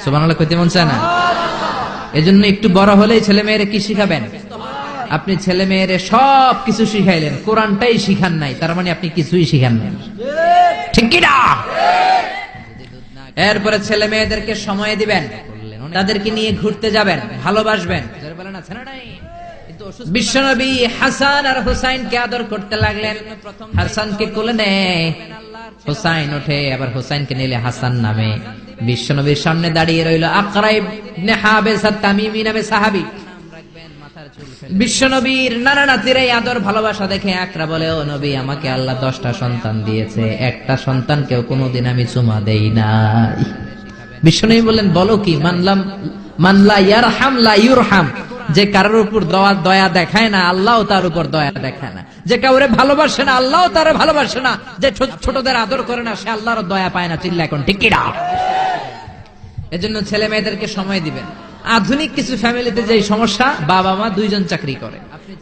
সুবহানাল্লাহ কইতে মন চায় না? এজন্য একটু বড় হলেই ছেলে মেয়েরে কি শিখাবেন? আপনি ছেলে মেয়েরে সব কিছু শিখাইলেন, কোরআনটাই শিখান নাই, তার মানে আপনি কিছুই শিখান নাই, ঠিক কি না? এরপরে ছেলে মেয়েদেরকে সময় দিবেন। তাদেরকে নিয়ে ঘুরতে যাবেন, ভালোবাসবেন। বলেন আছে না নাই? বিশ্বনবী হাসান আর হুসাইনকে আদর করতে লাগলেন। হাসানকে কোলে নেয়, হুসাইন ওঠে, আবার হুসাইনকে নিলে হাসান নামে। বিশ্বনবীর সামনে দাঁড়িয়ে রইল আকরা ইবনে হাবিস আত-তামিমি নামে সাহাবী। বিশ্বনবীর নানা নাতির এই আদর ভালোবাসা দেখে আকরা বলে, ও নবী, আমাকে আল্লাহ 10টা সন্তান দিয়েছে, একটা সন্তানকেও কোনোদিন আমি চুমা দেই নাই। বিশ্বনবী বললেন, বলো কি? মানলা ইয়ারহাম লা ইউরহাম। যে কারোর উপর দয়া দেখায় না, আল্লাহও তার উপর দয়া দেখায় না। যে কাউরে ভালোবাসে না, আল্লাহও তারে ভালোবাসে না। যে ছোটদের আদর করে না, সে আল্লাহর দয়া পায় না। চিল্লা এখন ঠিক কি না? এজন্য ছেলে মেয়েদেরকে সময় দিবেন। আধুনিক কিছু ফ্যামিলিতে যে সমস্যা, বাবা মা দুইজন চাকরি করে,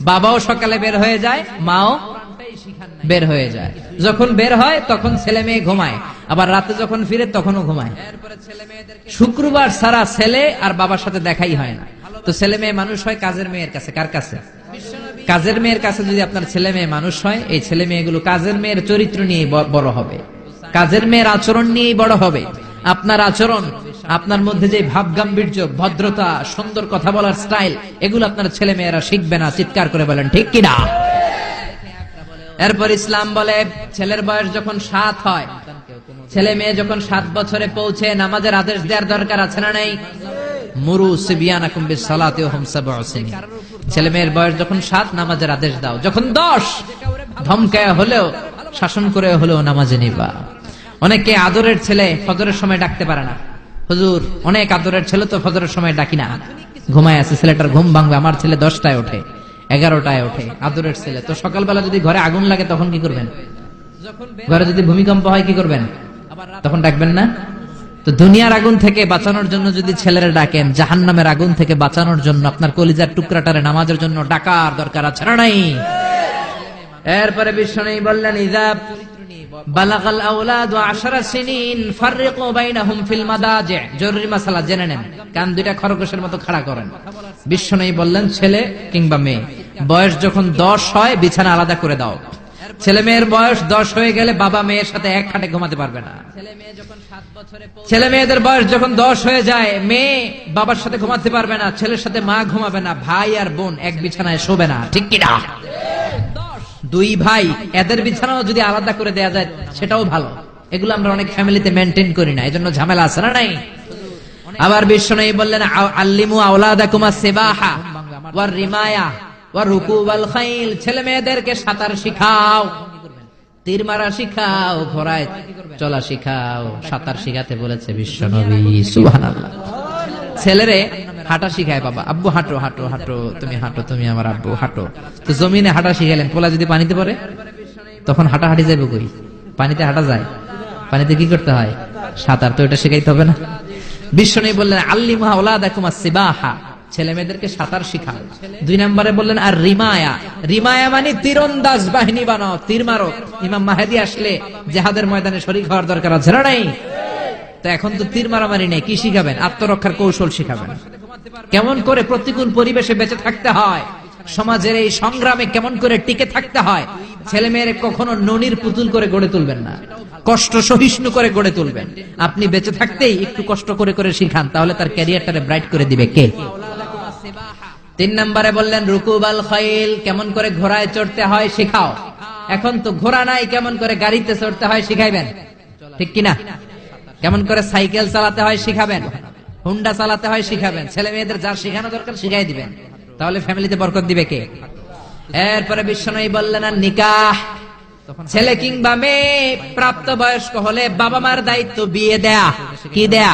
বাবাও সকালে বের হয়ে যায়, মাও বের হয়ে যায়। যখন বের হয় তখন ছেলে মেয়ে ঘুমায়, আবার রাতে যখন ফিরে তখনও ঘুমায়। শুক্রবার ছাড়া ছেলে আর বাবার সাথে দেখাই হয় না। তো ছেলে মেয়ে মানুষ হয় কাজের মেয়ের কাছে। কার কাছে? কাজের মেয়ের কাছে। যদি আপনার ছেলে মেয়ে মানুষ হয়, এই ছেলে মেয়েগুলো কাজের মেয়ের চরিত্র নিয়ে বড় হবে, কাজের মেয়ের আচরণ নিয়েই বড় হবে। আপনার আচরণ, আপনার মধ্যে যে ভাব গাম্ভীর্য, ভদ্রতা, সুন্দর কথা বলার স্টাইল, এগুলো আপনার ছেলে মেয়েরা শিখবে না। চিৎকার করে বলেন ঠিক কিনা? এরপর ইসলাম বলে, ছেলের বয়স যখন 7 হয়, ছেলে মেয়ে যখন 7 বছরে পৌঁছে, নামাজের আদেশ দেওয়ার দরকার আছে না নেই? মুরু সিবিয়ানাকুম বিসসালাতি ওয়া হুম সাবউ সিনিন। ছেলে মেয়ের বয়স যখন 7, নামাজের আদেশ দাও। যখন 10, ধমকায় হলেও, শাসন করে হলেও নামাজে নিবা। অনেকে আদরের ছেলে ফজরের সময় ডাকতে পারে না। হুজুর, অনেক আদরের ছেলে তো ফজরের সময় ডাকি না, ঘুমায় আছে, ছেলেটার ঘুম ভাঙবে। আমার ছেলে 10টায় ওঠে, 11টায় ওঠে, আদরের ছেলে। তো সকালবেলা যদি ঘরে আগুন লাগে তখন কি করবেন? ঘরে যদি ভূমিকম্প হয় কি করবেন? তখন ডাকবেন না? তো দুনিয়ার আগুন থেকে বাঁচানোর জন্য যদি ছেলেরা ডাকেন, জাহান্নামের আগুন থেকে বাঁচানোর জন্য আপনার কলিজার টুকরাটারে নামাজের জন্য ডাকার দরকার আছে না নাই? এরপরে বিশ্বনবী বললেন, ইযা বালাগাল আওলাদু 10 সিনিন ফাররিকু বাইনাহুম ফিল মাদাজি। জরুরি মাসালা জেনে নেন, কান দুইটা খরগোশের মতো খাড়া করেন। বিশ্বনবী বললেন, ছেলে কিংবা মেয়ে বয়স যখন 10 হয়, বিছানা আলাদা করে দাও। ছেলে মেয়ের বয়স 10 হয়ে গেলে বাবা মেয়ের সাথে এক খাটে ঘুমাতে পারবে না। ছেলে মেয়েদের বয়স যখন 10 হয়ে যায়, মেয়ে বাবার সাথে ঘুমাতে পারবে না, ছেলের সাথে মা ঘুমাবে না, ভাই আর বোন এক বিছানায় শোবে না। ঠিক কিনা? 2 ভাই, এদের বিছানাও যদি আলাদা করে দেয়া যায় সেটাও ভালো। এগুলো আমরা অনেক ফ্যামিলিতে মেনটেন করি না, এজন্য ঝামেলা আছে না নাই? আবার বিশ্বনবী বললেন, আল্লিমু আওলাদাকুমা সিবাহা ওয়ার রিমায়া ওয়া রুকুবাল খাইল। ছেলে মেয়েদেরকে সাঁতার শিখাও, তীর মারা শিখাও, ঘোড়ায় চলা শিখাও। সাঁতার শিখাতে বলেছে বিশ্বনবী। সুবহানাল্লাহ। ছেলেরে হাঁটা শিখায় বাবা, আব্বু হাঁটো হাঁটো হাঁটো, তুমি হাঁটো, তুমি আমার আব্বু হাঁটো। তো জমিনে হাঁটা শিখাইলেন, পোলা যদি পানিতে পড়ে তখন হাঁটাহাঁটি যাবে কই? পানিতে হাঁটা যায়? পানিতে কি করতে হয়? সাঁতার। তো এটা শিখাইতে হবে না? বিশ্বনবী বললেন, আল্লিমু আওলাদাকুমা সিবাহা, ছেলে মেয়েদেরকে সাঁতার শিখাও। 2 নম্বরে বললেন, আর রিমায়া। রিমায়া মানে তীরন্দাজ বাহিনী বানাও, তীর মারো। ইমাম মাহেদী আসলে জিহাদের ময়দানে শরীক হওয়ার দরকার আছে না নাই? তো এখন তো তীর মারামারি নেই, কি শিখাবেন? আত্মরক্ষার কৌশল শিখাবেন। কেমন করে প্রতিকূল পরিবেশে বেঁচে থাকতে হয়, সমাজের এই সংগ্রামে কেমন করে টিকে থাকতে হয়। ছেলে মেয়ের কখনো ননির পুতুল করে গড়ে তুলবেন না, কষ্ট সহিষ্ণু করে গড়ে তুলবেন। আপনি বেঁচে থাকতেই একটু কষ্ট করে করে শিখান, তাহলে তার ক্যারিয়ারটারে ব্রাইট করে দিবে কে? 3 নম্বরে বললেন, রুকুবাল খাইল, কেমন করে ঘোড়ায় চড়তে হয় শিখাও। এখন তো ঘোড়া নাই, কেমন করে গাড়িতে চড়তে হয় শিখাইবেন। ঠিক কিনা? কেমন করে সাইকেল চালাতে হয় শিখাবেন, হুন্ডা চালাতে হয় শিখাবেন। ছেলে মেয়েদের যা শেখানো দরকার শিখাই দিবেন, তাহলে ফ্যামিলিতে বরকত দিবে কে? এরপরে বিশ্বনবী বললেন, আর নিকাহ। ছেলে কিংবা মেয়ে প্রাপ্ত বয়স্ক হলে বাবা মার দায়িত্ব বিয়ে দেয়া। কি দেয়া?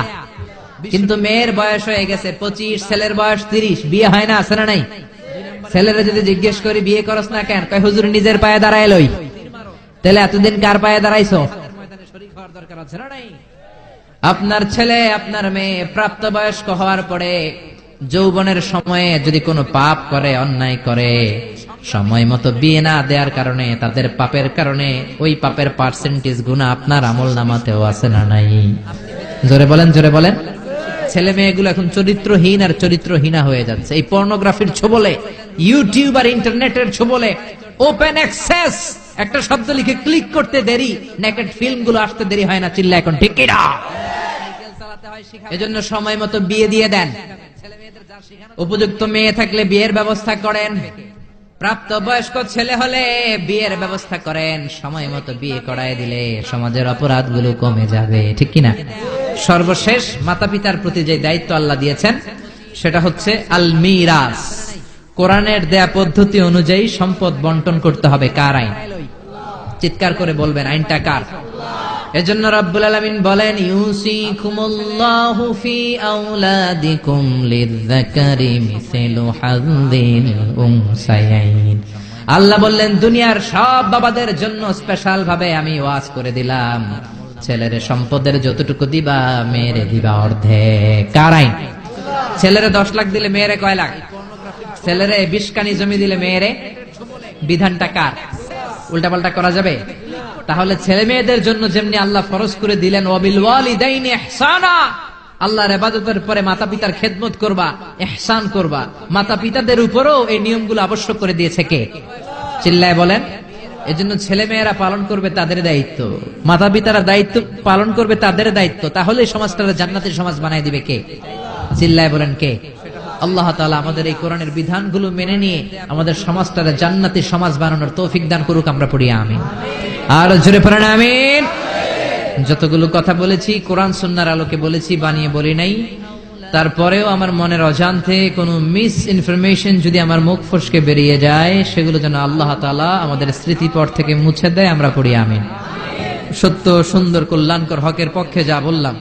কিন্তু মেয়ের বয়স হয়ে গেছে 25, ছেলের বয়স 30, বিয়ে হয় না, আছে না নাই? ছেলেরা যদি জিজ্ঞেস করি বিয়ে করস না কেন, কয় হুজুর নিজের পায়ে দাঁড়ায় লই। তাহলে এতদিন কার পায়ে দাঁড়াইছো? আপনার ছেলে আপনার মেয়ে প্রাপ্ত বয়স্ক হওয়ার পরে যৌবনের সময়ে যদি কোনো পাপ করে, অন্যায় করে, সময় মতো বিয়ে না দেওয়ার কারণে, তাদের পাপের কারণে ওই পাপের পার্সেন্টেজ গুনাহ আপনার আমল নামাতেও আছে না নাই? জোরে বলেন, জোরে বলেন। ছেলে মেয়েগুলো এখন চরিত্রহীন আর চরিত্রহীনা হয়ে যাচ্ছে এই পর্নোগ্রাফির ছোবলে, ইউটিউব আর ইন্টারনেটের ছোবলে। ওপেন অ্যাক্সেস একটা শব্দ লিখে ক্লিক করতে দেরি, নেকেড ফিল্ম গুলো আসতে দেরি হয় না। চিল্লা এখন ঠিক কিনা? এজন্য সময় মতো বিয়ে দিয়ে দেন। উপযুক্ত মেয়ে থাকলে বিয়ের ব্যবস্থা করেন, প্রাপ্ত বয়স্ক ছেলে হলে বিয়ের ব্যবস্থা করেন। সময় মতো বিয়ে করায় দিলে সমাজের অপরাধগুলো কমে যাবে, ঠিক কিনা? সর্বশেষ মাতা পিতার প্রতি যে দায়িত্ব আল্লাহ দিয়েছেন সেটা হচ্ছে আল মিরাস। কোরআনের দেয়া পদ্ধতি অনুযায়ী সম্পদ বন্টন করতে হবে। কার আইন? চিৎকার করে বলবেন, আইনটা কার? এজন্য রব্বুল আলামিন বলেন, ইউসিকুমুল্লাহু ফি আওলাদিকুম লিযযাকারি মিসলু হাযযিল উনসায়াইন। আল্লাহ বললেন, দুনিয়ার সব বাবাদের জন্য স্পেশাল ভাবে আমি ওয়াজ করে দিলাম, ছেলের সম্পদের যতটুকু দিবা মেয়েরে দিবা অর্ধেক। কার আইন? ছেলেরে 10 লাখ দিলে মেয়েরে কয় লাখ? ছেলেরে 20 কানি জমি দিলে মেয়েরে? বিধানটা কার? উল্টাপাল্টা করা যাবে? তাহলে ছেলে মেয়েদের জন্য যেমনি আল্লাহ ফরজ করে দিলেন, ওয়াবিল ওয়ালিদাইনি ইহসানা, আল্লাহর ইবাদতের পরে মাতা পিতার খেদমত করবা, ইহসান করবা, মাতা পিতাদের উপরও এই নিয়মগুলো আবশ্যক করে দিয়েছে কে? চিল্লায় বলেন। এজন্য ছেলে মেয়েরা পালন করবে তাদের দায়িত্ব, মাতা পিতারা দায়িত্ব পালন করবে তাদের দায়িত্ব। তাহলে সমাজটাকে জান্নাতের সমাজ বানায় দিবে কে? চিল্লায় বলেন কে? আল্লাহ তাআলা আমাদের এই কোরআনের বিধানগুলো মেনে নিয়ে আমাদের সমাজটাকে জান্নাতি সমাজ বানানোর তৌফিক দান করুক। আমরা পড়ি আমিন। আর জোরে পড়েন আমিন। যতগুলো কথা বলেছি কোরআন সুন্নাহর আলোকে বলেছি, বানিয়ে বলি নাই। তারপরেও আমার মনের অজান্তে কোনো মিস ইনফরমেশন যদি আমার মুখ ফসকে বেরিয়ে যায়, সেগুলো যেন আল্লাহ তাআলা আমাদের স্মৃতিপট থেকে মুছে দেয়। আমরা পড়ি আমিন। সত্য, সুন্দর, কল্যাণকর, হকের পক্ষে যা বললাম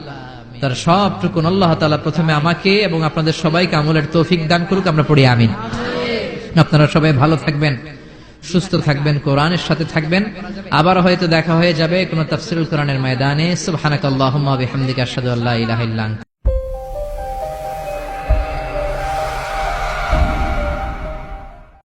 তার সবটুকুন আল্লাহ তাআলা প্রথমে আমাকে এবং আপনাদের সবাইকে আমলের তৌফিক দান করুক। আমরা পড়ি আমিন। আপনারা সবাই ভালো থাকবেন, সুস্থ থাকবেন, কোরআনের সাথে থাকবেন। আবার হয়তো দেখা হয়ে যাবে কোন তাফসীরুল কোরআনের ময়দানে। সুবহানাকাল্লাহুম্মা ওয়া বিহামদিকা আশহাদু আল্লা ইলাহা ইল্লা আনতা।